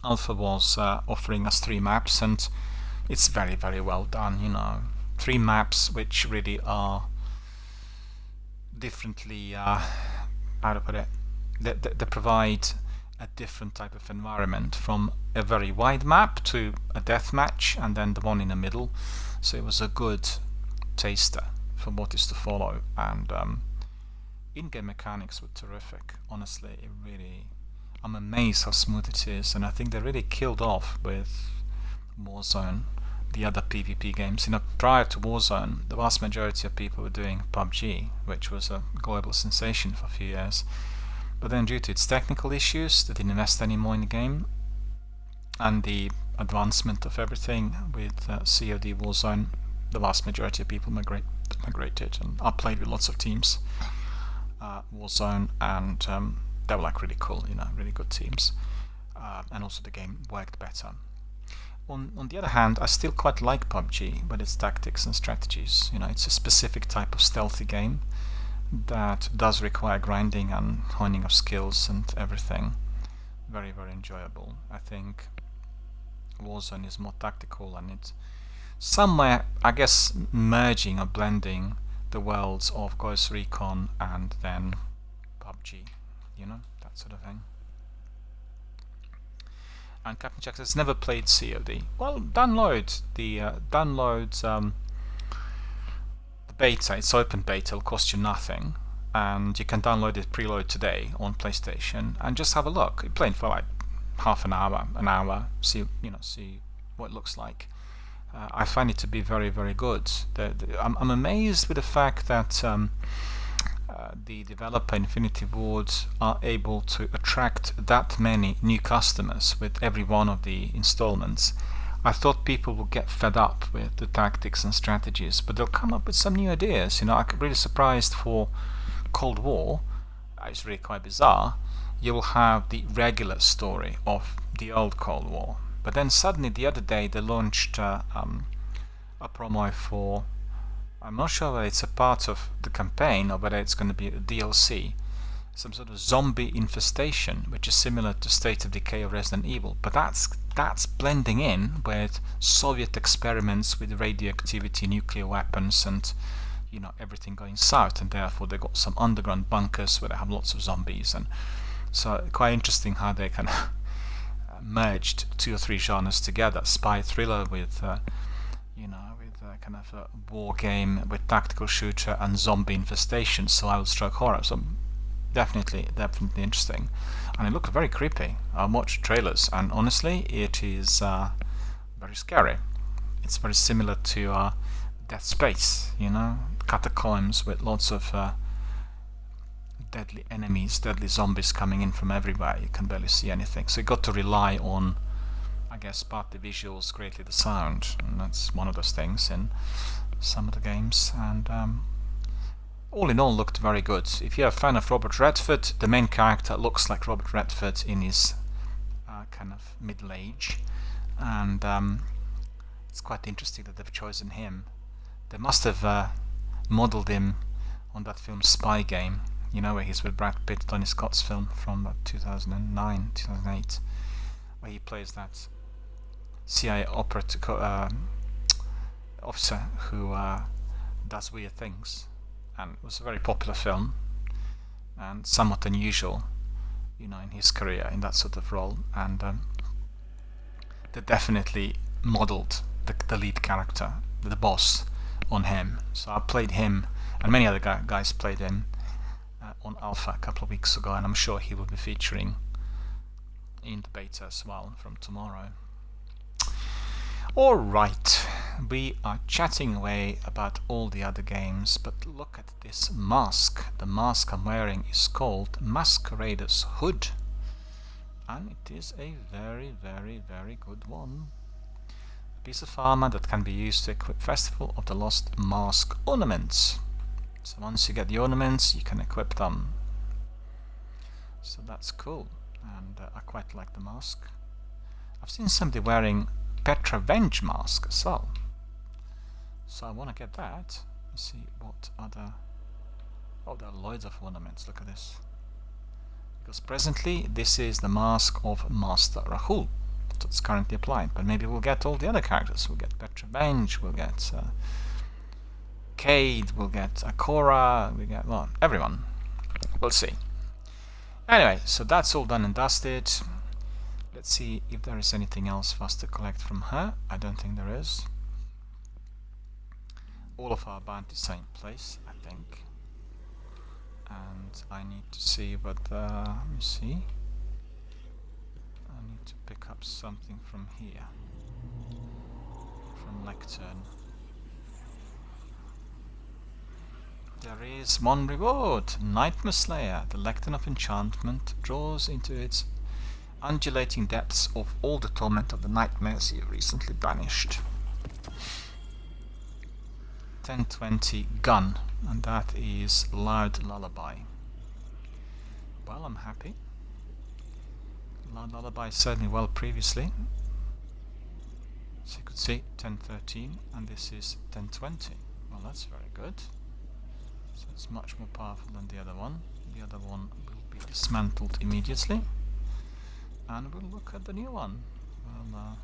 [SPEAKER 1] Alpha was offering us 3 maps, and it's very, very well done, you know. 3 maps which really are differently, how to put it, they provide a different type of environment, from a very wide map to a deathmatch and then the one in the middle. So it was a good taster for what is to follow, and in-game mechanics were terrific. Honestly, it really, I'm amazed how smooth it is, and I think they really killed off with Warzone the other PvP games. You know, prior to Warzone, the vast majority of people were doing PUBG, which was a global sensation for a few years. But then, due to its technical issues, they didn't invest any more in the game, and the advancement of everything with COD Warzone, the vast majority of people migrated. And I played with lots of teams, Warzone, and they were like really cool, you know, really good teams, and also the game worked better. On the other hand, I still quite like PUBG, but its tactics and strategies. You know, it's a specific type of stealthy game that does require grinding and honing of skills and everything. Very, very enjoyable. I think Warzone is more tactical, and it's somewhere, I guess, merging or blending the worlds of Ghost Recon and then PUBG, you know, that sort of thing. And Captain Jack has never played COD. Well, download the beta. It's open beta, it'll cost you nothing, and you can download it preload today on PlayStation and just have a look. You're playing for like half an hour, see what it looks like. I find it to be very, very good. I'm amazed with the fact that the developer Infinity Ward are able to attract that many new customers with every one of the installments. I thought people would get fed up with the tactics and strategies, but they'll come up with some new ideas. You know, I'm really surprised for Cold War. It's really quite bizarre. You will have the regular story of the old Cold War, but then suddenly the other day they launched a promo for, I'm not sure whether it's a part of the campaign or whether it's going to be a DLC, some sort of zombie infestation, which is similar to State of Decay or Resident Evil, but that's blending in with Soviet experiments with radioactivity, nuclear weapons, and you know, everything going south, and therefore they got some underground bunkers where they have lots of zombies. And so quite interesting how they kind of merged 2 or 3 genres together: spy thriller with kind of a war game with tactical shooter and zombie infestation, survival stroke horror. So definitely interesting, and it looked very creepy. I watched trailers, and honestly, it is very scary. It's very similar to Dead Space, you know, catacombs with lots of deadly enemies, deadly zombies coming in from everywhere. You can barely see anything. So you got to rely on, I guess, partly visuals, greatly the sound, and that's one of those things in some of the games. And all in all, looked very good. If you're a fan of Robert Redford, the main character looks like Robert Redford in his kind of middle age, and it's quite interesting that they've chosen him. They must have modelled him on that film Spy Game, you know, where he's with Brad Pitt, Tony Scott's film from 2009, 2008, where he plays that CIA officer who does weird things. And it was a very popular film and somewhat unusual, you know, in his career in that sort of role. And they definitely modelled the lead character, the boss, on him. So I played him, and many other guys played him on Alpha a couple of weeks ago, and I'm sure he will be featuring in the beta as well from tomorrow. Alright, we are chatting away about all the other games, but look at this mask. The mask I'm wearing is called Masquerader's Hood, and it is a very, very, very good one. A piece of armor that can be used to equip Festival of the Lost Mask ornaments. So once you get the ornaments, you can equip them. So that's cool, and I quite like the mask. I've seen somebody wearing Petra Venge mask as well, so I want to get that. Let's see what other. Oh, there are loads of ornaments. Look at this. Because presently this is the mask of Master Rahul, that's currently applied. But maybe we'll get all the other characters. We'll get Petra Bench, we'll get Cade, we'll get Akora, we get, well, everyone. We'll see. Anyway, so that's all done and dusted. Let's see if there is anything else for us to collect from her. I don't think there is. All of our bounties are in place, I think. And I need to see what, let me see. I need to pick up something from here. From Lectern. There is one reward. Nightmare Slayer. The Lectern of Enchantment draws into its undulating depths of all the torment of the nightmares you recently banished. 1020 gun, and that is Loud Lullaby. Well, I'm happy. Loud Lullaby served me well previously. So you could see 1013, and this is 1020. Well, that's very good. So it's much more powerful than the other one. The other one will be dismantled immediately. And we'll look at the new one. We'll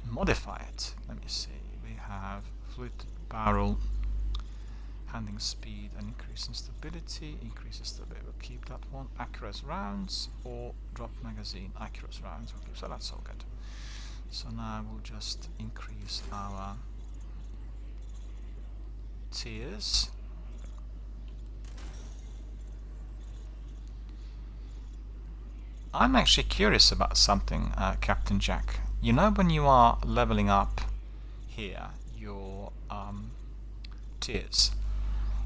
[SPEAKER 1] modify it. Let me see. We have fluted barrel, handling speed and increase in stability. Increases stability. We'll keep that one. Accurate rounds or drop magazine. Accurate rounds. We'll keep. So that's all good. So now we'll just increase our tiers. I'm actually curious about something, Captain Jack. You know, when you are leveling up here your tiers,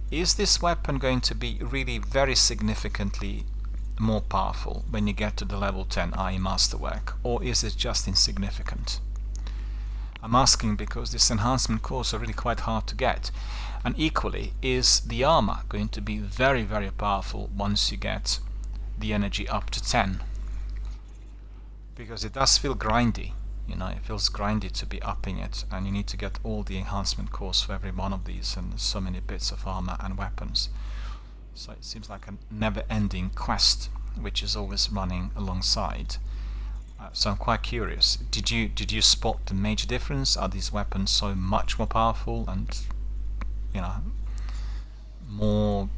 [SPEAKER 1] is this weapon going to be really very significantly more powerful when you get to the level 10, i.e. Masterwork, or is it just insignificant? I'm asking because this enhancement cores are really quite hard to get, and equally, is the armor going to be very, very powerful once you get the energy up to 10? Because it does feel grindy, you know, it feels grindy to be upping it, and you need to get all the enhancement cores for every one of these, and there's so many bits of armor and weapons. So it seems like a never-ending quest, which is always running alongside. So I'm quite curious. Did you spot the major difference? Are these weapons so much more powerful and, you know, more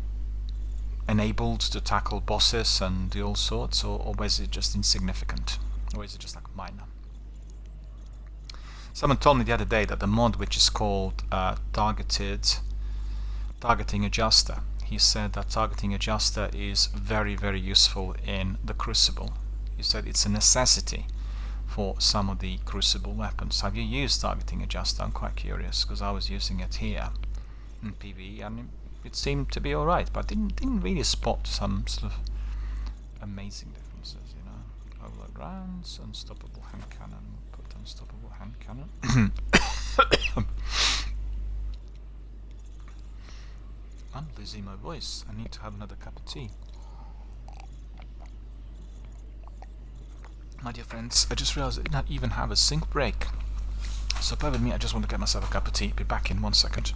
[SPEAKER 1] enabled to tackle bosses and do all sorts, or was it just insignificant? Or is it just like minor? Someone told me the other day that the mod which is called Targeting Adjuster, he said that Targeting Adjuster is very, very useful in the Crucible. He said it's a necessity for some of the Crucible weapons. Have you used Targeting Adjuster? I'm quite curious, because I was using it here in PvE and it seemed to be alright, but didn't really spot some sort of amazing differences, you know. Overload rounds, unstoppable hand cannon. Put unstoppable hand cannon. I'm losing my voice. I need to have another cup of tea. My dear friends, I just realized I did not even have a sync break. So bear with me, I just want to get myself a cup of tea. Be back in 1 second.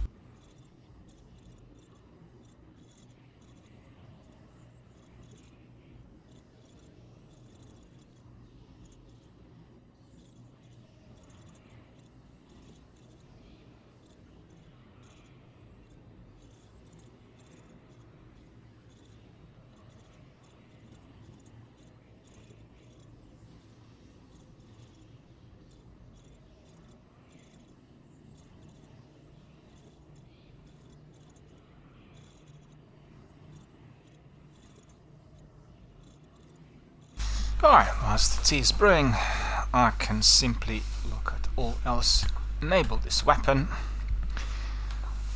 [SPEAKER 1] Alright, whilst the tea is brewing, I can simply look at all else. Enable this weapon.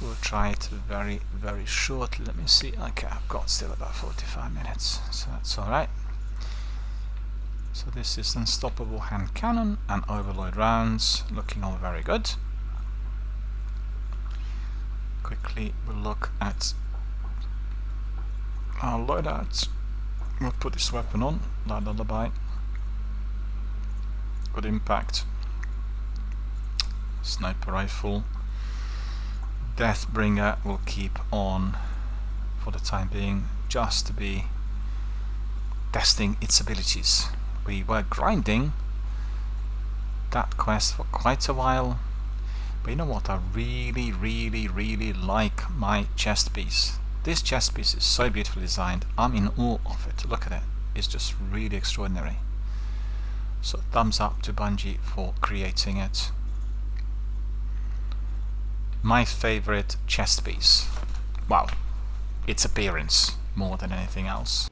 [SPEAKER 1] We'll try it very, very shortly. Let me see. Okay, I've got still about 45 minutes, so that's alright. So this is unstoppable hand cannon and overload rounds, looking all very good. Quickly we'll look at our loadouts. We'll put this weapon on, Loud Lullaby. Good impact. Sniper rifle. Deathbringer will keep on for the time being, just to be testing its abilities we were grinding that quest for quite a while. But you know what, I really like my chest piece. This chest piece is so beautifully designed. I'm in awe of it. Look at it. It's just really extraordinary. So thumbs up to Bungie for creating it. My favorite chest piece. Well, its appearance more than anything else.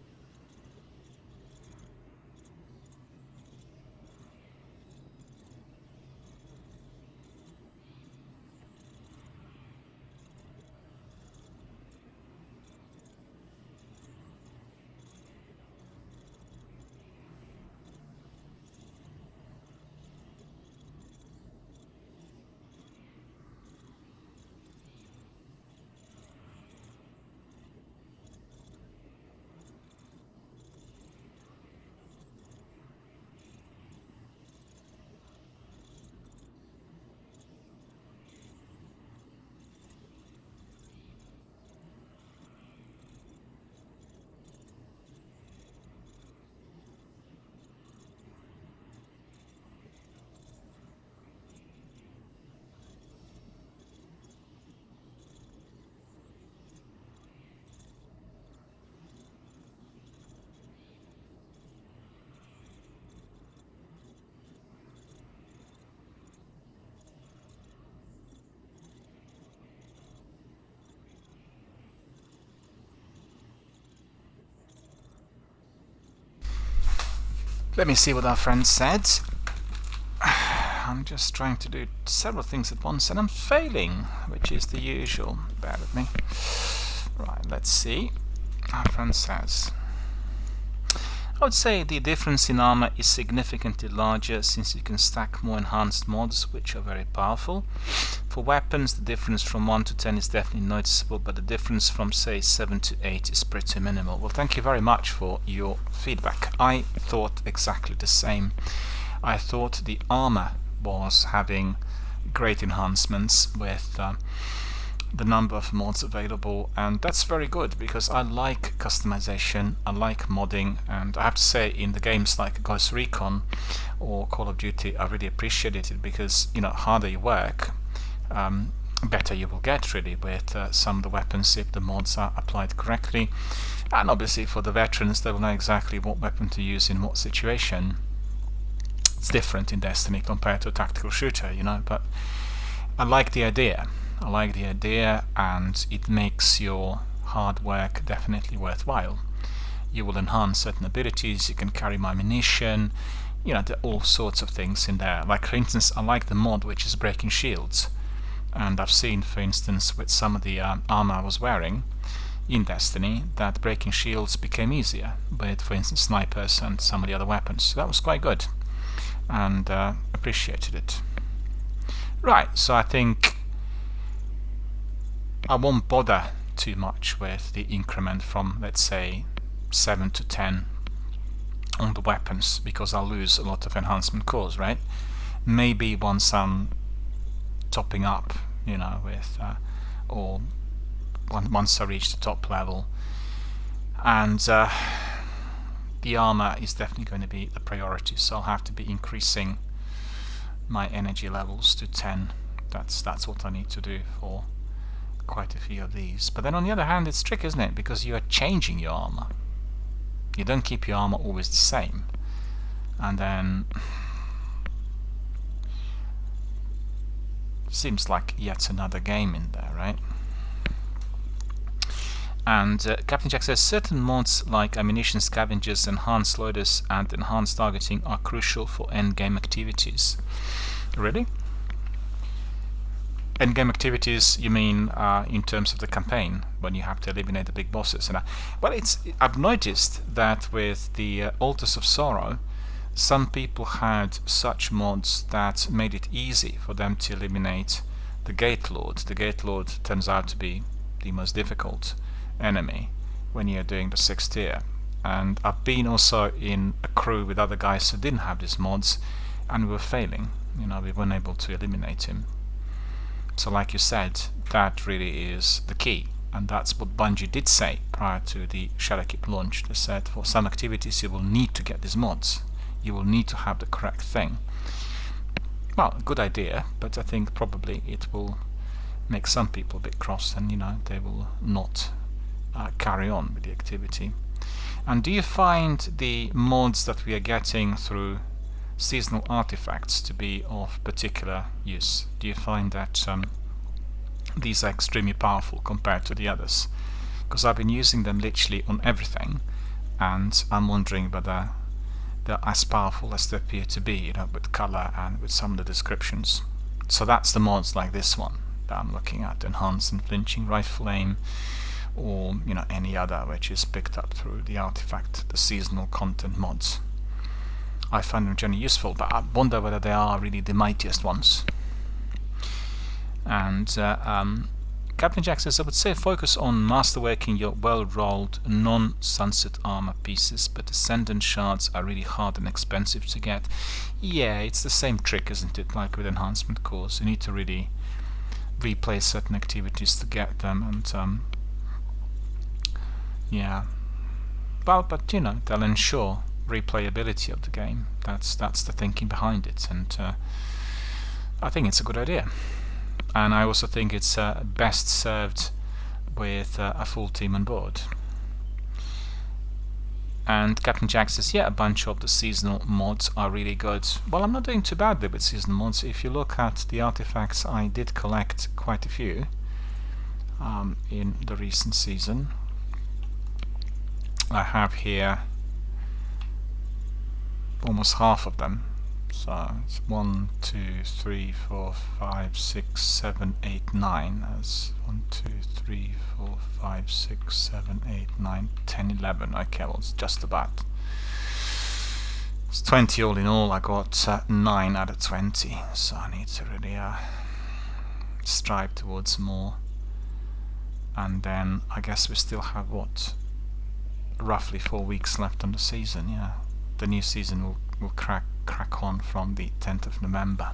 [SPEAKER 1] Let me see what our friend said. I'm just trying to do several things at once and I'm failing, which is the usual. Bear with me. Right, let's see. Our friend says, I would say the difference in armor is significantly larger since you can stack more enhanced mods, which are very powerful. For weapons, the difference from 1 to 10 is definitely noticeable, but the difference from, say, 7 to 8 is pretty minimal. Well, thank you very much for your feedback. I thought exactly the same. I thought the armor was having great enhancements with the number of mods available, and that's very good because I like customization, I like modding, and I have to say in the games like Ghost Recon or Call of Duty I really appreciated it because, you know, harder you work, better you will get really with some of the weapons if the mods are applied correctly. And obviously for the veterans, they will know exactly what weapon to use in what situation. It's different in Destiny compared to a tactical shooter, you know, but I like the idea. I like the idea, and it makes your hard work definitely worthwhile. You will enhance certain abilities, you can carry more ammunition, you know, there are all sorts of things in there. Like for instance, I like the mod which is breaking shields, and I've seen, for instance, with some of the armor I was wearing in Destiny, that breaking shields became easier with, for instance, snipers and some of the other weapons. So that was quite good, and appreciated it. Right, so I think I won't bother too much with the increment from, let's say, 7 to 10 on the weapons, because I'll lose a lot of enhancement cores, right? Maybe once I'm topping up, you know, with or once I reach the top level, and the armor is definitely going to be the priority, so I'll have to be increasing my energy levels to 10. That's what I need to do for quite a few of these. But then on the other hand, it's tricky, isn't it? Because you are changing your armor. You don't keep your armor always the same. And then seems like yet another game in there, right? And Captain Jack says certain mods like ammunition scavengers, enhanced loaders and enhanced targeting are crucial for endgame activities. Really? Endgame activities, you mean in terms of the campaign, when you have to eliminate the big bosses? And well, I've noticed that with the Altars of Sorrow, some people had such mods that made it easy for them to eliminate the Gate Lord. The Gate Lord turns out to be the most difficult enemy when you're doing the 6th tier. And I've been also in a crew with other guys who didn't have these mods, and we were failing. You know, we weren't able to eliminate him. So like you said, that really is the key, and that's what Bungie did say prior to the Shadowkeep launch. They said for some activities you will need to get these mods. you will need to have the correct thing. Well, good idea, but I think probably it will make some people a bit cross, and they will not carry on with the activity. And do you find the mods that we are getting through seasonal artifacts to be of particular use? Do you find that these are extremely powerful compared to the others? Because I've been using them literally on everything, and I'm wondering whether they're as powerful as they appear to be, with color and with some of the descriptions. So that's the mods like this one that I'm looking at: enhanced and flinching rifle aim, or any other which is picked up through the artifact, the seasonal content mods. I find them generally useful, but I wonder whether they are really the mightiest ones. And Captain Jack says, I would say focus on masterworking your well-rolled non-sunset armor pieces, but ascendant shards are really hard and expensive to get. Yeah, it's the same trick, isn't it, like with enhancement cores. You need to really replay certain activities to get them, and yeah. Well, but they'll ensure replayability of the game. That's the thinking behind it, and I think it's a good idea. And I also think it's best served with a full team on board. And Captain Jack says, yeah, a bunch of the seasonal mods are really good. Well, I'm not doing too badly with seasonal mods. If you look at the artifacts, I did collect quite a few in the recent season. I have here almost half of them. So it's 1, 2, 3, 4, 5, 6, 7, 8, 9. That's 1, 2, 3, 4, 5, 6, 7, 8, 9, 10, 11. Okay, well, it's just about. It's 20 all in all. I got 9 out of 20. So I need to really strive towards more. And then I guess we still have what? Roughly 4 weeks left on the season. Yeah, the new season will crack on from the 10th of November.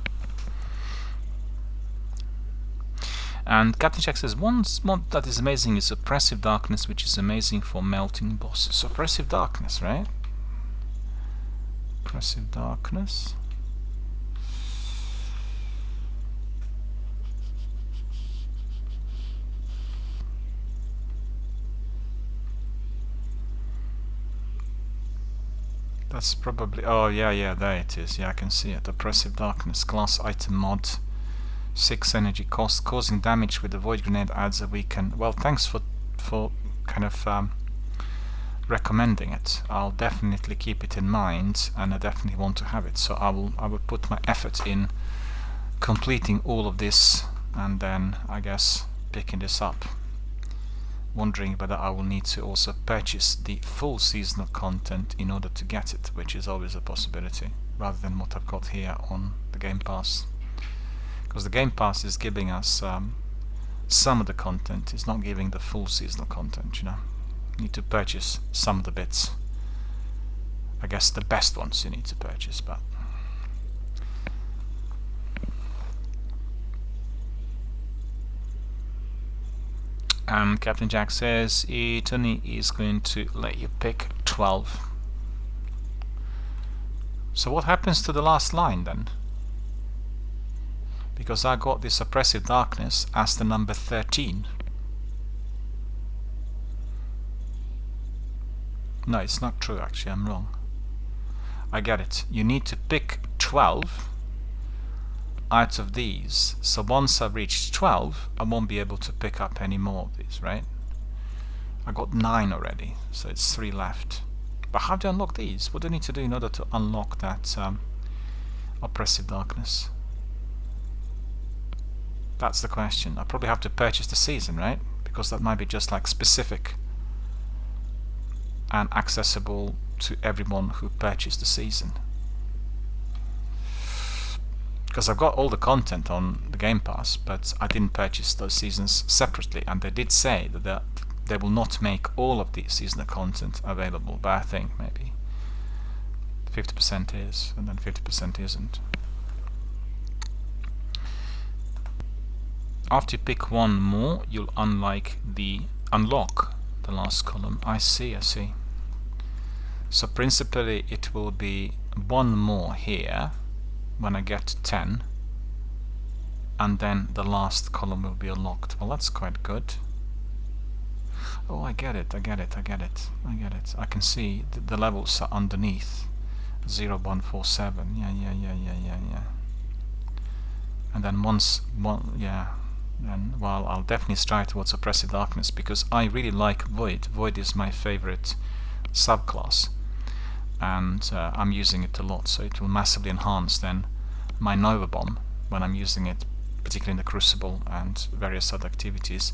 [SPEAKER 1] And Captain Jack says, one mod that is amazing is Oppressive Darkness, which is amazing for melting bosses. Oppressive Darkness, right? Oppressive Darkness. That's probably, oh yeah, there it is. Yeah, I can see it. Oppressive Darkness, class item mod, 6 energy cost, causing damage with the void grenade adds a weaken. Well, thanks for kind of recommending it. I'll definitely keep it in mind, and I definitely want to have it. So I will put my effort in completing all of this, and then I guess picking this up. Wondering whether I will need to also purchase the full seasonal content in order to get it, which is always a possibility, rather than what I've got here on the Game Pass. Because the Game Pass is giving us some of the content, it's not giving the full seasonal content, You need to purchase some of the bits. I guess the best ones you need to purchase, but Captain Jack says Tony is going to let you pick 12. So what happens to the last line then? Because I got this Oppressive Darkness as the number 13. No, it's not true actually, I'm wrong. I get it. You need to pick 12 out of these. So once I've reached 12, I won't be able to pick up any more of these, right? I got 9 already, so it's 3 left. But how do I unlock these? What do I need to do in order to unlock that Oppressive Darkness? That's the question. I probably have to purchase the season, right? Because that might be just like specific and accessible to everyone who purchased the season. Because I've got all the content on the Game Pass, but I didn't purchase those seasons separately, and they did say that they will not make all of the seasonal content available, but I think maybe 50% is, and then 50% isn't. After you pick one more, you'll unlock the last column. I see. So principally it will be one more here when I get to 10, and then the last column will be unlocked. Well, that's quite good. Oh, I get it. I can see the levels are underneath 0147. Yeah. And then then, well, I'll definitely strive towards Oppressive Darkness, because I really like Void. Void is my favorite subclass, and I'm using it a lot, so it will massively enhance then my Nova Bomb when I'm using it, particularly in the Crucible and various other activities.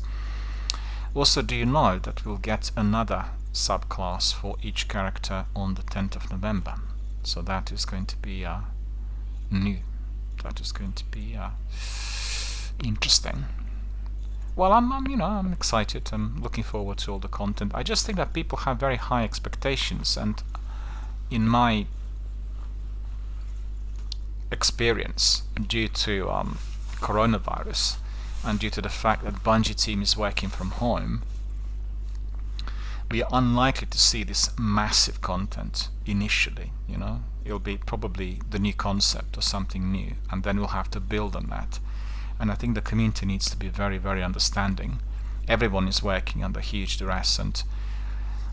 [SPEAKER 1] Also, do you know that we'll get another subclass for each character on the 10th of November? So that is going to be new. That is going to be interesting. Well, I'm excited. I'm looking forward to all the content. I just think that people have very high expectations, and in my experience, due to coronavirus and due to the fact that Bungie team is working from home, we are unlikely to see this massive content initially. It'll be probably the new concept or something new, and then we'll have to build on that. And I think the community needs to be very, very understanding. Everyone is working under huge duress, and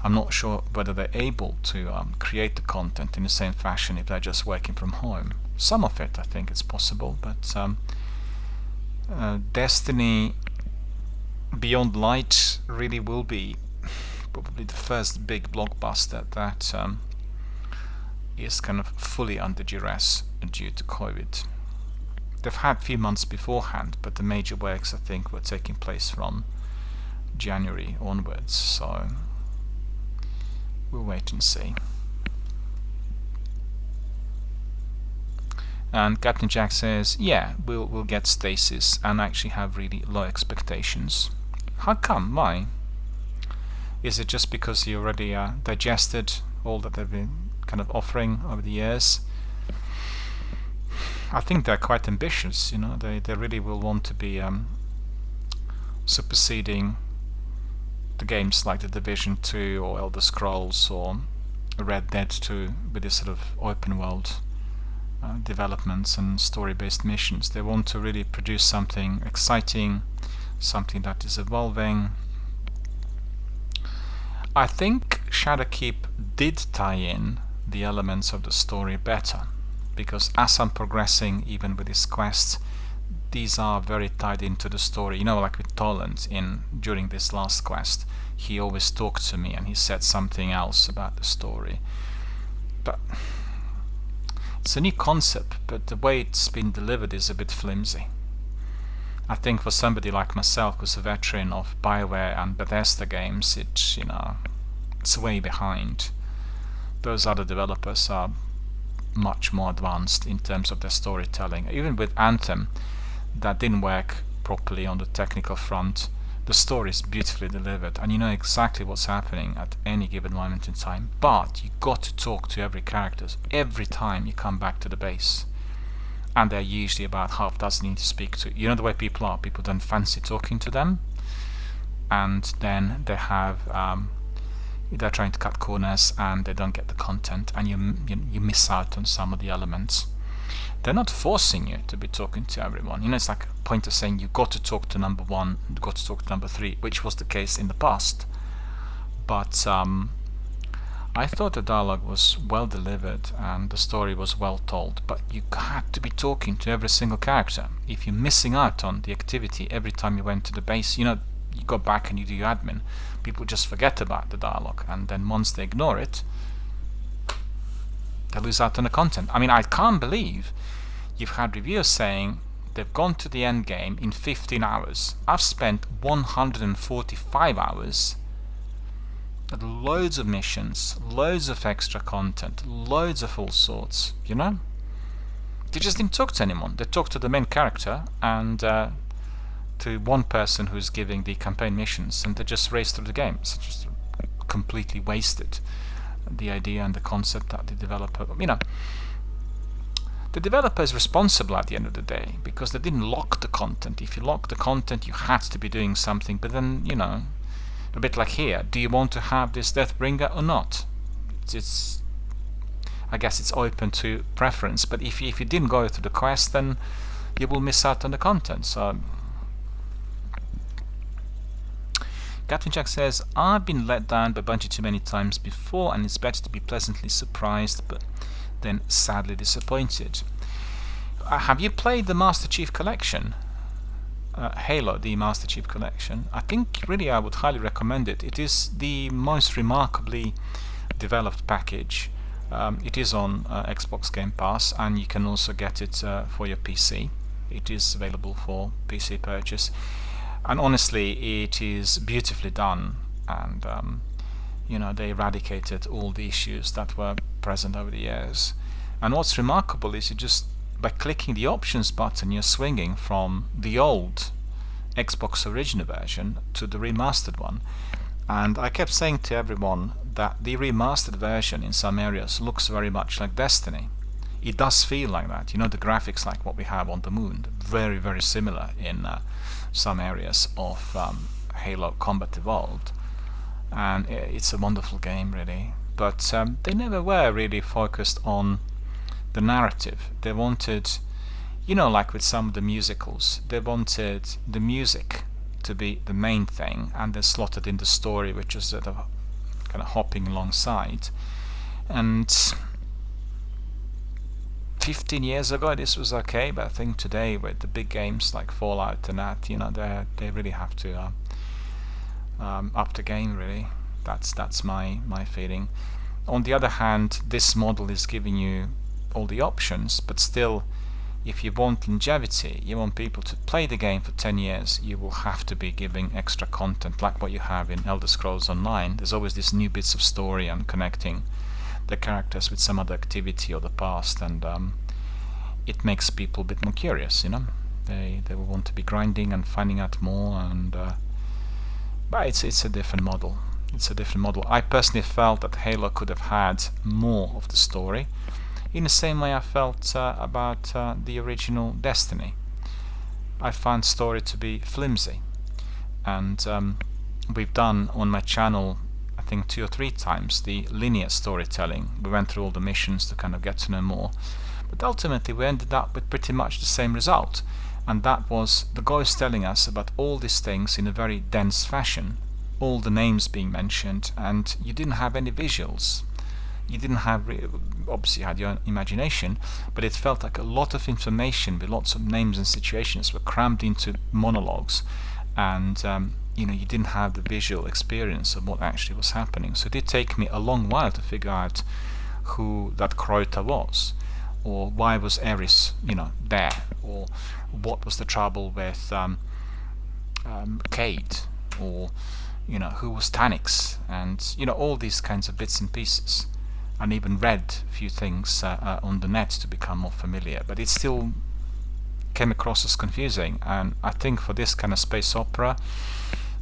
[SPEAKER 1] I'm not sure whether they're able to create the content in the same fashion if they're just working from home. Some of it, I think, is possible, but Destiny Beyond Light really will be probably the first big blockbuster that is kind of fully under duress due to COVID. They've had a few months beforehand, but the major works, I think, were taking place from January onwards, so we'll wait and see. And Captain Jack says, yeah, we'll get stasis, and actually have really low expectations. How come? Why? Is it just because you already digested all that they've been kind of offering over the years? I think they're quite ambitious, they really will want to be superseding the games like The Division 2 or Elder Scrolls or Red Dead 2 with this sort of open world developments and story-based missions. They want to really produce something exciting, something that is evolving. I think Shadowkeep did tie in the elements of the story better, because as I'm progressing even with this quest, these are very tied into the story. Like with Toland during this last quest, he always talked to me and he said something else about the story. But it's a new concept, but the way it's been delivered is a bit flimsy. I think for somebody like myself, who's a veteran of BioWare and Bethesda games, it's way behind. Those other developers are much more advanced in terms of their storytelling. Even with Anthem, that didn't work properly on the technical front. The story is beautifully delivered, and you know exactly what's happening at any given moment in time. But you got to talk to every character every time you come back to the base, and they're usually about half dozen you need to speak to. You know the way people are. People don't fancy talking to them, and then they have they're trying to cut corners and they don't get the content, and you miss out on some of the elements. They're not forcing you to be talking to everyone. It's like a point of saying you've got to talk to number 1, you've got to talk to number 3, which was the case in the past. But I thought the dialogue was well delivered and the story was well told, but you had to be talking to every single character. If you're missing out on the activity every time you went to the base, you go back and you do your admin, people just forget about the dialogue, and then once they ignore it, they lose out on the content. I can't believe you've had reviewers saying they've gone to the end game in 15 hours. I've spent 145 hours at loads of missions, loads of extra content, loads of all sorts, They just didn't talk to anyone. They talked to the main character and to one person who's giving the campaign missions, and they just raced through the game. It's just completely wasted the idea and the concept that the developer, the developer is responsible at the end of the day, because they didn't lock the content. If you lock the content, you had to be doing something, but then, a bit like here, do you want to have this Deathbringer or not? I guess it's open to preference, but if you didn't go through the quest, then you will miss out on the content. So Captain Jack says, I've been let down by Bungie too many times before, and it's better to be pleasantly surprised but then sadly disappointed. Have you played the Master Chief Collection? Halo, the Master Chief Collection? I think really I would highly recommend it. It is the most remarkably developed package. It is on Xbox Game Pass, and you can also get it for your PC. It is available for PC purchase. And honestly, it is beautifully done, and you know, they eradicated all the issues that were present over the years. And what's remarkable is you just, by clicking the options button, you're swinging from the old Xbox original version to the remastered one. And I kept saying to everyone that the remastered version in some areas looks very much like Destiny. It does feel like that. You know, the graphics like what we have on the moon, very, very similar in some areas of Halo Combat Evolved, and it's a wonderful game really. But they never were really focused on the narrative. They wanted, you know, like with some of the musicals, they wanted the music to be the main thing, and then slotted in the story, which is sort of kind of hopping alongside. And 15 years ago this was okay, but I think today with the big games like Fallout and that, you know, they really have to up the game really. That's my feeling. On the other hand, this model is giving you all the options, but still, if you want longevity, you want people to play the game for 10 years, you will have to be giving extra content like what you have in Elder Scrolls Online. There's always these new bits of story and connecting the characters with some other activity or the past, and it makes people a bit more curious, you know. They will want to be grinding and finding out more, and but it's a different model. It's a different model. I personally felt that Halo could have had more of the story, in the same way I felt about the original Destiny. I found story to be flimsy, and we've done on my channel, I think 2 or 3 times, the linear storytelling. We went through all the missions to kind of get to know more, but ultimately we ended up with pretty much the same result, and that was the ghost telling us about all these things in a very dense fashion, all the names being mentioned, and you didn't have any visuals. You didn't have, obviously you had your own imagination, but it felt like a lot of information with lots of names and situations were crammed into monologues, and you know, you didn't have the visual experience of what actually was happening. So it did take me a long while to figure out who that Crota was, or why was Eris, you know, there, or what was the trouble with Cade, or you know, who was Tanix, and you know, all these kinds of bits and pieces. And even read a few things on the net to become more familiar, but it still came across as confusing. And I think for this kind of space opera,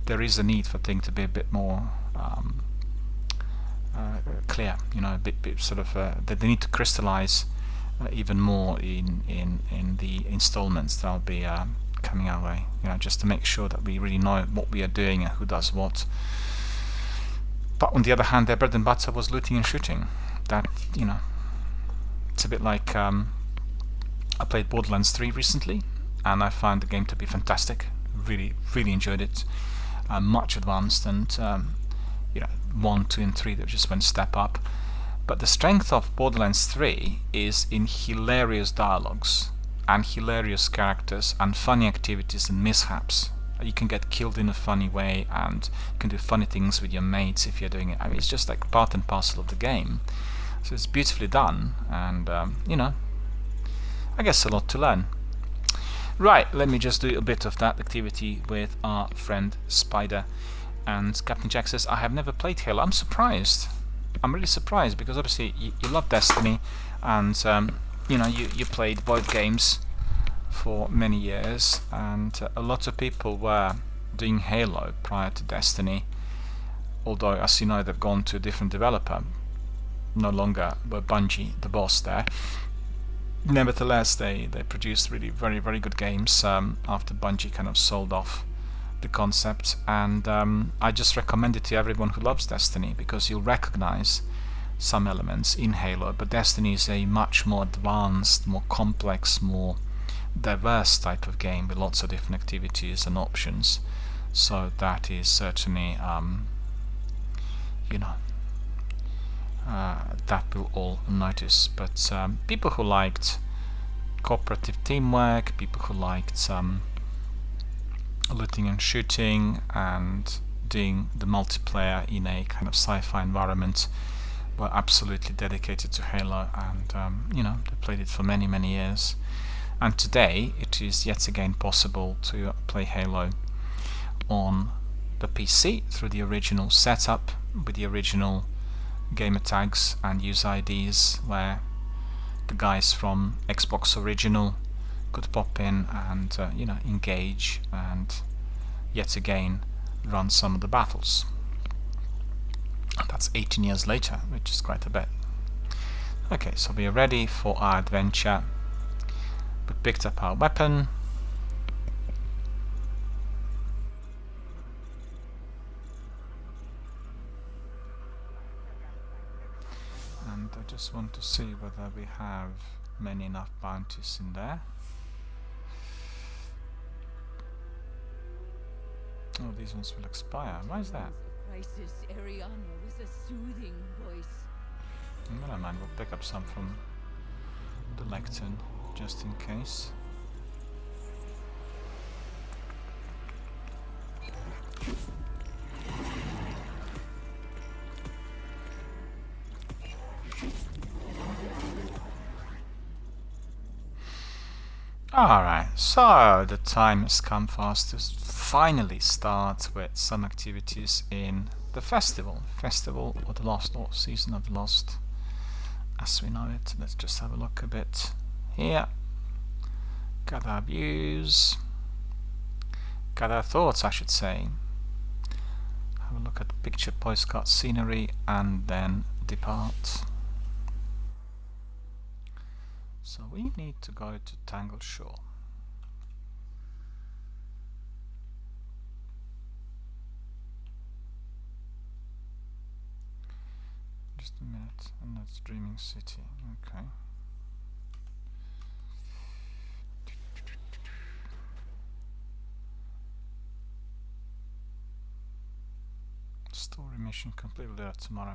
[SPEAKER 1] there is a need for things to be a bit more clear. You know, a bit sort of that they need to crystallize even more in the installments that'll be coming our way. You know, just to make sure that we really know what we are doing and who does what. But on the other hand, their bread and butter was looting and shooting. That, you know, it's a bit like I played Borderlands 3 recently, and I found the game to be fantastic. Really enjoyed it. Much advanced, and you know, 1, 2, and 3 that just went step up. But the strength of Borderlands 3 is in hilarious dialogues and hilarious characters and funny activities and mishaps. You can get killed in a funny way, and you can do funny things with your mates if you're doing it. I mean, it's just like part and parcel of the game. So it's beautifully done, and you know, I guess a lot to learn. Right, let me just do a bit of that activity with our friend Spider. And Captain Jack says, I have never played Halo. I'm surprised. I'm really surprised, because obviously you love Destiny, and you know, you played both games for many years, and a lot of people were doing Halo prior to Destiny, although as you know, they've gone to a different developer. No longer were Bungie the boss there. Nevertheless, they produced really very good games after Bungie kind of sold off the concept, and I just recommend it to everyone who loves Destiny, because you'll recognize some elements in Halo, but Destiny is a much more advanced, more complex, more diverse type of game with lots of different activities and options. So that is certainly, that we'll all notice. But people who liked cooperative teamwork, people who liked looting and shooting and doing the multiplayer in a kind of sci-fi environment were absolutely dedicated to Halo, and they played it for many years. And today it is yet again possible to play Halo on the PC through the original setup with the original gamer tags and user IDs, where the guys from Xbox Original could pop in and engage and yet again run some of the battles. And that's 18 years later, which is quite a bit. Okay, so we are ready for our adventure. We picked up our weapon. And I just want to see whether we have many enough bounties in there. Oh, these ones will expire. Why is that?
[SPEAKER 2] Crisis, Ariana with a soothing voice.
[SPEAKER 1] Never mind, we'll pick up some from the lectern, just in case. Alright, so the time has come for us to finally start with some activities in the festival of the Lost, or Season of the Lost as we know it. Let's just have a look a bit here. Gather views, gather thoughts, I should say. Have a look at the picture, postcard, scenery, and then depart. So we need to go to Tangled Shore. Just a minute, and that's Dreaming City. Okay. Story mission complete. We'll do that tomorrow.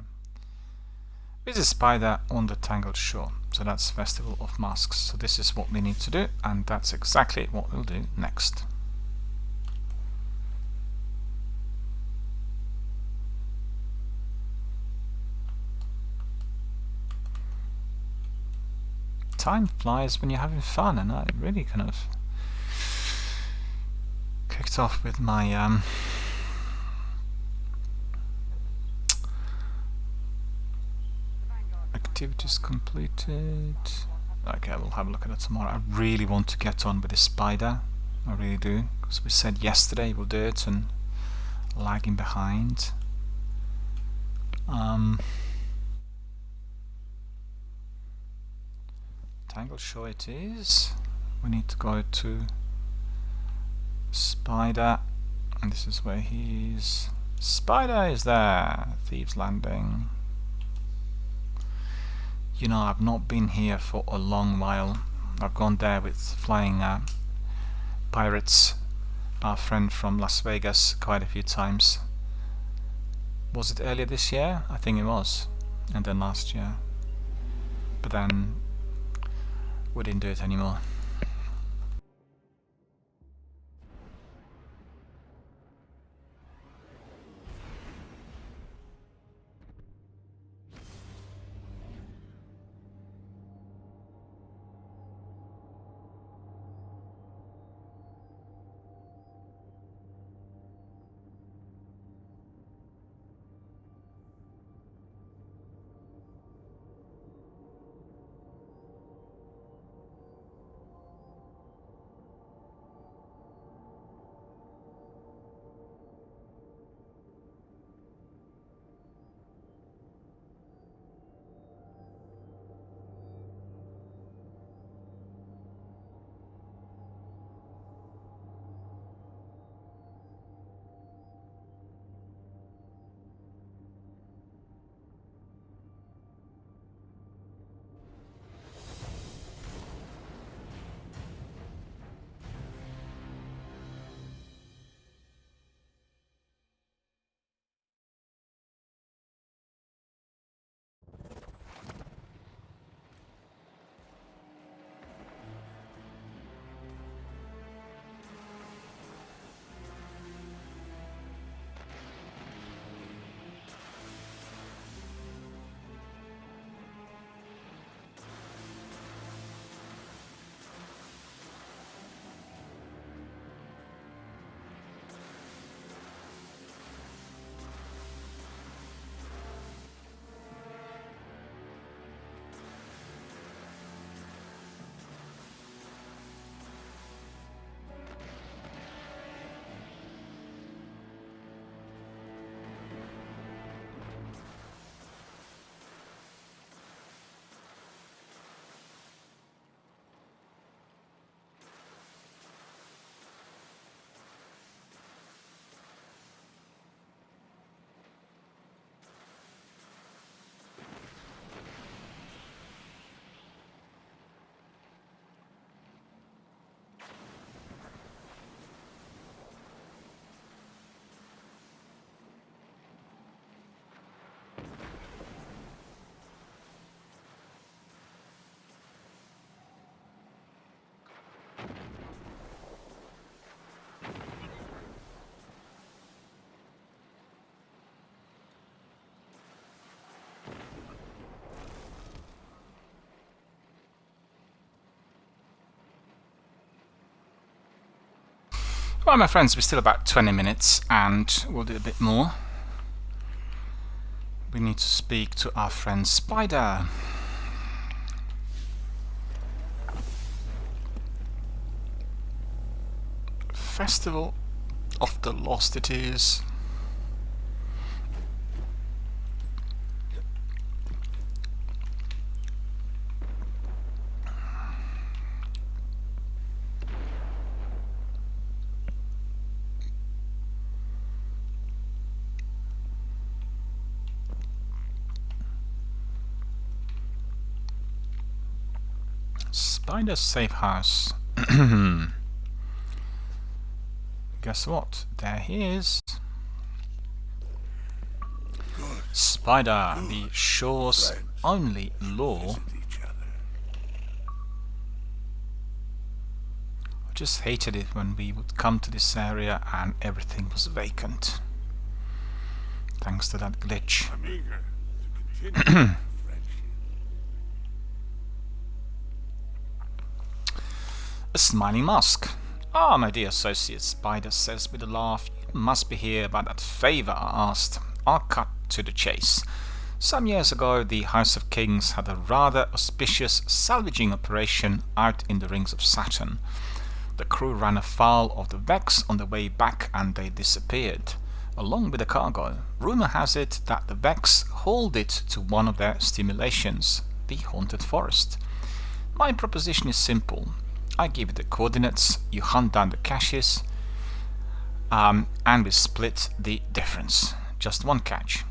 [SPEAKER 1] Visit Spider on the Tangled Shore. So that's Festival of Masks. So this is what we need to do, and that's exactly what we'll do next. Time flies when you're having fun, and I really kind of kicked off with my activities completed. Okay, we'll have a look at it tomorrow. I really want to get on with this spider. I really do, because we said yesterday we'll do it and lagging behind. Tangled Shore it is. We need to go to Spider, and this is where he is. Spider is there. Thieves Landing. You know, I've not been here for a long while. I've gone there with flying pirates, our friend from Las Vegas, quite a few times. Was it earlier this year? I think it was. And then last year. But then we didn't do it anymore. Well, my friends, we're still about 20 minutes and we'll do a bit more. We need to speak to our friend Spider. Festival of the Lost it is. Spider's safe house. Guess what? There he is. Spider, the shore's only law. I just hated it when we would come to this area and everything was vacant. Thanks to that glitch. A smiling mask. Ah, my dear associate, Spider says with a laugh, you must be here about that favour I asked. I'll cut to the chase. Some years ago, the House of Kings had a rather auspicious salvaging operation out in the rings of Saturn. The crew ran afoul of the Vex on the way back and they disappeared, along with the cargo. Rumour has it that the Vex hauled it to one of their stimulations, the Haunted Forest. My proposition is simple. I give you the coordinates, you hunt down the caches, and we split the difference. Just one catch.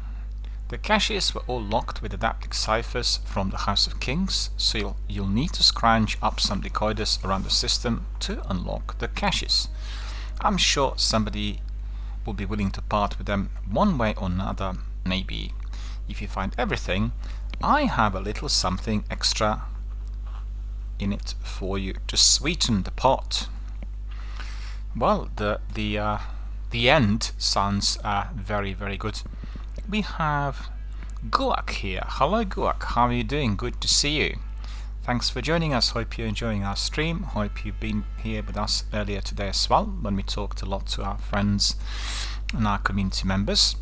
[SPEAKER 1] The caches were all locked with adaptive ciphers from the House of Kings, so you'll need to scrounge up some decoders around the system to unlock the caches. I'm sure somebody will be willing to part with them one way or another. Maybe if you find everything, I have a little something extra in it for you to sweeten the pot. Well, the end sounds very, very good. We have Guak here. Hello Guak, how are you doing? Good to see you. Thanks for joining us. Hope you're enjoying our stream. Hope you've been here with us earlier today as well, when we talked a lot to our friends and our community members.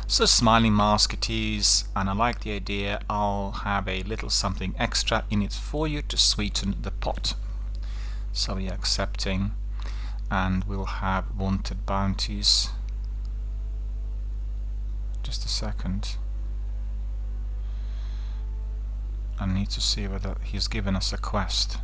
[SPEAKER 1] So smiling mask it is, and I like the idea. I'll have a little something extra in it for you to sweeten the pot. So we are accepting, and we'll have wanted bounties. Just a second. I need to see whether he's given us a quest.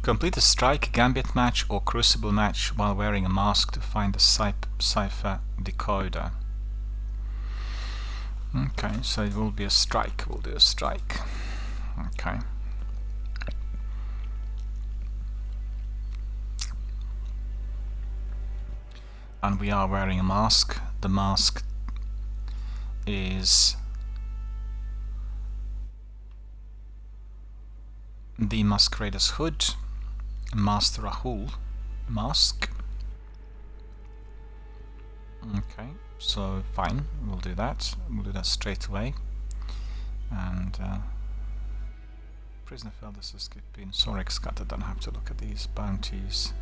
[SPEAKER 1] Complete a strike, gambit match or crucible match while wearing a mask to find the cipher decoder. Okay, so it will be a strike. We'll do a strike. Okay. And we are wearing a mask. The mask is the Masquerader's Hood. Master Rahul mask. Okay, so fine, we'll do that. We'll do that straight away. And Prisoner Felders has been Sorik's cut. I don't have to look at these bounties.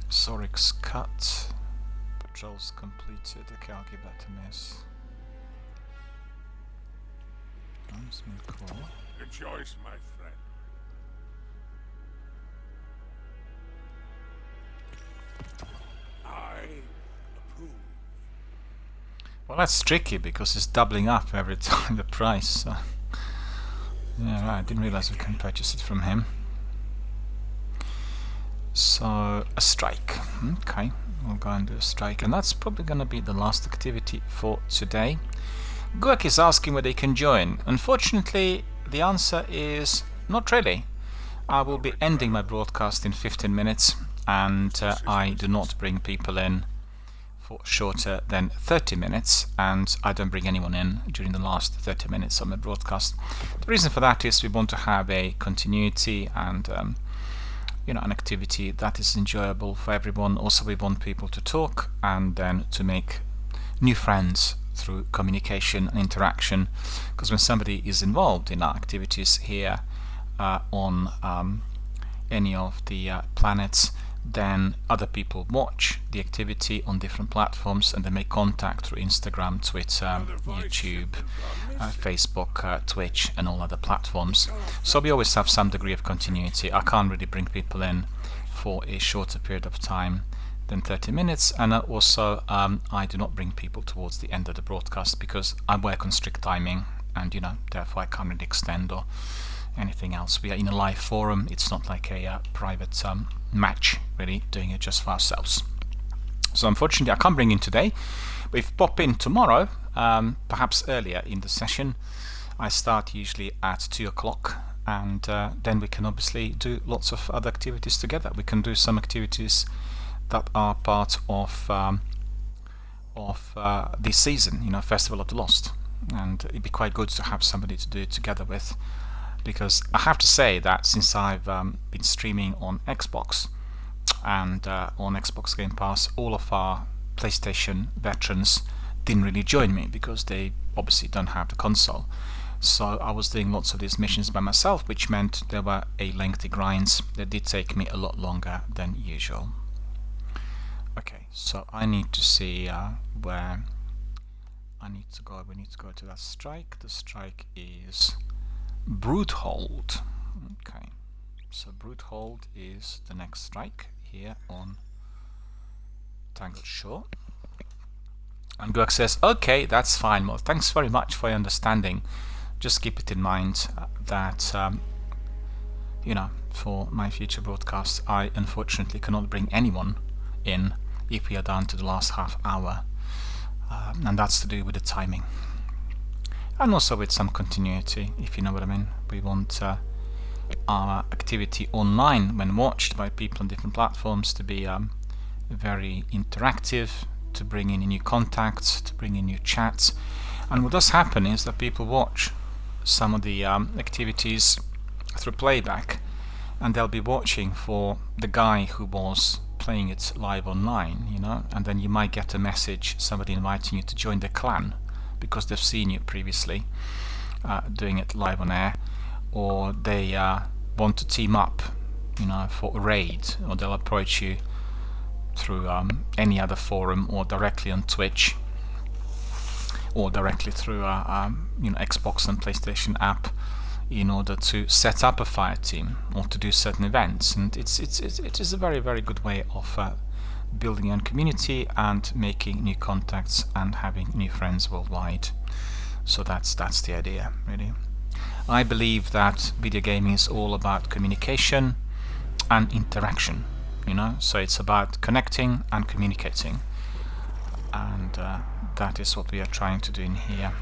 [SPEAKER 1] Sorik's cut. Patrols completed. Okay, I'll give that to Miss. Cool.
[SPEAKER 3] Rejoice, my friend. I approve.
[SPEAKER 1] Well, that's tricky because it's doubling up every time the price. So. Yeah, right. I didn't realize we can purchase it from him. So a strike. Okay, we'll go and do a strike, and that's probably going to be the last activity for today. Guak is asking whether he can join. Unfortunately, the answer is not really. I will be ending my broadcast in 15 minutes, and I do not bring people in for shorter than 30 minutes, and I don't bring anyone in during the last 30 minutes of my broadcast. The reason for that is we want to have a continuity and you know, an activity that is enjoyable for everyone. Also, we want people to talk and then to make new friends through communication and interaction, because when somebody is involved in our activities here on any of the planets, then other people watch the activity on different platforms and they make contact through Instagram, Twitter, YouTube, Facebook, Twitch and all other platforms. So we always have some degree of continuity. I can't really bring people in for a shorter period of time than 30 minutes, and also I do not bring people towards the end of the broadcast because I work on strict timing, and therefore I can't really extend or anything else. We are in a live forum. It's not like a private match, really, doing it just for ourselves. So unfortunately I can't bring in today, but if you pop in tomorrow, perhaps earlier in the session, I start usually at 2 o'clock, and then we can obviously do lots of other activities together. We can do some activities that are part of this season, Festival of the Lost, and it'd be quite good to have somebody to do it together with. Because I have to say that since I've been streaming on Xbox and on Xbox Game Pass, all of our PlayStation veterans didn't really join me because they obviously don't have the console. So I was doing lots of these missions by myself, which meant there were a lengthy grinds that did take me a lot longer than usual. Okay, so I need to see where I need to go. We need to go to that strike. The strike is Broodhold. Okay, so Broodhold is the next strike here on Tangled Shore. And Gurk says, okay, that's fine. Well, thanks very much for your understanding. Just keep it in mind that for my future broadcasts, I unfortunately cannot bring anyone in if we are down to the last half hour, and that's to do with the timing. And also with some continuity, if you know what I mean. We want our activity online, when watched by people on different platforms, to be very interactive, to bring in new contacts, to bring in new chats. And what does happen is that people watch some of the activities through playback, and they'll be watching for the guy who was playing it live online, and then you might get a message, somebody inviting you to join the clan, because they've seen you previously doing it live on air, or they want to team up, for a raid, or they'll approach you through any other forum, or directly on Twitch, or directly through Xbox and PlayStation app, in order to set up a fire team or to do certain events. And it is a very, very good way of building a community and making new contacts and having new friends worldwide. So that's the idea, really. I believe that video gaming is all about communication and interaction, so it's about connecting and communicating, and that is what we are trying to do in here.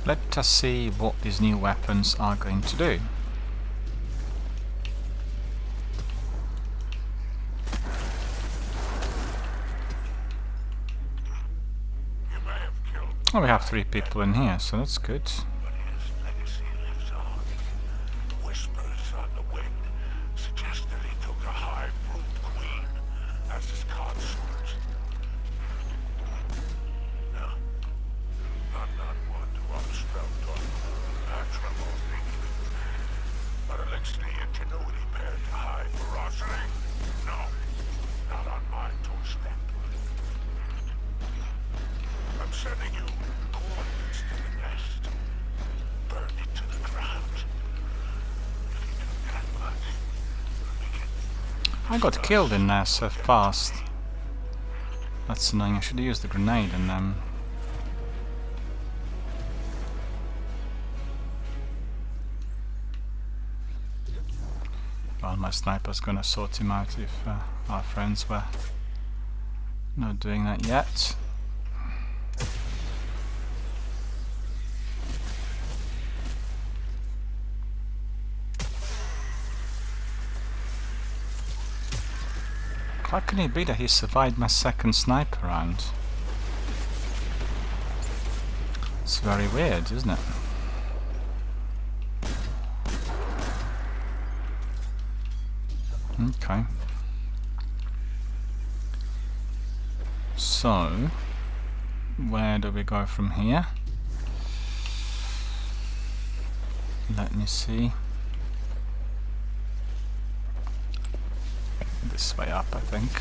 [SPEAKER 1] Let us see what these new weapons are going to do. Oh, we have 3 people in here, so that's good.
[SPEAKER 3] But his legacy lives on. Whispers on the wind suggest that he took a high brood queen as his consort. No, I'm not one to obstruct on matrimony. But elixir ingenuity paired to high ferocity? No, not on my doorstep. I'm sending you coordinates to the nest. Burn it to the ground. If you do that much, we can...
[SPEAKER 1] I got killed in there so fast. That's annoying. I should have used the grenade and then... Well, my sniper's gonna sort him out if our friends were not doing that yet. How can it be that he survived my second sniper round? It's very weird, isn't it? Okay. So, where do we go from here? Let me see. This way up, I think.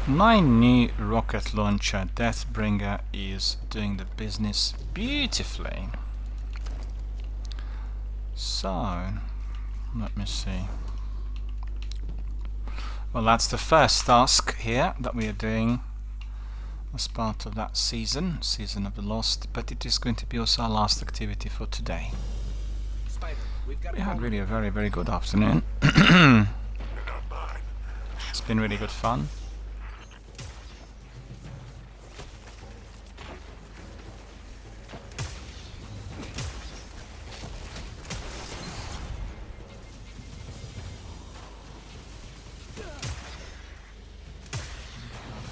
[SPEAKER 1] My new rocket launcher, Deathbringer, is doing the business beautifully. So, let me see. Well, that's the first task here that we are doing as part of that season of the Lost, but it is going to be also our last activity for today.
[SPEAKER 5] Spider, we've got
[SPEAKER 1] We had really a very, very good afternoon. It's been really good fun.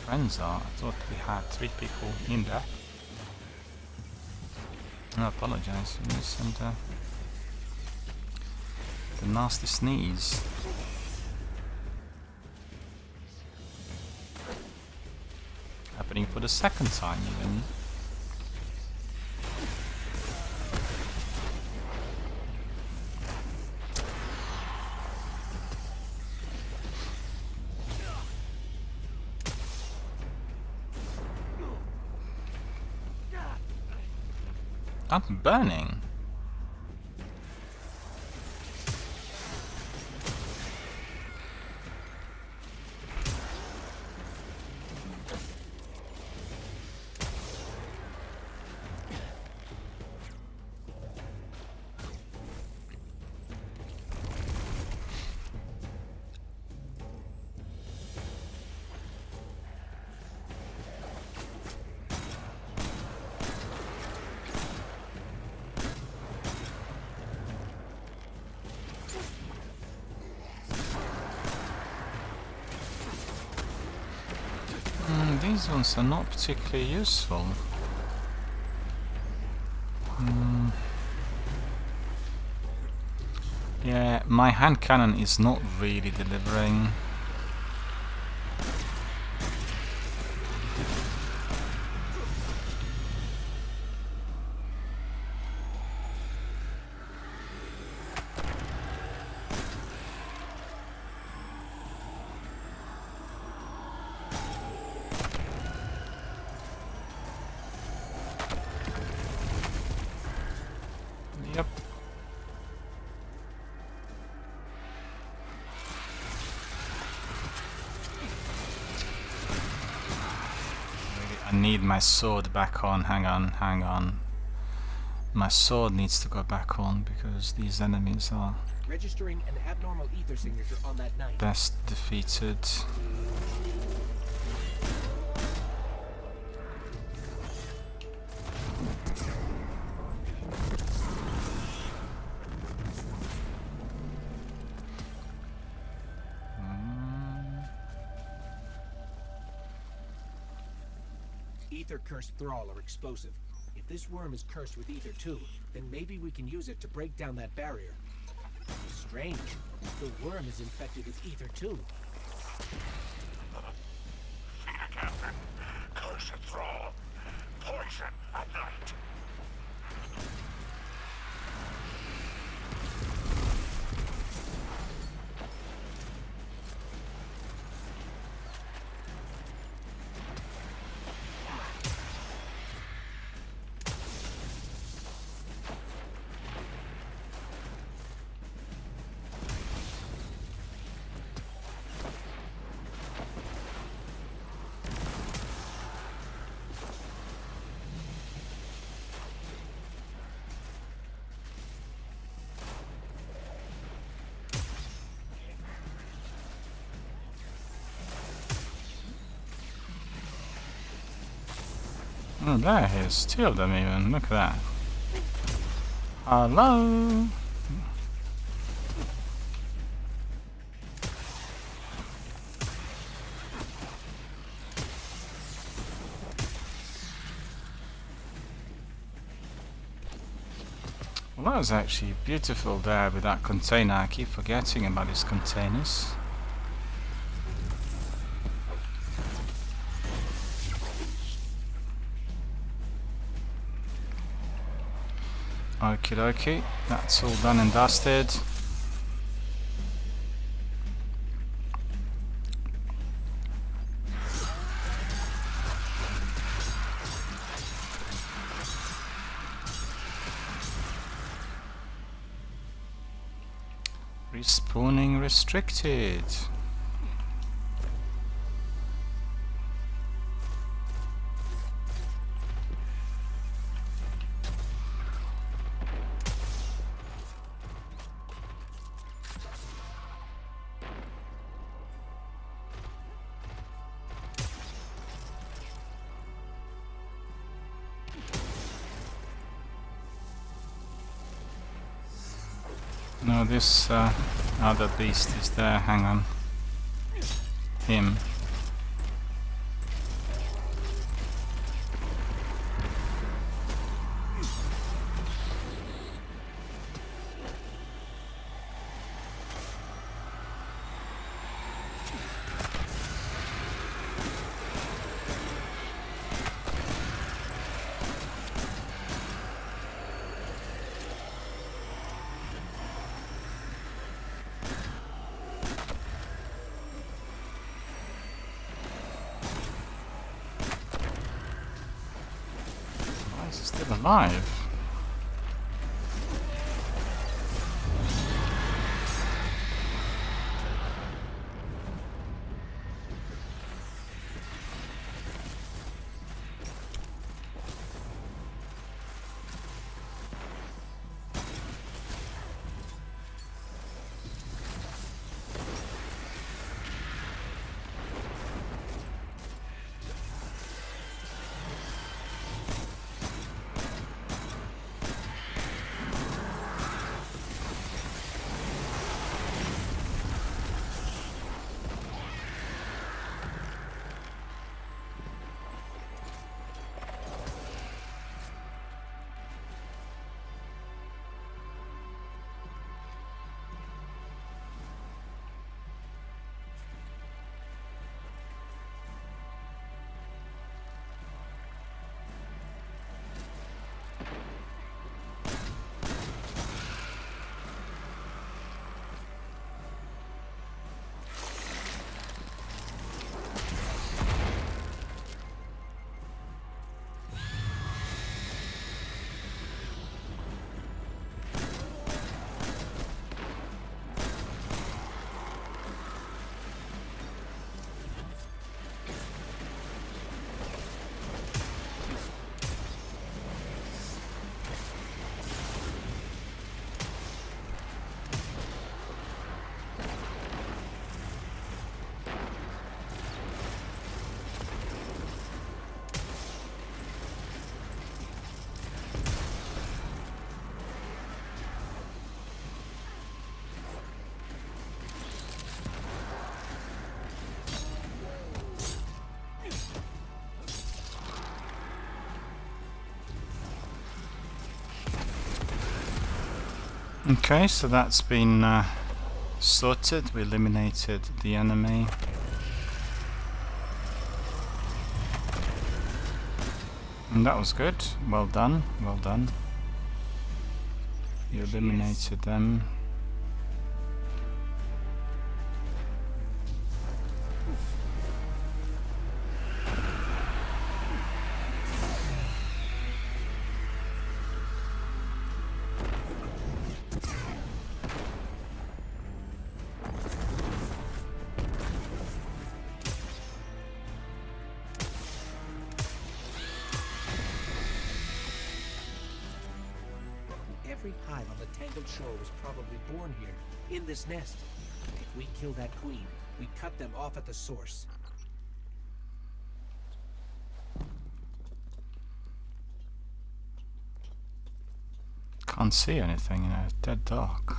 [SPEAKER 1] Friends are. I thought we had 3 people in there. I apologize for this and the nasty sneeze. Happening for the second time even. I'm burning. These ones are not particularly useful. Yeah, my hand cannon is not really delivering. Yep. I need my sword back on. Hang on. My sword needs to go back on because these enemies are
[SPEAKER 5] registering an abnormal ether signature on that night.
[SPEAKER 1] best defeated.
[SPEAKER 5] Ether cursed thrall are explosive. If this worm is cursed with ether too, then maybe we can use it to break down that barrier. Strange. The worm is infected with ether too.
[SPEAKER 3] Fear, Captain. Cursed thrall. Poison at night. Oh, there he is. 2 of them even. Look at that.
[SPEAKER 1] Hello? Well, that was actually beautiful there with that container. I keep forgetting about these containers. Okie dokie, that's all done and dusted. Respawning restricted. No, this other beast is there. Hang on. Him. Why is he still alive? Okay, so that's been sorted. We eliminated the enemy. And that was good. Well done, well done. You eliminated them.
[SPEAKER 5] Every hive on the Tangled Shore was probably born here, in this nest. If we kill that queen, we cut them off at the source.
[SPEAKER 1] Can't see anything, you know, it's dead dark.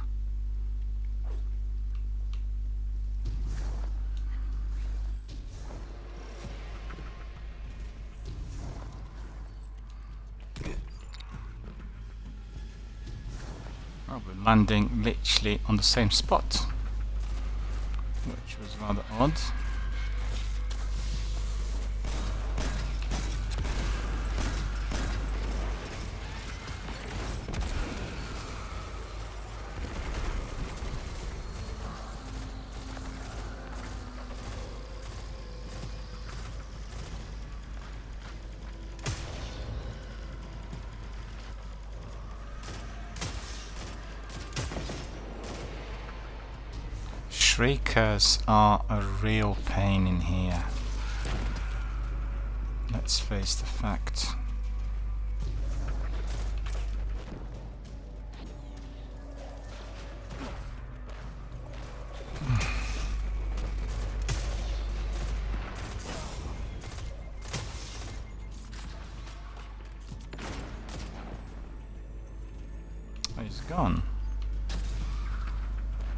[SPEAKER 1] Oh, we're landing literally on the same spot, which was rather odd. Shriekers are a real pain in here. Let's face the fact. Oh, he's gone.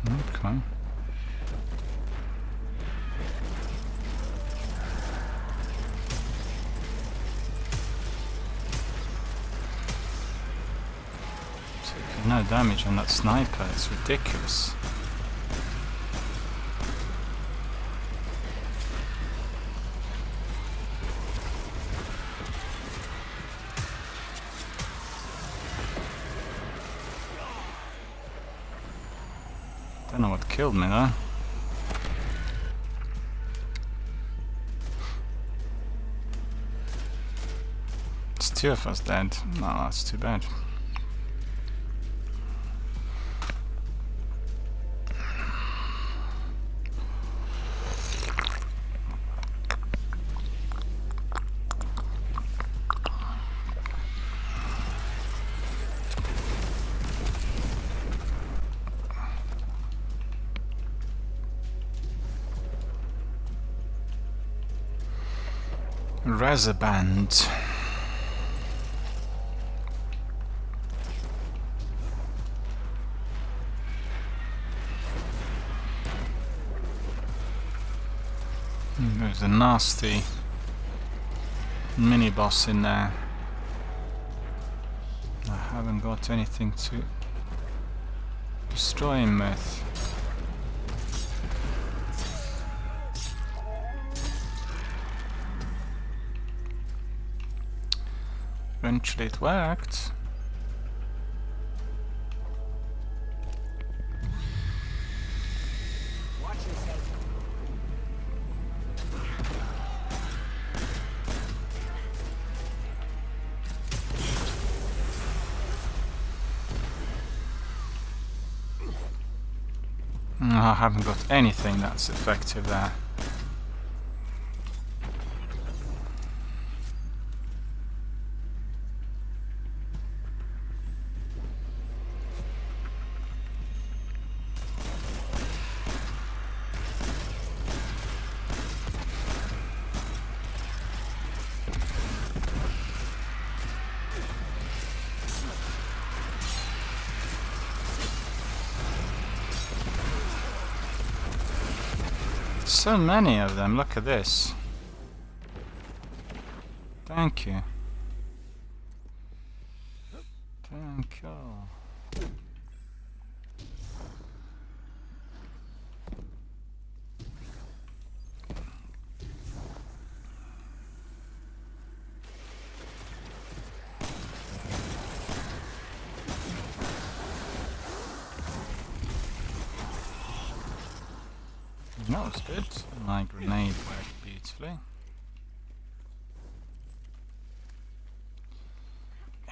[SPEAKER 1] Okay. No damage on that sniper, it's ridiculous. Don't know what killed me though. It's two of us dead. No, that's too bad. Razaband. There's a nasty mini boss in there. I haven't got anything to destroy him with. Eventually it worked.
[SPEAKER 5] Watch yourself.
[SPEAKER 1] I haven't got anything that's effective there. So many of them, look at this. Thank you. Thank you. That was good. My grenade worked beautifully.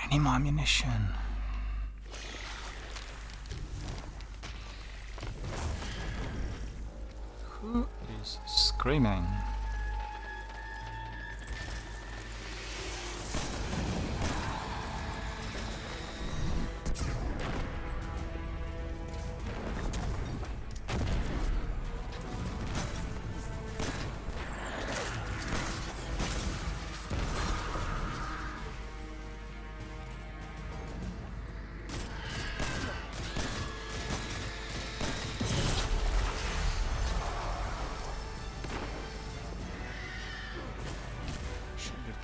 [SPEAKER 1] Any more ammunition? Who is screaming?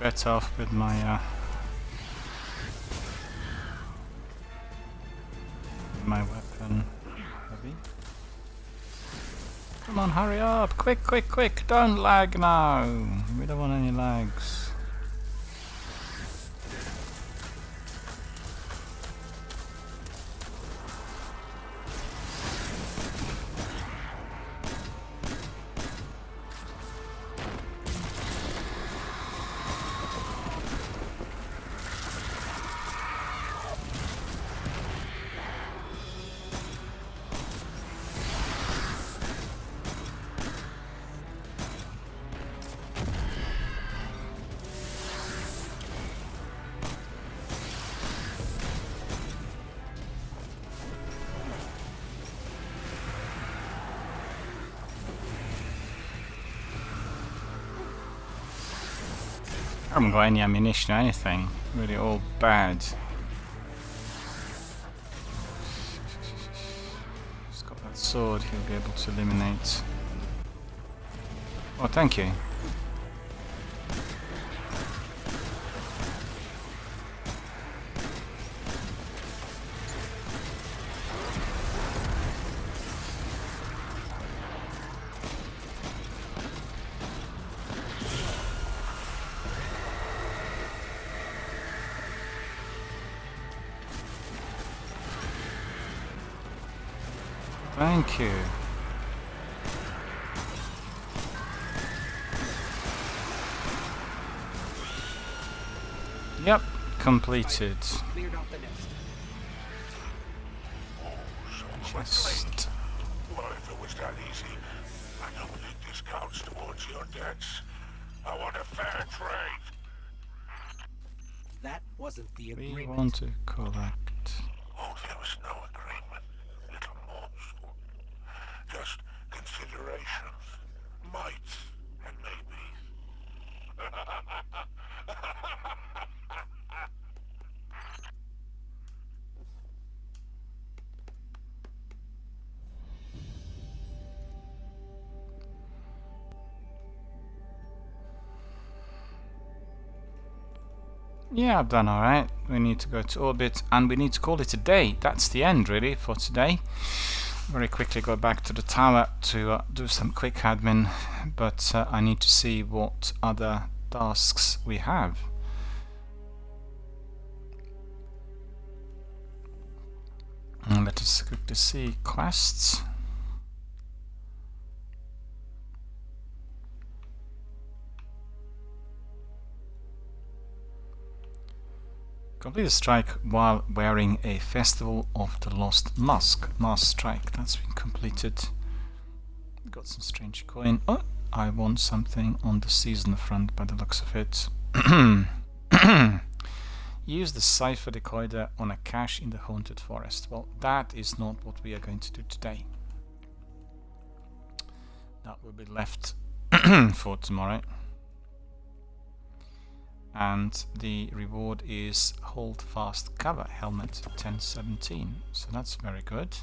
[SPEAKER 1] better off with my my weapon. Heavy. Come on, hurry up! Quick, quick, quick! Don't lag now! We don't want any lags. I haven't got any ammunition or anything. Really all bad. He's got that sword, he'll be able to eliminate. Oh, thank you. Thank you. Yep, completed.
[SPEAKER 5] Cleared out the nest.
[SPEAKER 1] Just
[SPEAKER 3] Well, if it was that easy, I don't think this counts towards your debts. I want a fair trade.
[SPEAKER 5] That wasn't the
[SPEAKER 1] we
[SPEAKER 5] agreement.
[SPEAKER 1] want to collect.
[SPEAKER 3] Oh, there was no agreement. Little morsel. Just considerations. Mights and maybes.
[SPEAKER 1] Yeah, I've done alright. We need to go to orbit and we need to call it a day. That's the end really for today. Very quickly go back to the tower to do some quick admin, but I need to see what other tasks we have. And let us quickly see quests. Complete a strike while wearing a Festival of the Lost Mask. Mask strike, that's been completed. Got some strange coin. Oh, I want something on the season front by the looks of it. Use the cipher decoder on a cache in the haunted forest. Well, that is not what we are going to do today. That will be left for tomorrow. And the reward is hold fast cover helmet 1017, so that's very good.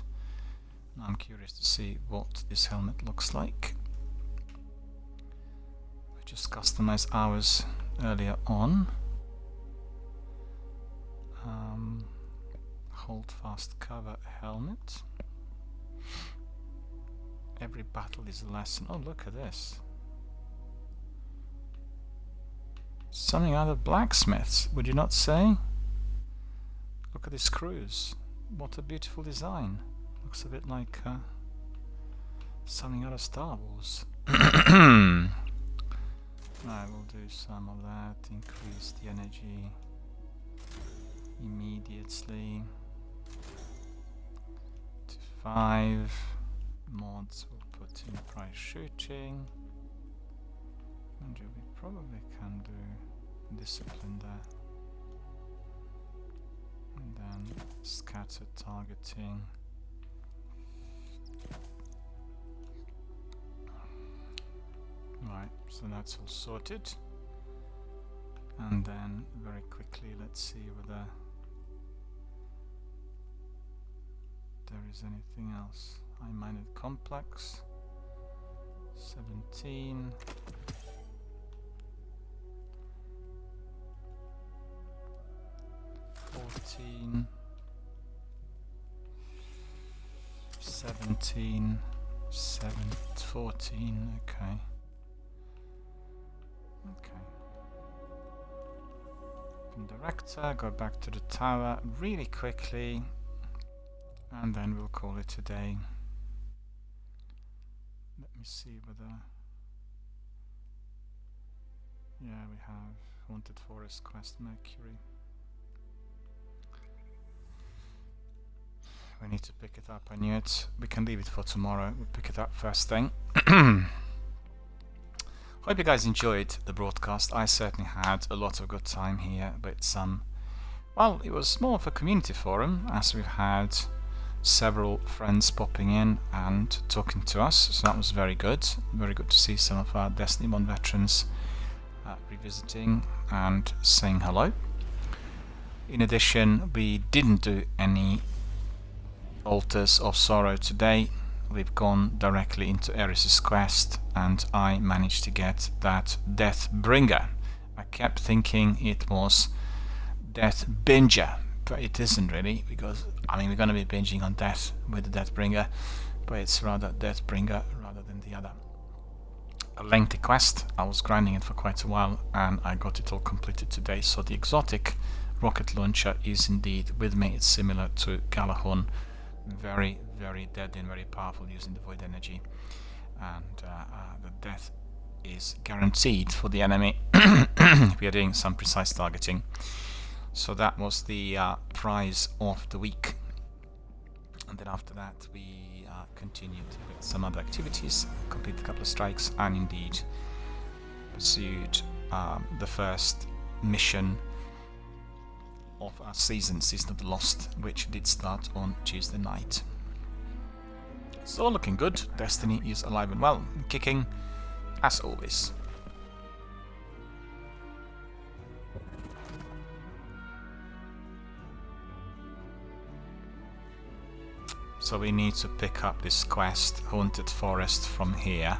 [SPEAKER 1] Now I'm curious to see what this helmet looks like. We just customized ours earlier on. Hold fast cover helmet. Every battle is a lesson. Oh, look at this. Something out of blacksmiths, would you not say? Look at this screws. What a beautiful design. Looks a bit like something out of Star Wars. I will do some of that. Increase the energy immediately to 5. Mods will put in price shooting. And we probably can do discipline there. And then scattered targeting. Right, so that's all sorted. And then very quickly let's see whether there is anything else. High-minded complex 17. 15, 17, 14, okay. Open director, go back to the tower really quickly, and then we'll call it a day. Let me see whether... Yeah, we have Haunted Forest Quest Mercury. We need to pick it up, I knew it. We can leave it for tomorrow, we'll pick it up first thing. Hope you guys enjoyed the broadcast. I certainly had a lot of good time here with some... Well, it was more of a community forum, as we've had several friends popping in and talking to us, so that was very good. Very good to see some of our Destiny 1 veterans revisiting and saying hello. In addition, we didn't do any Altars of Sorrow today. We've gone directly into Eris's quest, and I managed to get that Deathbringer. I kept thinking it was Deathbinger, but it isn't really, because I mean we're going to be binging on Death with the Deathbringer, but it's rather Deathbringer rather than the other. A lengthy quest. I was grinding it for quite a while, and I got it all completed today. So the exotic rocket launcher is indeed with me. It's similar to Galahorn. Very, very deadly and very powerful using the void energy, and the death is guaranteed for the enemy. We are doing some precise targeting. So that was the prize of the week, and then after that we continued with some other activities, completed a couple of strikes, and indeed pursued the first mission of our Season of the Lost, which did start on Tuesday night. It's all looking good. Destiny is alive and well, and kicking as always. So we need to pick up this quest, Haunted Forest, from here,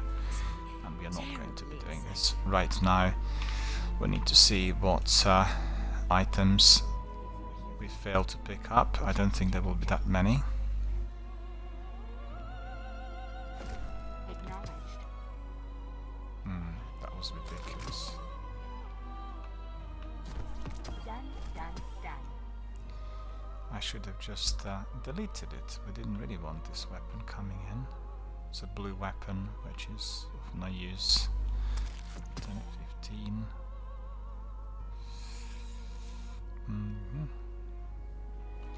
[SPEAKER 1] and we are not going to be doing this right now. We need to see what items we failed to pick up. I don't think there will be that many. That was ridiculous. I should have just deleted it. We didn't really want this weapon coming in. It's a blue weapon, which is of no use. 10, 15.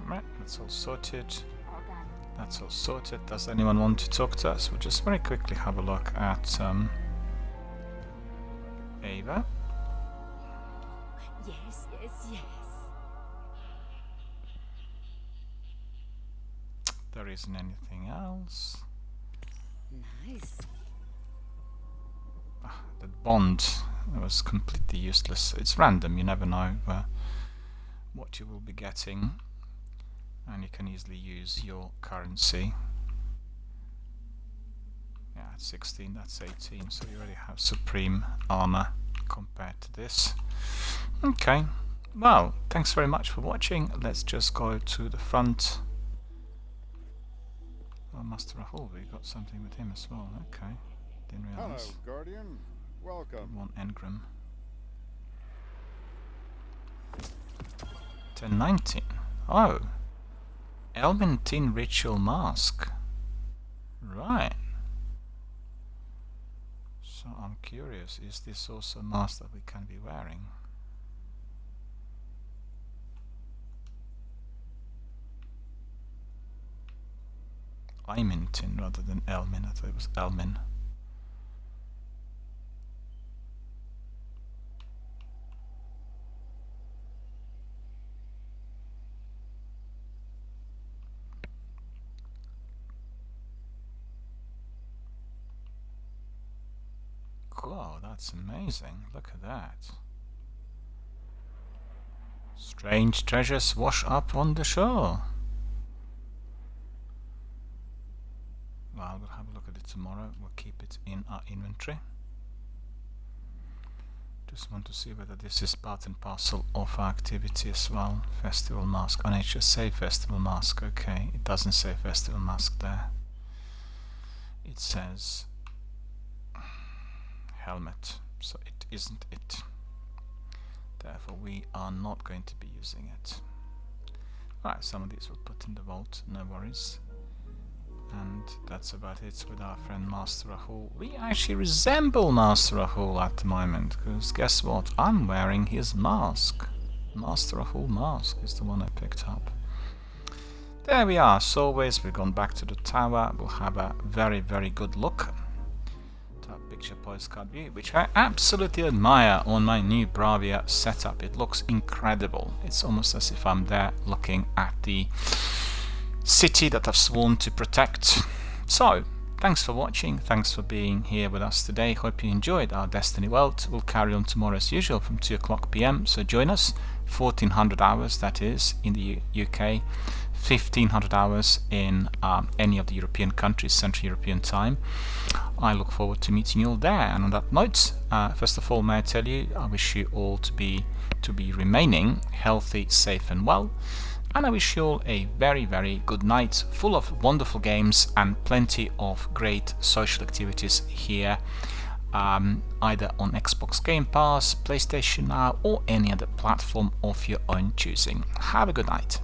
[SPEAKER 1] Right, that's all sorted. That's all sorted. Does anyone want to talk to us? We'll just very quickly have a look at Ava.
[SPEAKER 2] Yes, yes, yes.
[SPEAKER 1] There isn't anything else.
[SPEAKER 2] Nice.
[SPEAKER 1] The bond was completely useless. It's random, you never know what you will be getting, and you can easily use your currency. Yeah, it's 16, that's 18, so you already have supreme armor compared to this. Okay, well, thanks very much for watching. Let's just go to the front. Oh, Master Rahul, we got something with him as well. Okay, didn't realize.
[SPEAKER 4] Hello, Guardian. Welcome.
[SPEAKER 1] One engram. 1019. Oh, Elmentine Ritual Mask. Right. So I'm curious, is this also a mask that we can be wearing? Imentin rather than Elmin. I thought it was Elmin. Cool, that's amazing. Look at that. Strange treasures wash up on the shore. Well, we'll have a look at it tomorrow. We'll keep it in our inventory. Just want to see whether this is part and parcel of our activity as well. Festival mask. Oh, no, it should say festival mask. Okay, it doesn't say festival mask there. It says helmet, so it isn't it. Therefore, we are not going to be using it. Right, some of these we'll put in the vault, no worries. And that's about it with our friend Master Rahul. We actually resemble Master Rahul at the moment, because guess what? I'm wearing his mask. Master Rahul mask is the one I picked up. There we are. As always, we've gone back to the tower. We'll have a very, very good look at our picture postcard view, which I absolutely admire on my new Bravia setup. It looks incredible. It's almost as if I'm there looking at the city that I've sworn to protect. So, thanks for watching, thanks for being here with us today. Hope you enjoyed our Destiny World. We'll carry on tomorrow as usual from 2 o'clock PM, so join us. 1400 hours, that is, in the UK, 1500 hours in any of the European countries, Central European time. I look forward to meeting you all there. And on that note, first of all, may I tell you, I wish you all to be remaining healthy, safe and well. And I wish you all a very, very good night, full of wonderful games and plenty of great social activities here, either on Xbox Game Pass, PlayStation Now, or any other platform of your own choosing. Have a good night.